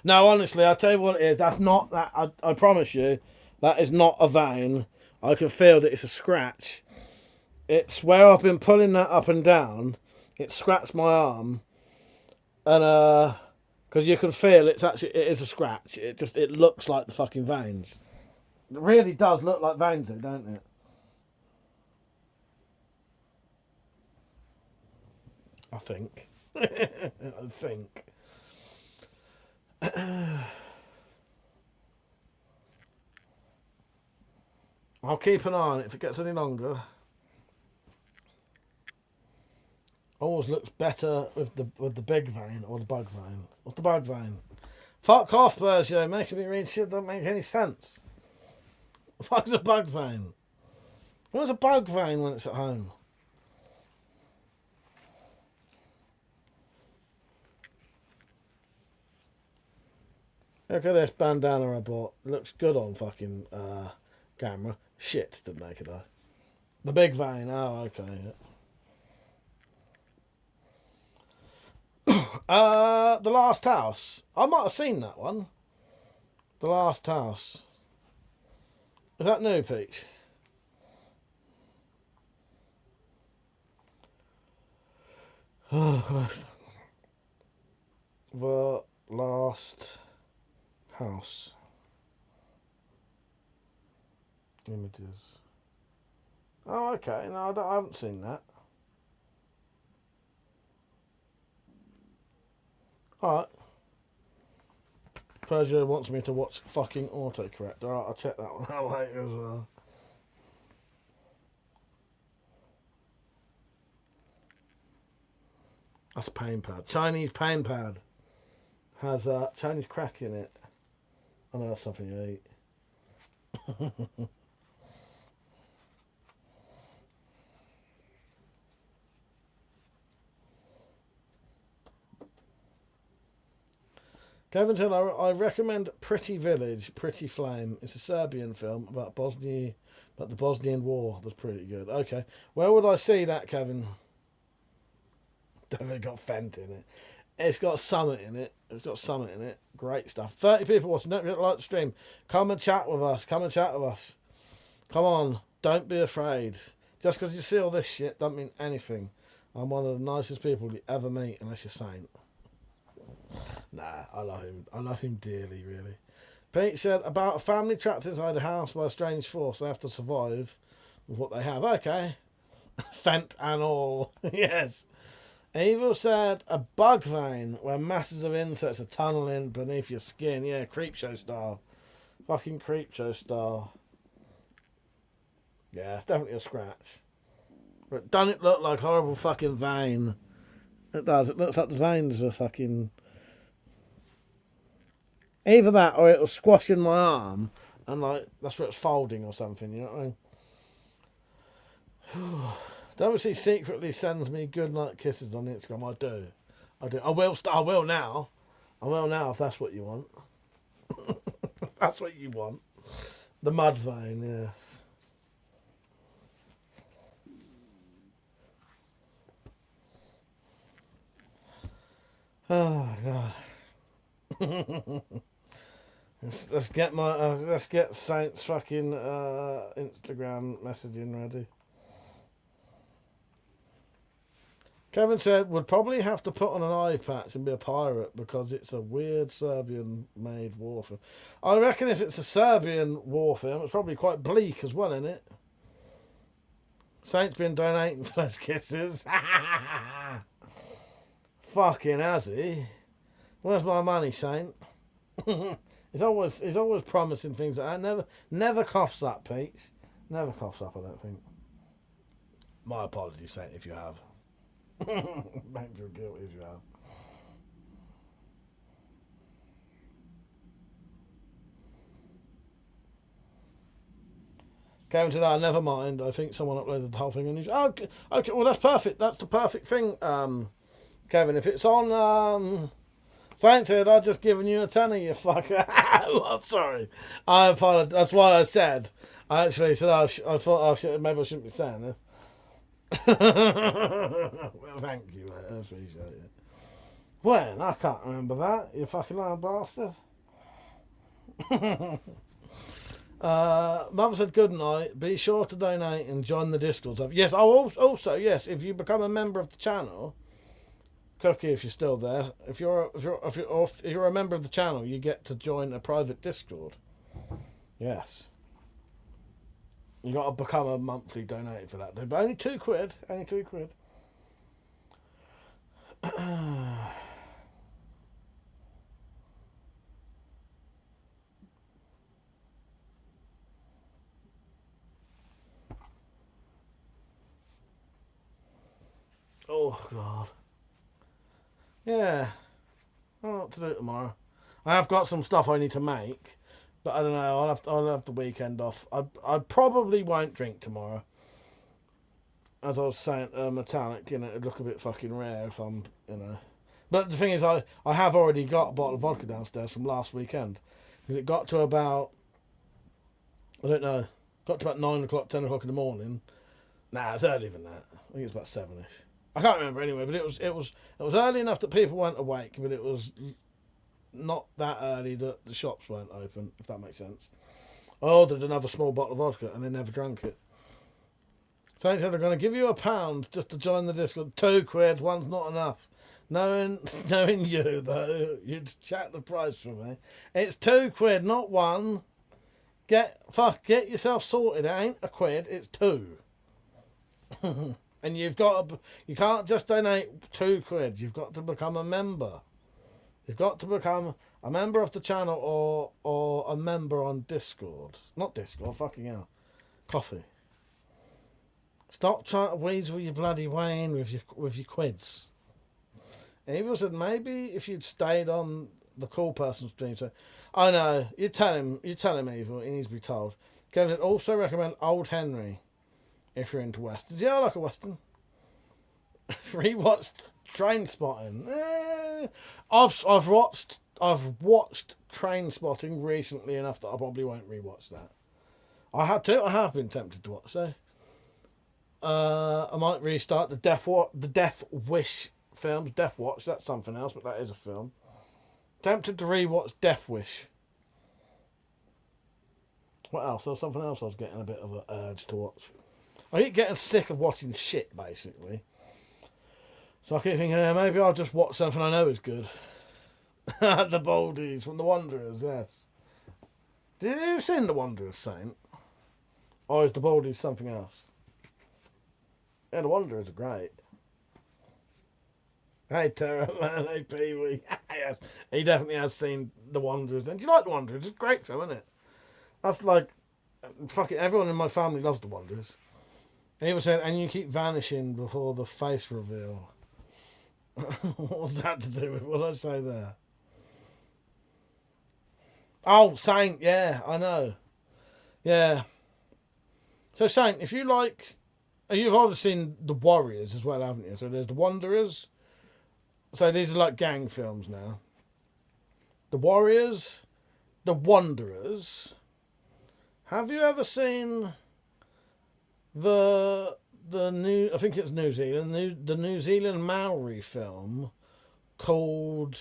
No, honestly, I'll tell you what it is. That's not that. I promise you, that is not a vein. I can feel that it's a scratch. It's where I've been pulling that up and down. It scratched my arm, and because you can feel it is a scratch. It looks like the fucking veins. It really does look like veins, though, don't it? I think. I think. I'll keep an eye on it if it gets any longer. Always looks better with the big vein or the bug vein. What's the bug vein? Fuck off, Berger. Making me read shit doesn't make any sense. The fuck's a bug vein? What's a bug vein when it's at home? Look at this bandana I bought. It looks good on fucking camera. Shit, the naked eye. The big vein. Oh, okay. Yeah. The Last House. I might have seen that one. The Last House. Is that new, Peach? Oh, God. The Last House. Images. Oh, okay. No, I haven't seen that. Alright. Persia wants me to watch fucking autocorrect. Alright, I'll check that one out later as well. That's pain pad. Chinese pain pad. Has Chinese crack in it. I know that's something you eat. Kevin said, I recommend Pretty Village, Pretty Flame. It's a Serbian film about the Bosnian War. That's pretty good. Okay. Where would I see that, Kevin? Definitely got Fent in it. It's got Summit in it. Great stuff. 30 people watching. Don't forget to like the stream. Come and chat with us. Come on. Don't be afraid. Just because you see all this shit don't mean anything. I'm one of the nicest people you ever meet, unless you're Saint. Nah, I love him. I love him dearly, really. Pete said, about a family trapped inside a house by a strange force. They have to survive with what they have. Okay. Fent and all. Yes. Evil said a bug vein where masses of insects are tunneling beneath your skin. Yeah, Creepshow style. Fucking Creepshow style. Yeah, it's definitely a scratch. But doesn't it look like horrible fucking vein? It does. It looks like the veins are fucking... Either that or it'll squash in my arm and like that's where it's folding or something, you know what I mean? WC secretly sends me good night kisses on Instagram. I do. I will now. I will now if that's what you want. If that's what you want. The mud vein, yes. Oh god. let's get Saint's fucking Instagram messaging ready. Kevin said would probably have to put on an eye patch and be a pirate because it's a weird Serbian-made war film. I reckon if it's a Serbian war film, it's probably quite bleak as well, isn't it? Saint's been donating for those kisses. Fucking has he? Where's my money, Saint? He's always promising things like that. Never coughs up, Pete. Never coughs up, I don't think. My apologies, Saint, if you have. Make me feel guilty if you have. Kevin said, "Oh, never mind. I think someone uploaded the whole thing on YouTube." Oh, okay. Well, that's perfect. That's the perfect thing, Kevin. If it's on, Saint said, "I've just given you a tenner, you fucker." Well, sorry. I apologize. That's why I said. I actually said, I thought, maybe I shouldn't be saying this. Well, thank you, mate. I appreciate it. When? I can't remember that. You fucking lying bastard. Mother said good night. Be sure to donate and join the Discord. Yes. Also yes. If you become a member of the channel, Cookie, if you're still there, if you're a member of the channel, you get to join a private Discord. Yes. You got to become a monthly donator for that. But only £2. Only £2. Oh god. Yeah. I don't know what to do tomorrow. I have got some stuff I need to make, but I don't know. I'll have the weekend off. I probably won't drink tomorrow. As I was saying, metallic, it'd look a bit fucking rare if I'm, But the thing is, I have already got a bottle of vodka downstairs from last weekend. Because it got to about, I don't know, got to about 9 o'clock, 10 o'clock in the morning. Nah, it's earlier than that. I think it's about 7ish. I can't remember anyway, but it was early enough that people weren't awake, but it was not that early that the shops weren't open, if that makes sense. I ordered another small bottle of vodka and they never drank it. So they said they're going to give you £1 just to join the Discord. £2, one's not enough. Knowing you though, you'd chat the price for me. It's £2, not one. Get yourself sorted. It ain't a quid. It's £2. And you can't just donate £2. You've got to become a member. You've got to become a member of the channel or a member on Discord. Not Discord. Fucking hell. Coffee. Stop trying to weasel your bloody way in with your quids. Evil said maybe if you'd stayed on the cool person stream. So, I know you tell him Evil. He needs to be told. Kevin said also recommend Old Henry if you're into westerns. Yeah, I like a western. Rewatched Train Spotting. I've watched Train Spotting recently enough that I probably won't rewatch that. I have been tempted to watch though. I might restart the Death Wish films. Death Watch, that's something else, but that is a film. Tempted to rewatch Death Wish. What else? There was something else I was getting a bit of an urge to watch. I keep getting sick of watching shit, basically. So I keep thinking, maybe I'll just watch something I know is good. The Boldies from The Wanderers, yes. Did you see The Wanderers, Saint? Or is The Boldies something else? Yeah, The Wanderers are great. Hey Tara, man, hey Pee Wee. Yes, he definitely has seen The Wanderers. And do you like The Wanderers? It's a great film, isn't it? That's like, fucking everyone in my family loves The Wanderers. And he was saying, and you keep vanishing before the face reveal. What's that to do with what did I say there? Oh, Saint, yeah, I know. Yeah. So Saint, if you like, you've obviously seen The Warriors as well, haven't you? So there's The Wanderers. So these are like gang films now. The Warriors, The Wanderers. Have you ever seen the new? I think it's New Zealand. The New Zealand Maori film called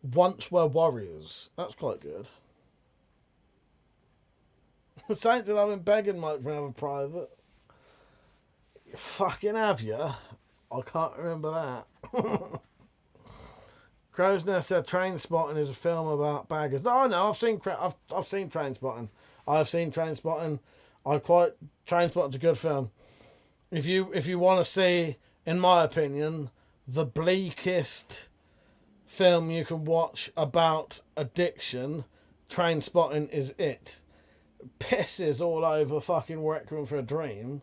Once Were Warriors. That's quite good. Saints and I've been begging Mike for another private. You fucking have you? I can't remember that. Crowsnest said Train Spotting is a film about baggers. Oh no, I've seen Train Spotting. I've seen Train Spotting. Train Spotting's a good film. If you want to see, in my opinion, the bleakest film you can watch about addiction, Train Spotting is it. Pisses all over fucking Requiem for a Dream.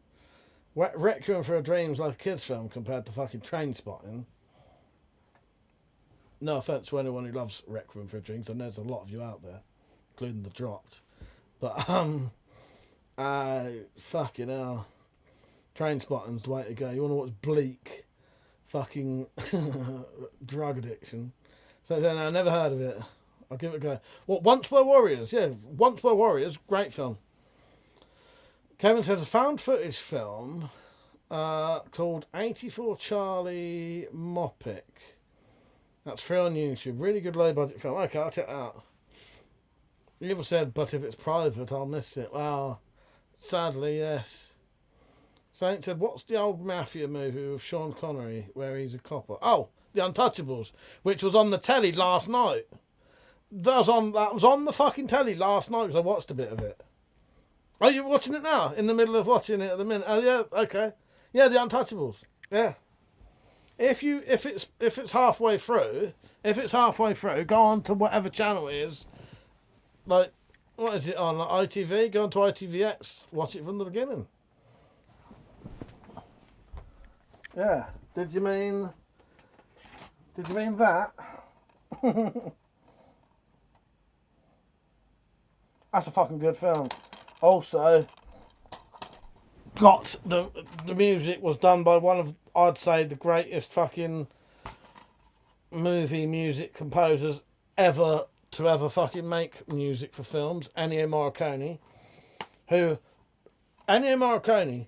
Requiem for a Dream's like a kids film compared to fucking Train Spotting. No offense to anyone who loves Requiem for a Dream, and there's a lot of you out there, including the Dropped. But fucking hell, Train Spotting's the way to go. You want to watch bleak, fucking drug addiction. So no, I never heard of it. I'll give it a go. What, Once Were Warriors? Yeah, Once Were Warriors, great film. Kevin says a found footage film called 84 Charlie Mopic. That's free on YouTube. Really good low budget film. Okay, I'll check that out. People said, but if it's private, I'll miss it. Well, sadly, yes. Saint said, what's the old mafia movie with Sean Connery where he's a copper? Oh, The Untouchables, which was on the telly last night. That was on the fucking telly last night because I watched a bit of it. Are you watching it now? In the middle of watching it at the minute? Oh yeah, okay. Yeah, The Untouchables. Yeah. If it's halfway through, go on to whatever channel it is. Like, what is it on? Like ITV? Go on to ITVX. Watch it from the beginning. Yeah. Did you mean that? That's a fucking good film. Also, got the music was done by one of, I'd say, the greatest fucking movie music composers ever to ever fucking make music for films, Ennio Morricone. Ennio Morricone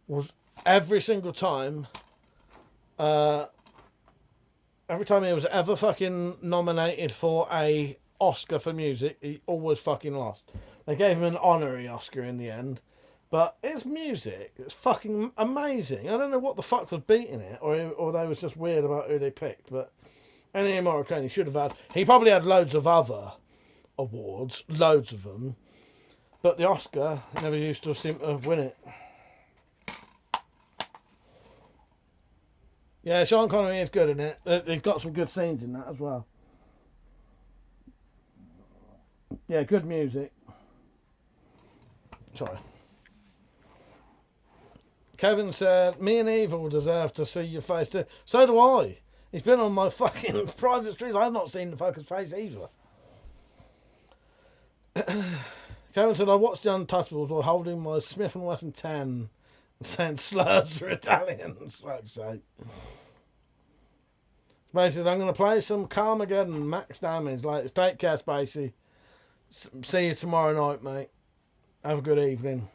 was every single time he was ever fucking nominated for a Oscar for music, he always fucking lost. They gave him an honorary Oscar in the end. But it's music. It's fucking amazing. I don't know what the fuck was beating it, or they was just weird about who they picked. But Ennio Morricone should have had. He probably had loads of other awards, loads of them. But the Oscar never used to seem to win it. Yeah, Sean Connery is good in it. He's got some good scenes in that as well. Yeah, good music. Sorry. Kevin said, me and Evil deserve to see your face too. So do I. He's been on my fucking private streams. I've not seen the fucking face either. Kevin said, I watched The Untouchables while holding my Smith & Wesson 10 and saying slurs for Italians. Fuck's sake. Spacey said, I'm going to play some Carmageddon, max damage. Like, take care, Spacey. See you tomorrow night, mate. Have a good evening.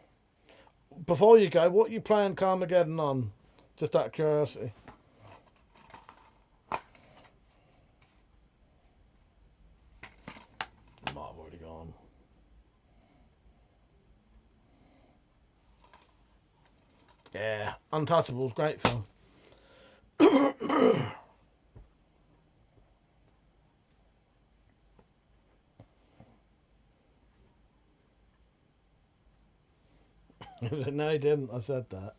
Before you go, what are you playing Carmageddon on? Just out of curiosity. Might have already gone. Yeah, Untouchables, great film. No, he didn't. I said that.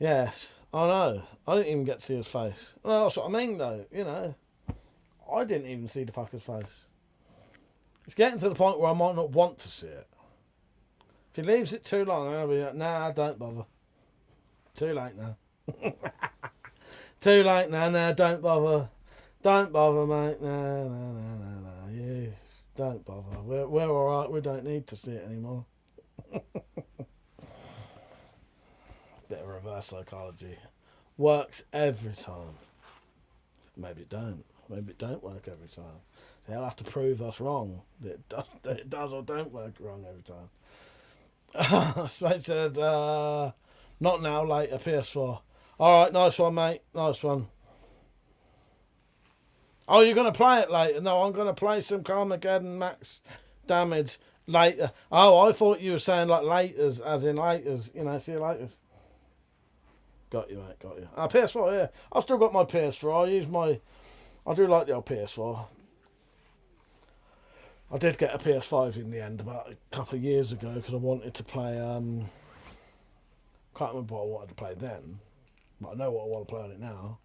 Yes, I know. I didn't even get to see his face. Well, that's what I mean, though. You know, I didn't even see the fucker's face. It's getting to the point where I might not want to see it. If he leaves it too long, I'll be like, nah, don't bother. Too late now. Too late now, nah, don't bother. Don't bother, mate. No. You don't bother. We're alright, we don't need to see it anymore. Bit of reverse psychology. Works every time. Maybe it don't. Maybe it don't work every time. So they'll have to prove us wrong that it does or don't work wrong every time. Space said, not now, later, PS4. Alright, nice one, mate. Nice one. Oh, you're going to play it later? No, I'm going to play some Carmageddon Max Damage later. Oh, I thought you were saying like laters, as in laters. You know, see you later. Got you, mate, got you. PS4, yeah. I've still got my PS4. I do like the old PS4. I did get a PS5 in the end about a couple of years ago because I wanted to play, can't remember what I wanted to play then, but I know what I want to play on it now.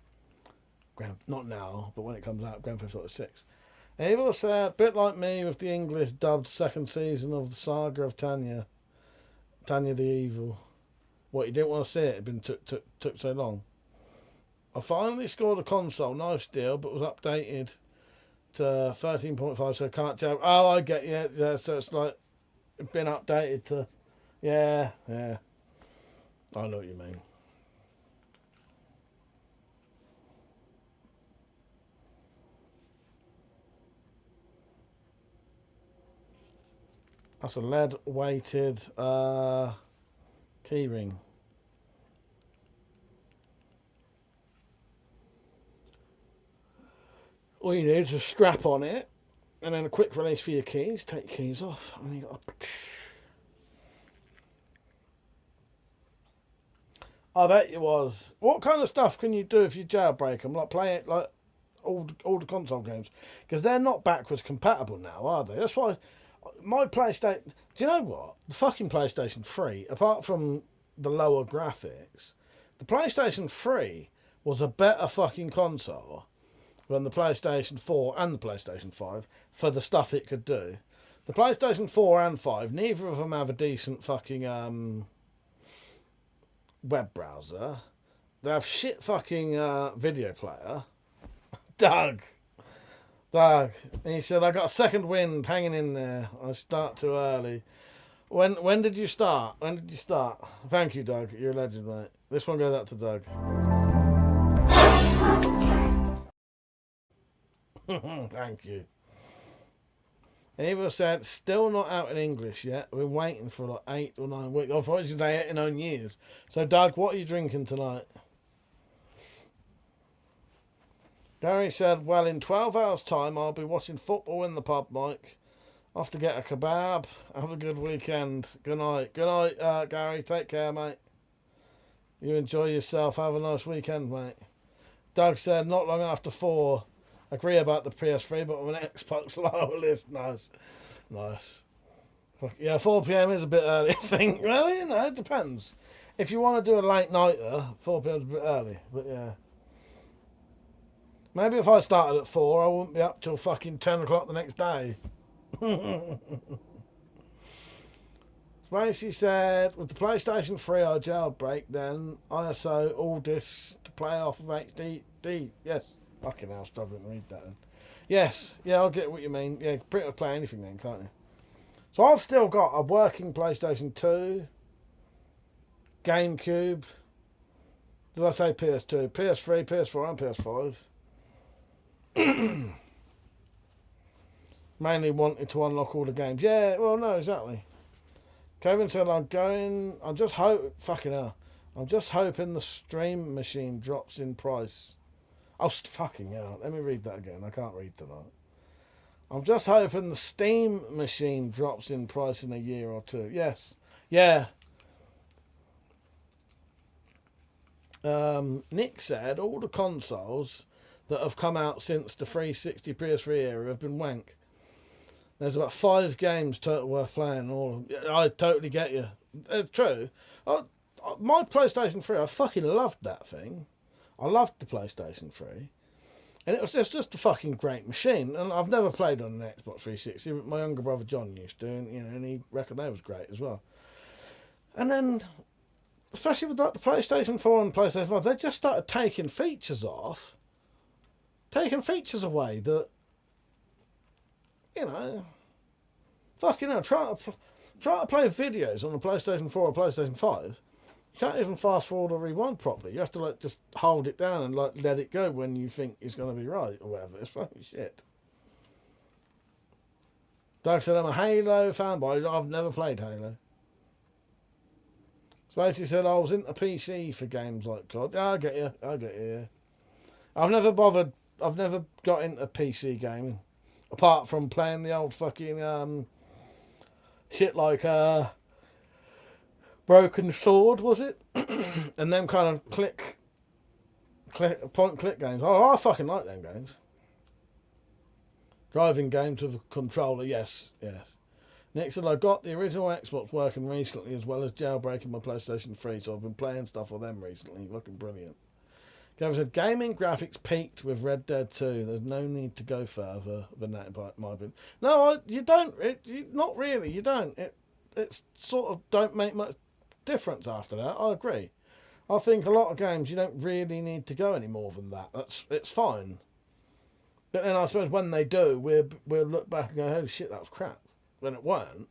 Not now, but when it comes out, Grand Theft Auto 6. Evil said, a bit like me with the English dubbed second season of the Saga of Tanya the Evil. What, you didn't want to see it? It been took so long. I finally scored a console, nice deal, but was updated to 13.5, so I can't tell. Oh, I get you. Yeah, so it's like been updated to. Yeah. I know what you mean. That's a lead-weighted keyring. All you need is a strap on it, and then a quick release for your keys. Take your keys off, and you got. I bet you was. What kind of stuff can you do if you jailbreak them? Like play it like all the console games, because they're not backwards compatible now, are they? That's why my PlayStation. Do you know what? The fucking PlayStation 3, apart from the lower graphics, the PlayStation 3 was a better fucking console than the PlayStation 4 and the PlayStation 5 for the stuff it could do. The PlayStation 4 and 5, neither of them have a decent fucking web browser. They have shit fucking video player. Doug. And he said, I got a second wind hanging in there. I start too early. When did you start? Thank you, Doug. You're a legend, mate. This one goes out to Doug. Thank you. Eva said, still not out in English yet. We're waiting for like 8 or 9 weeks. I thought you should say 8 or 9 years. So, Doug, what are you drinking tonight? Gary said, well, in 12 hours' time, I'll be watching football in the pub, Mike. Off to get a kebab. Have a good weekend. Good night. Good night, Gary. Take care, mate. You enjoy yourself. Have a nice weekend, mate. Doug said, not long after 4. Agree about the PS3, but with an Xbox lower list. Nice. Yeah, 4 p.m. is a bit early, I think. Well, you know, it depends. If you want to do a late nighter, 4 p.m. is a bit early. But yeah. Maybe if I started at 4, I wouldn't be up till fucking 10 o'clock the next day. Spacey said, with the PlayStation 3 I jailbreak, then ISO all discs to play off of HD. Yes. Fucking hell, struggling to read that then. Yes, yeah, I'll get what you mean. Yeah, pretty much play anything then, can't you? So I've still got a working PlayStation 2, GameCube. Did I say PS2? PS3, PS4 and PS5. Mainly wanted to unlock all the games. Yeah, well, no, exactly. Kevin said, I'm just hoping the stream machine drops in price. Oh, fucking hell. Let me read that again. I can't read tonight. I'm just hoping the Steam machine drops in price in a year or two. Yes. Yeah. Nick said all the consoles that have come out since the 360 PS3 era have been wank. There's about 5 games total worth playing. All of them. I totally get you. It's true. my PlayStation 3, I fucking loved that thing. I loved the PlayStation 3. And it was just a fucking great machine. And I've never played on an Xbox 360, but my younger brother John used to, and, and he reckoned that was great as well. And then, especially with like the PlayStation 4 and PlayStation 5, they just started taking features away that, fucking hell, try to play videos on the PlayStation 4 or PlayStation 5. You can't even fast forward or rewind properly. You have to like just hold it down and like let it go when you think it's going to be right or whatever. It's fucking shit. Doug said I'm a Halo fanboy. I've never played Halo. Spacey said I was into PC for games like COD. Yeah, I get you. Yeah. I've never got into PC gaming apart from playing the old fucking shit like Broken Sword, was it? And them kind of point and click games. Oh, I fucking like them games. Driving games with a controller, yes. Nick said I got the original Xbox working recently as well as jailbreaking my PlayStation 3, so I've been playing stuff on them recently. Fucking brilliant. Gavin said gaming graphics peaked with Red Dead 2. There's no need to go further than that, in my opinion. No, you don't. Not really. You don't. It's sort of don't make much difference after that. I agree. I think a lot of games you don't really need to go any more than that. It's fine. But then I suppose when they do, we'll look back and go, "Holy shit, that was crap." When it weren't.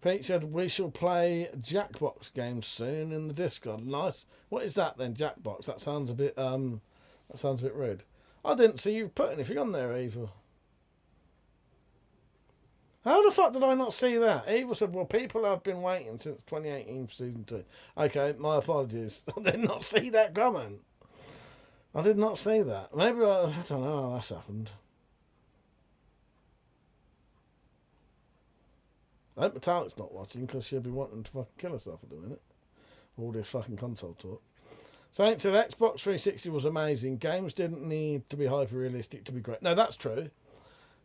Pete said we shall play Jackbox games soon in the Discord. Nice. What is that then, Jackbox? That sounds a bit rude. I didn't see you put anything on there, Eva. How the fuck did I not see that? Eva said, well, people have been waiting since 2018 for Season 2. Okay, my apologies. I did not see that comment. I did not see that. Maybe I don't know how that's happened. I hope Metallic's not watching because she'll be wanting to fucking kill herself at the minute. All this fucking console talk. Saint said Xbox 360 was amazing. Games didn't need to be hyper-realistic to be great. No, that's true.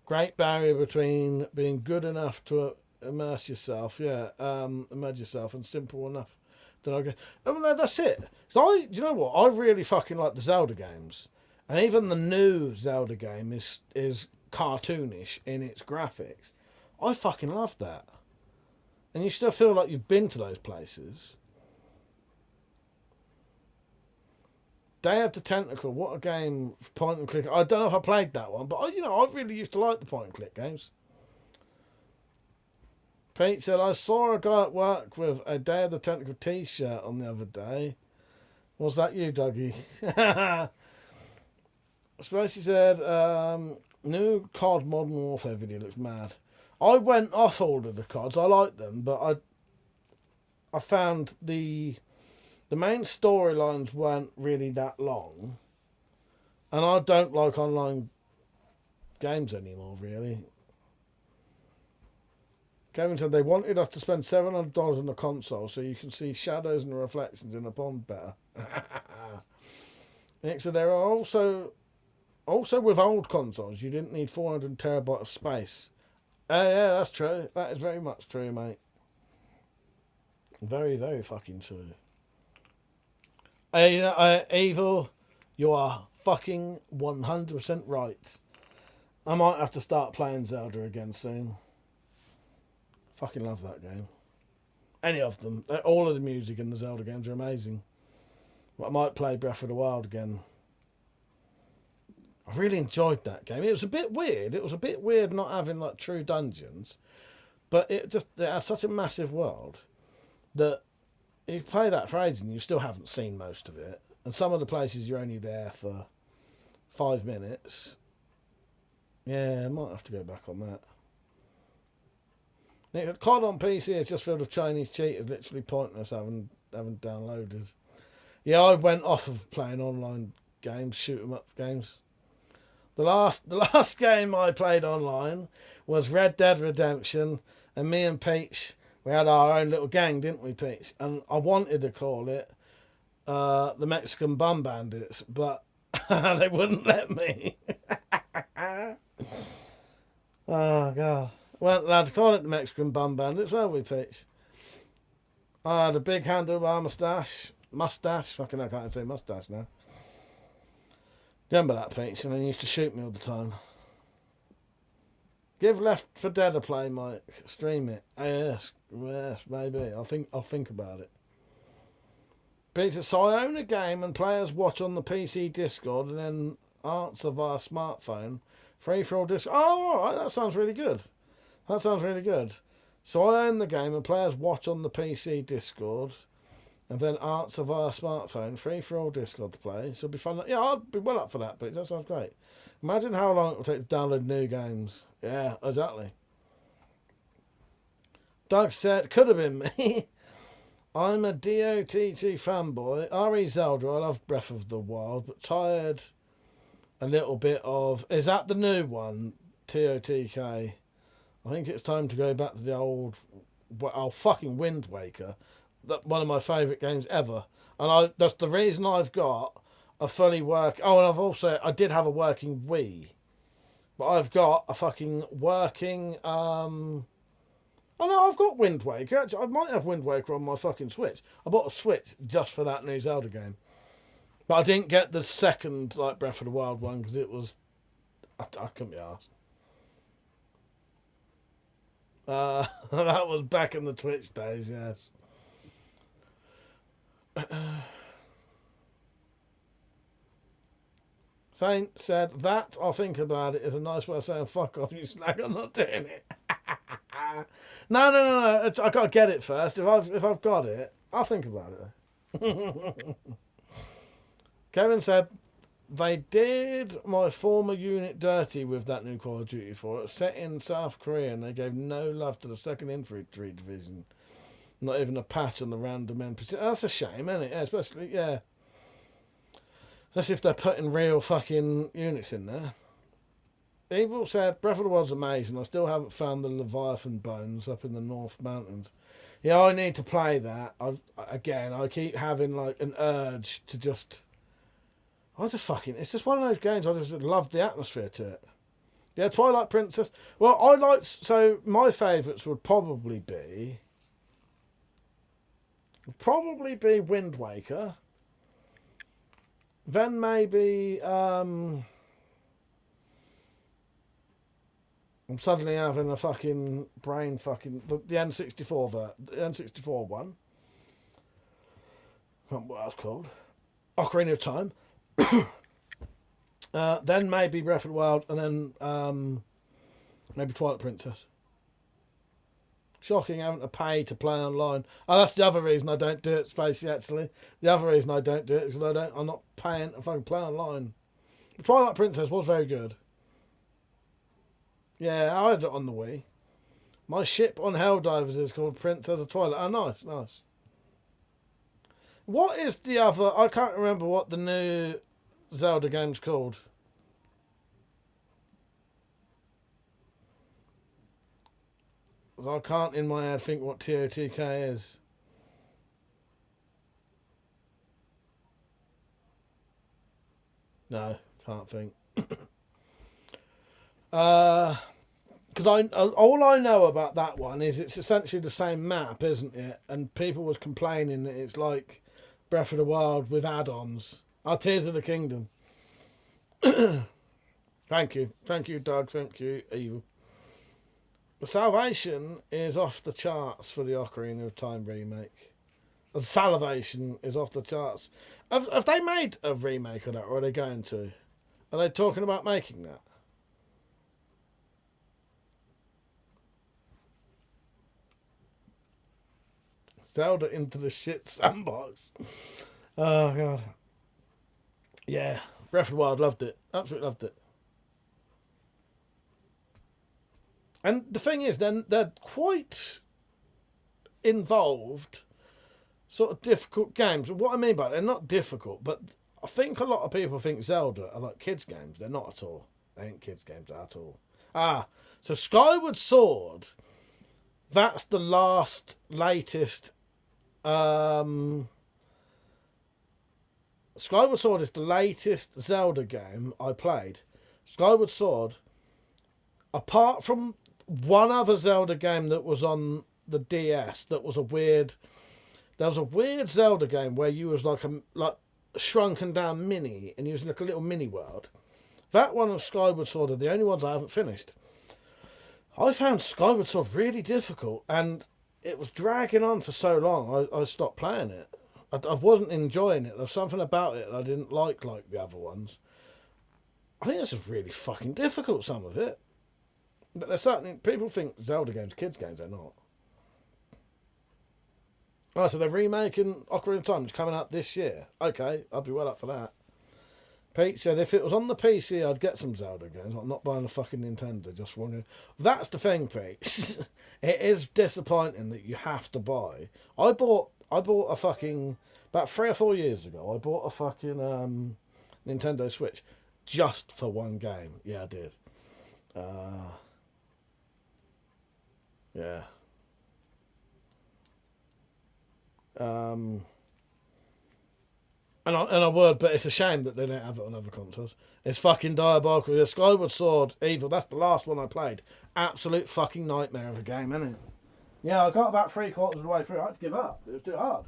Great barrier between being good enough to immerse yourself, and simple enough. Well, that's it. So you know what? I really fucking like the Zelda games, and even the new Zelda game is cartoonish in its graphics. I fucking love that, and you still feel like you've been to those places. Day of the Tentacle, what a game, point and click. I don't know if I played that one, but I really used to like the point and click games. Pete said, I saw a guy at work with a Day of the Tentacle t-shirt on the other day. Was that you, Dougie? Spacey said, new COD Modern Warfare video looks mad. I went off all of the CODs, I like them, but I found the main storylines weren't really that long, and I don't like online games anymore, really. Kevin said they wanted us to spend $700 on the console so you can see shadows and reflections in a pond better. Nick said there are also with old consoles you didn't need 400 terabyte of space. Yeah, that's true. That is very much true, mate. Very, very fucking true. Evil, you are fucking 100% right. I might have to start playing Zelda again soon. Fucking love that game. Any of them. All of the music in the Zelda games are amazing. I might play Breath of the Wild again. I really enjoyed that game. It was a bit weird. It was a bit weird not having like true dungeons, but it had such a massive world that you play that for ages and you still haven't seen most of it. And some of the places you're only there for 5 minutes. Yeah, I might have to go back on that. Nick, COD on PC is just filled with Chinese cheaters, literally pointless. Haven't downloaded. Yeah, I went off of playing online games, shoot 'em up games. The last game I played online was Red Dead Redemption, and me and Peach, we had our own little gang, didn't we, Peach? And I wanted to call it the Mexican Bum Bandits, but they wouldn't let me. Oh, God. Weren't allowed to call it the Mexican Bum Bandits, were we, Peach? The big handlebar mustache. Fucking, I can't even say mustache now. Remember that, Peach? And he used to shoot me all the time. Give Left 4 Dead a play, Mike. Stream it. Yes, maybe. I'll think about it. Peter, so I own a game and players watch on the PC Discord and then answer via smartphone. Free for all Discord. Oh, alright, that sounds really good. So I own the game and players watch on the PC Discord and then answer via smartphone. Free for all Discord to play. So it'll be fun. Yeah, I'd be well up for that, Peter. That sounds great. Imagine how long it will take to download new games. Yeah, exactly. Doug said, could have been me. I'm a DOTG fanboy. RE Zelda, I love Breath of the Wild, but tired a little bit of... Is that the new one? TOTK. I think it's time to go back to the old fucking Wind Waker. One of my favourite games ever. And that's the reason I've got a fully work... Oh, and I did have a working Wii. But I've got a fucking working... Oh no, I've got Wind Waker. Actually, I might have Wind Waker on my fucking Switch. I bought a Switch just for that new Zelda game. But I didn't get the second, like, Breath of the Wild one, because it was... I couldn't be arsed. That was back in the Twitch days, yes. Saint said, that, I'll think about it, is a nice way of saying, fuck off, you slag, I'm not doing it. No. I gotta get it first. If I've got it, I'll think about it. Kevin said they did my former unit dirty with that new Call of Duty 4. It was set in South Korea and they gave no love to the 2nd Infantry Division. Not even a patch on the random NPC. That's a shame, isn't it? Yeah, especially if they're putting real fucking units in there. Evil said, Breath of the Wild's amazing. I still haven't found the Leviathan bones up in the North Mountains. Yeah, I need to play that. I keep having like an urge to just... it's just one of those games, I just love the atmosphere to it. Yeah, Twilight Princess. Well, so my favourites would probably be Wind Waker. Then maybe... I'm suddenly having a fucking brain the N64 the N64 one. I can't remember what that's called. Ocarina of Time. Then maybe Breath of the Wild, and then maybe Twilight Princess. Shocking having to pay to play online. Oh, that's the other reason I don't do it, Spacey, actually. The other reason I don't do it is because I'm not paying to fucking play online. The Twilight Princess was very good. Yeah, I had it on the Wii. My ship on Helldivers is called Princess of Twilight. Oh, nice. What is the other... I can't remember what the new Zelda game's called. I can't in my head think what TOTK is. No, can't think. Because all I know about that one is it's essentially the same map, isn't it? And people was complaining that it's like Breath of the Wild with add-ons. Tears of the Kingdom. Thank you, Doug. Thank you, Evil. The Salvation is off the charts for the Ocarina of Time remake. The Salivation is off the charts. Have they made a remake of that, or are they going to? Are they talking about making that? Zelda into the shit sandbox. Oh, God. Yeah. Breath of the Wild, loved it. Absolutely loved it. And the thing is, then they're quite involved, sort of difficult games. What I mean by it, they're not difficult, but I think a lot of people think Zelda are like kids' games. They're not at all. They ain't kids' games at all. So Skyward Sword, that's the latest... Skyward Sword is the latest Zelda game I played. Skyward Sword, apart from one other Zelda game that was on the DS that was a weird There was a weird Zelda game where you was like a shrunken down mini, and you was in like a little mini world. That one and Skyward Sword are the only ones I haven't finished. I found Skyward Sword really difficult, and it was dragging on for so long, I stopped playing it. I wasn't enjoying it. There was something about it that I didn't like the other ones. I think this is really fucking difficult, some of it. But there's certainly, people think Zelda games, kids games, they're not. Oh, so they're remaking Ocarina of Time, it's coming out this year. Okay, I'd be well up for that. Pete said, if it was on the PC, I'd get some Zelda games. I'm not buying a fucking Nintendo, just wondering. That's the thing, Pete. It is disappointing that you have to buy. I bought a fucking, about 3 or 4 years ago, I bought a fucking Nintendo Switch just for one game. Yeah, I did. Yeah. And I would, but it's a shame that they don't have it on other consoles. It's fucking diabolical. The Skyward Sword, Evil, that's the last one I played. Absolute fucking nightmare of a game, isn't it? Yeah, I got about 3/4 of the way through. I had to give up. It was too hard.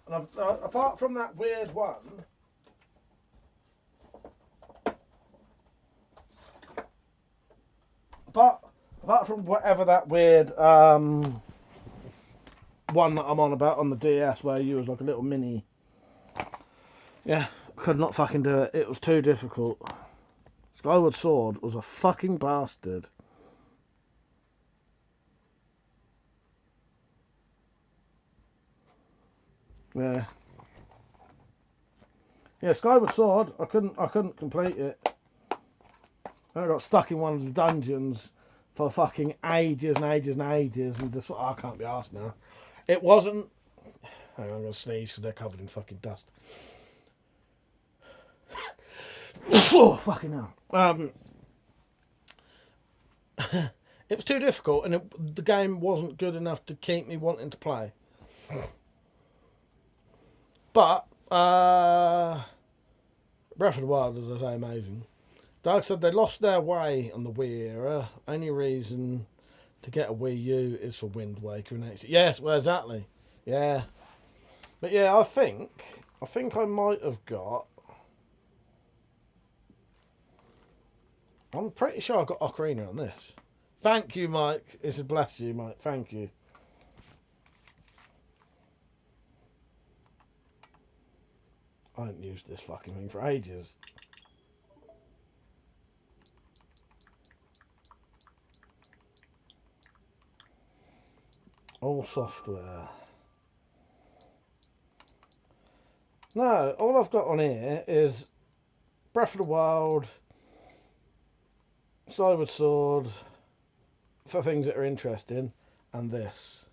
And apart from that weird one, apart from whatever that weird one that I'm on about on the DS, where you was like a little mini. Yeah, could not fucking do it. It was too difficult. Skyward Sword was a fucking bastard. Yeah. Yeah, Skyward Sword, I couldn't complete it. I got stuck in one of the dungeons for fucking ages and ages and ages, and just I can't be arsed now. It wasn't. Hang on, I'm gonna sneeze because they're covered in fucking dust. Oh, fucking hell. It was too difficult, and the game wasn't good enough to keep me wanting to play. But Breath of the Wild, as I say, amazing. Doug said they lost their way on the Wii era. Only reason to get a Wii U is for Wind Waker and HD. Yes, well, exactly. Yeah. But yeah, I think I might have got. I'm pretty sure I got Ocarina on this. Thank you, Mike. It's a bless you, Mike. Thank you. I haven't used this fucking thing for ages. All software. No, all I've got on here is Breath of the Wild, Skyward Sword, for things that are interesting, and this.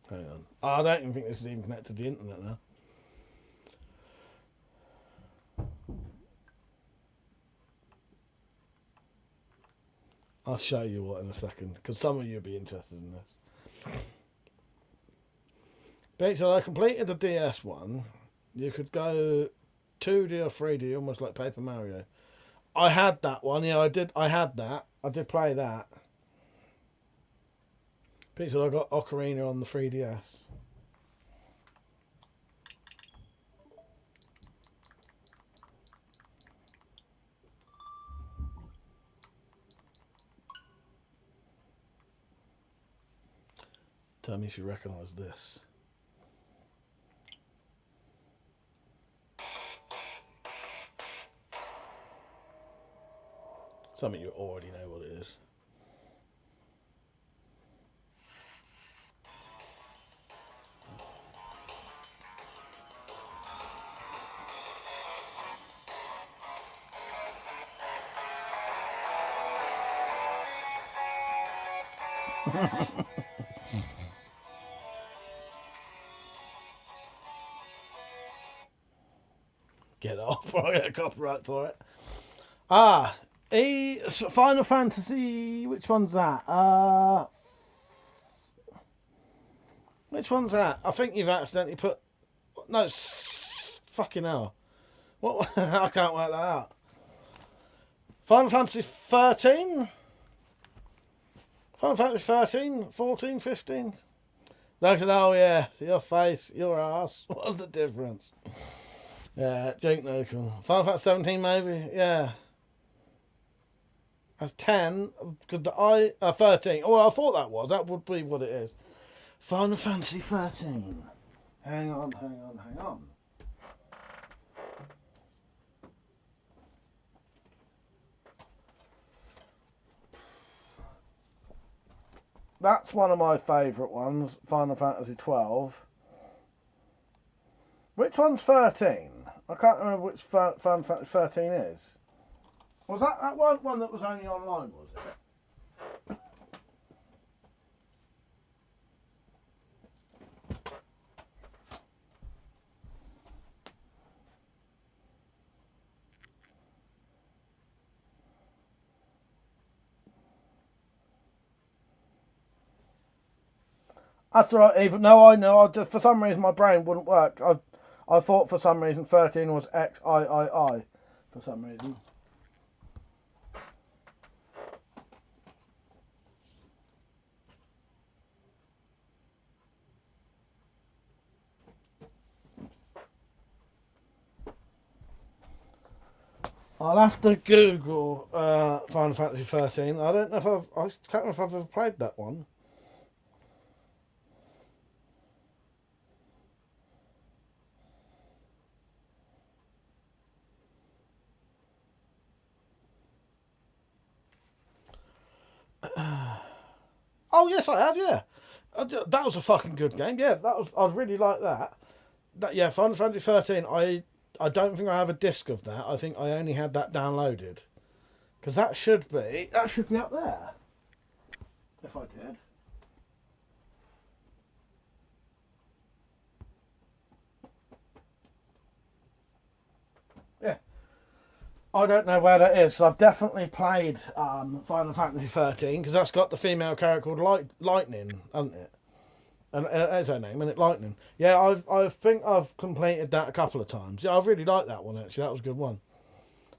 Hang on. Oh, I don't even think this is even connected to the internet now. I'll show you what in a second, because some of you will be interested in this. So I completed the DS one. You could go 2D or 3D, almost like Paper Mario. I had that one, yeah, I did. I had that. I did play that. So I got Ocarina on the 3DS. Tell me if you recognise this. Some of you already know what it is. Get off, I get a copyright for it. Final Fantasy, which one's that? Which one's that? I think you've accidentally put, no, fucking hell. What? I can't work that out. Final Fantasy 13? Final Fantasy 13, 14, 15. Like, oh yeah, your face, your ass. What's the difference? Yeah, Jake Nukem. Final Fantasy 17 maybe? Yeah. That's 10. Because the 13. Oh, well, I thought that was. That would be what it is. Final Fantasy 13. Hang on. That's one of my favourite ones, Final Fantasy 12. Which one's 13? I can't remember which Final Fantasy 13 is. Was that one that was only online, was it? That's right, even though I know, for some reason my brain wouldn't work. I thought for some reason 13 was XIII, for some reason. I'll have to Google Final Fantasy 13. I don't know if I can't remember if I've ever played that one. Oh yes, I have. Yeah, that was a fucking good game. Yeah, I'd really like that. Yeah, Final Fantasy 13. I don't think I have a disc of that. I think I only had that downloaded. Because that should be up there. If I did. Yeah. I don't know where that is. So I've definitely played Final Fantasy 13 because that's got the female character called Lightning, hasn't it? And that's her name, isn't it? Lightning. Yeah, I think I've completed that a couple of times. Yeah, I really liked that one actually. That was a good one.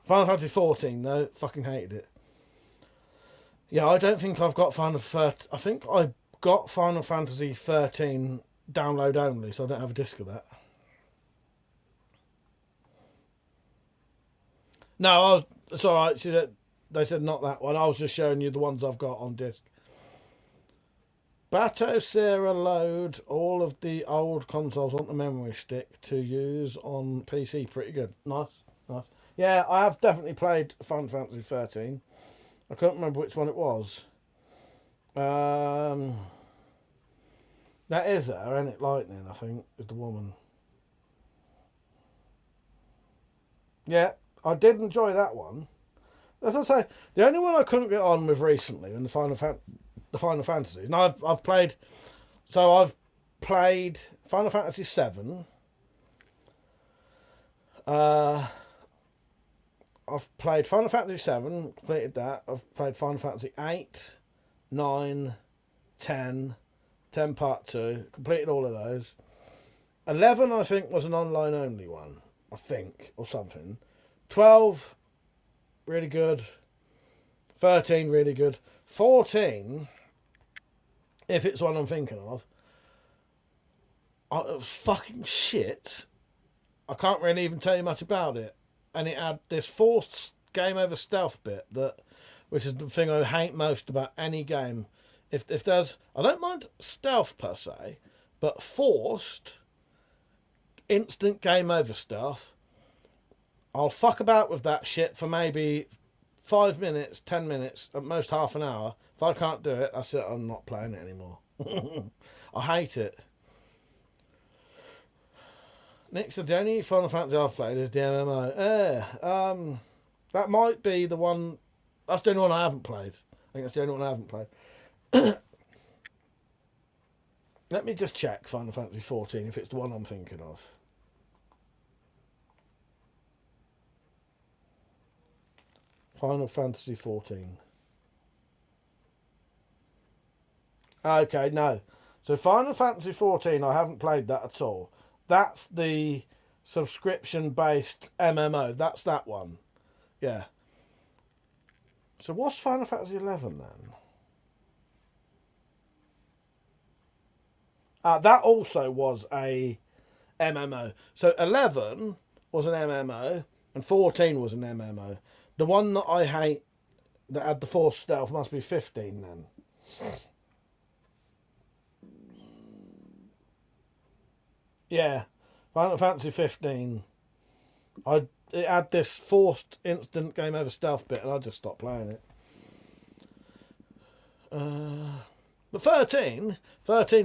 Final Fantasy 14 though, fucking hated it. Yeah, I don't think I've got Final 13. I think I got Final Fantasy 13 download only, so I don't have a disc of that. No, it's all right. They said not that one. I was just showing you the ones I've got on disc. Bato Sarah load all of the old consoles onto memory stick to use on PC. Pretty good. Nice. Yeah, I have definitely played Final Fantasy 13. I can't remember which one it was. That is her, ain't it? Lightning, I think, is the woman. Yeah, I did enjoy that one. As I say, the only one I couldn't get on with recently in the Final Fantasies. Now I've played Final Fantasy 7. I've played Final Fantasy 7, completed that. I've played Final Fantasy 8, 9, 10, 10 Part 2, completed all of those. 11 I think was an online only one, I think, or something. 12 really good. 13 really good. 14, if it's one I'm thinking of, it was fucking shit. I can't really even tell you much about it. And it had this forced game over stealth bit which is the thing I hate most about any game. If there's, I don't mind stealth per se, but forced instant game over stuff, I'll fuck about with that shit for maybe 5 minutes, 10 minutes, at most half an hour. If I can't do it, that's it. I'm not playing it anymore. I hate it. Nick said the only Final Fantasy I've played is the MMO. That might be the one. That's the only one I haven't played. I think that's the only one I haven't played. Let me just check Final Fantasy 14 if it's the one I'm thinking of. Final Fantasy 14. Okay, no. So Final Fantasy 14, I haven't played that at all. That's the subscription-based MMO. That's that one. Yeah. So what's Final Fantasy 11 then? That also was a MMO. So 11 was an MMO and 14 was an MMO. The one that I hate that had the forced stealth must be 15 then. Yeah, Final Fantasy 15. It had this forced instant game over stealth bit, and I just stopped playing it. But 13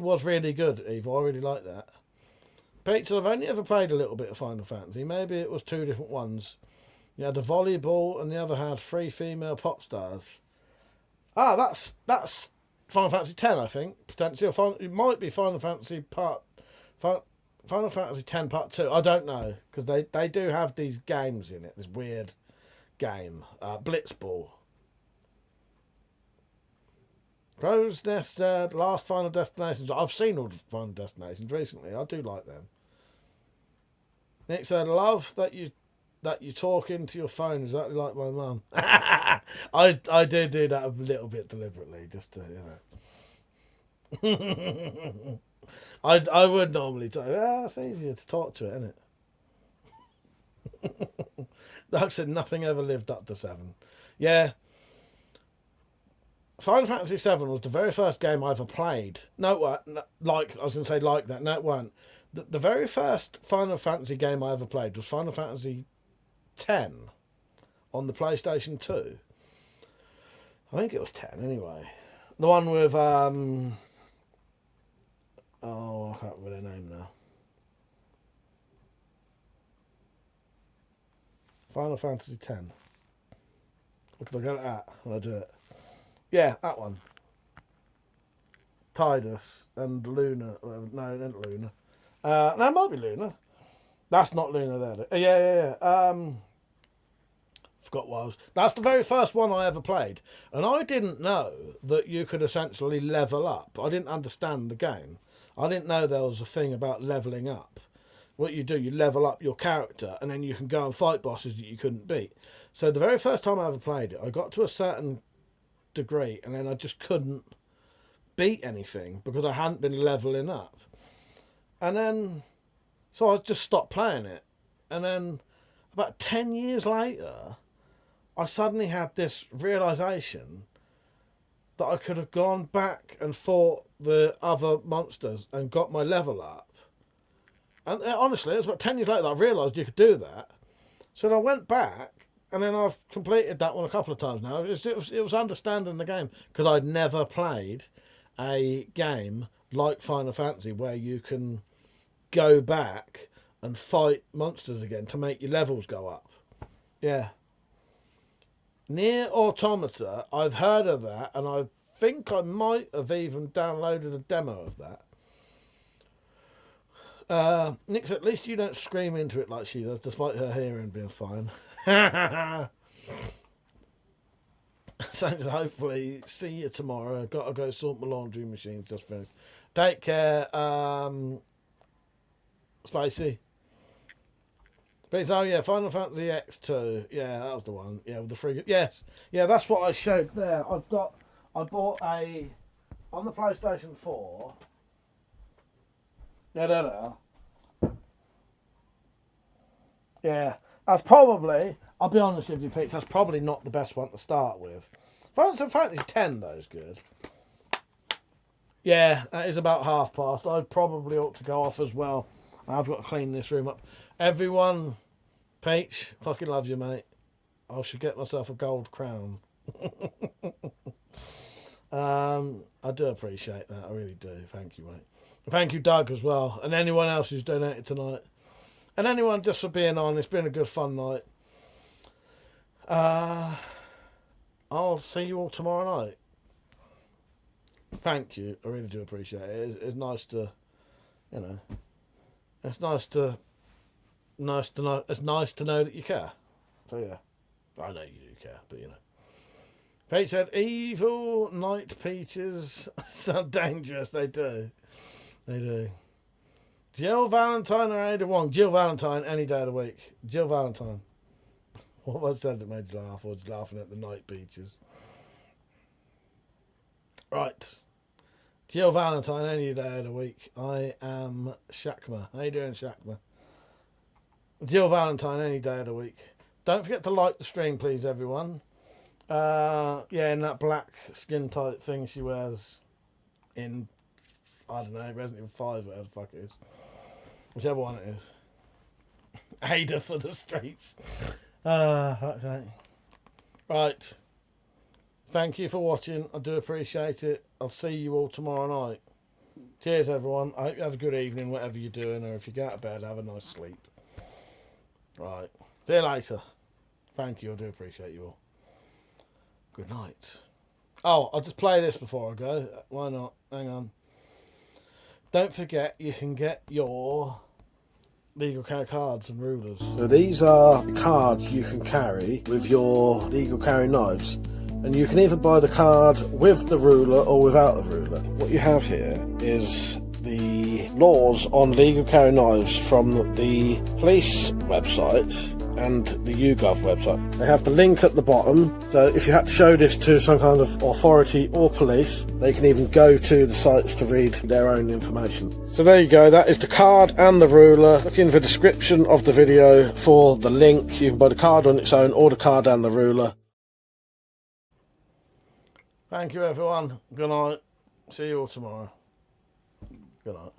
was really good, Evil. I really like that. Peter, I've only ever played a little bit of Final Fantasy. Maybe it was two different ones. You had a volleyball, and the other had 3 female pop stars. That's Final Fantasy 10, I think. Potentially, it might be Final Fantasy Final Fantasy 10 Part 2. I don't know, because they do have these games in it. This weird game, Blitzball. Rose Nest said, last Final Destinations. I've seen all the Final Destinations recently. I do like them. Nick said, love that you talk into your phone exactly like my mum. I do that a little bit deliberately, just to, you know. I would normally talk. Yeah, it's easier to talk to it, isn't it? Doug said nothing ever lived up to 7. Yeah. Final Fantasy 7 was the very first game I ever played. No, it weren't. No, like I was going to say like that. No, it weren't. The very first Final Fantasy game I ever played was Final Fantasy 10 on the PlayStation 2. I think it was 10 anyway. The one with I can't remember their name now. Final Fantasy 10. What did I get at when I do it? Yeah, that one. Tidus and Luna. No, it ain't Luna. No, it might be Luna. That's not Luna there. Yeah. Forgot what I was. That's the very first one I ever played. And I didn't know that you could essentially level up. I didn't understand the game. I didn't know there was a thing about leveling up. What you do, you level up your character, and then you can go and fight bosses that you couldn't beat. So the very first time I ever played it, I got to a certain degree, and then I just couldn't beat anything because I hadn't been leveling up. And then, so I just stopped playing it. And then, about 10 years later, I suddenly had this realization that I could have gone back and fought the other monsters and got my level up. And honestly, it was about 10 years later that I realised you could do that. So then I went back, and then I've completed that one a couple of times now. It was understanding the game, because I'd never played a game like Final Fantasy where you can go back and fight monsters again to make your levels go up. Yeah. Near Automata, I've heard of that, and I think I might have even downloaded a demo of that. Nick said, at least you don't scream into it like she does, despite her hearing being fine. So hopefully see you tomorrow. I've got to go sort my laundry machine's just finished. Take care, Spacey. Oh yeah, Final Fantasy X2. Yeah, that was the one. Yeah, with the free. Yes, yeah, that's what I showed there. I bought a on the PlayStation 4. Yeah, that's probably. I'll be honest with you, Pete. That's probably not the best one to start with. Final Fantasy 10 though is good. Yeah, that is about past. I probably ought to go off as well. I've got to clean this room up. Everyone, Peach, fucking love you, mate. I should get myself a gold crown. I do appreciate that. I really do. Thank you, mate. Thank you, Doug, as well. And anyone else who's donated tonight. And anyone just for being on. It's been a good, fun night. I'll see you all tomorrow night. Thank you. I really do appreciate it. It's nice to, you know, it's nice to know. It's nice to know that you care. So yeah, I know you do care, but you know. Pete said, "Evil night peaches sound dangerous." They do. They do. Jill Valentine or Ada Wong? Jill Valentine any day of the week. Jill Valentine. What was said that made you laugh? Or was you laughing at the night peaches? Right. Jill Valentine, any day of the week. I am Shakma. How you doing, Shakma? Jill Valentine, any day of the week. Don't forget to like the stream, please, everyone. Yeah, in that black skin tight thing she wears in, I don't know, Resident Evil 5, whatever the fuck it is. Whichever one it is. Ada for the streets. Okay. Right. Thank you for watching. I do appreciate it. I'll see you all tomorrow night. Cheers, everyone. I hope you have a good evening, whatever you're doing, or if you get out of bed, have a nice sleep. Right. See you later. Thank you. I do appreciate you all. Good night. Oh, I'll just play this before I go. Why not? Hang on. Don't forget, you can get your legal carry cards and rulers. So these are cards you can carry with your legal carry knives. And you can either buy the card with the ruler or without the ruler. What you have here is the laws on legal carry knives from the police website and the YouGov website. They have the link at the bottom, so if you had to show this to some kind of authority or police, they can even go to the sites to read their own information. So there you go, that is the card and the ruler. Look in the description of the video for the link. You can buy the card on its own or the card and the ruler. Thank you, everyone. Good night. See you all tomorrow. Good night.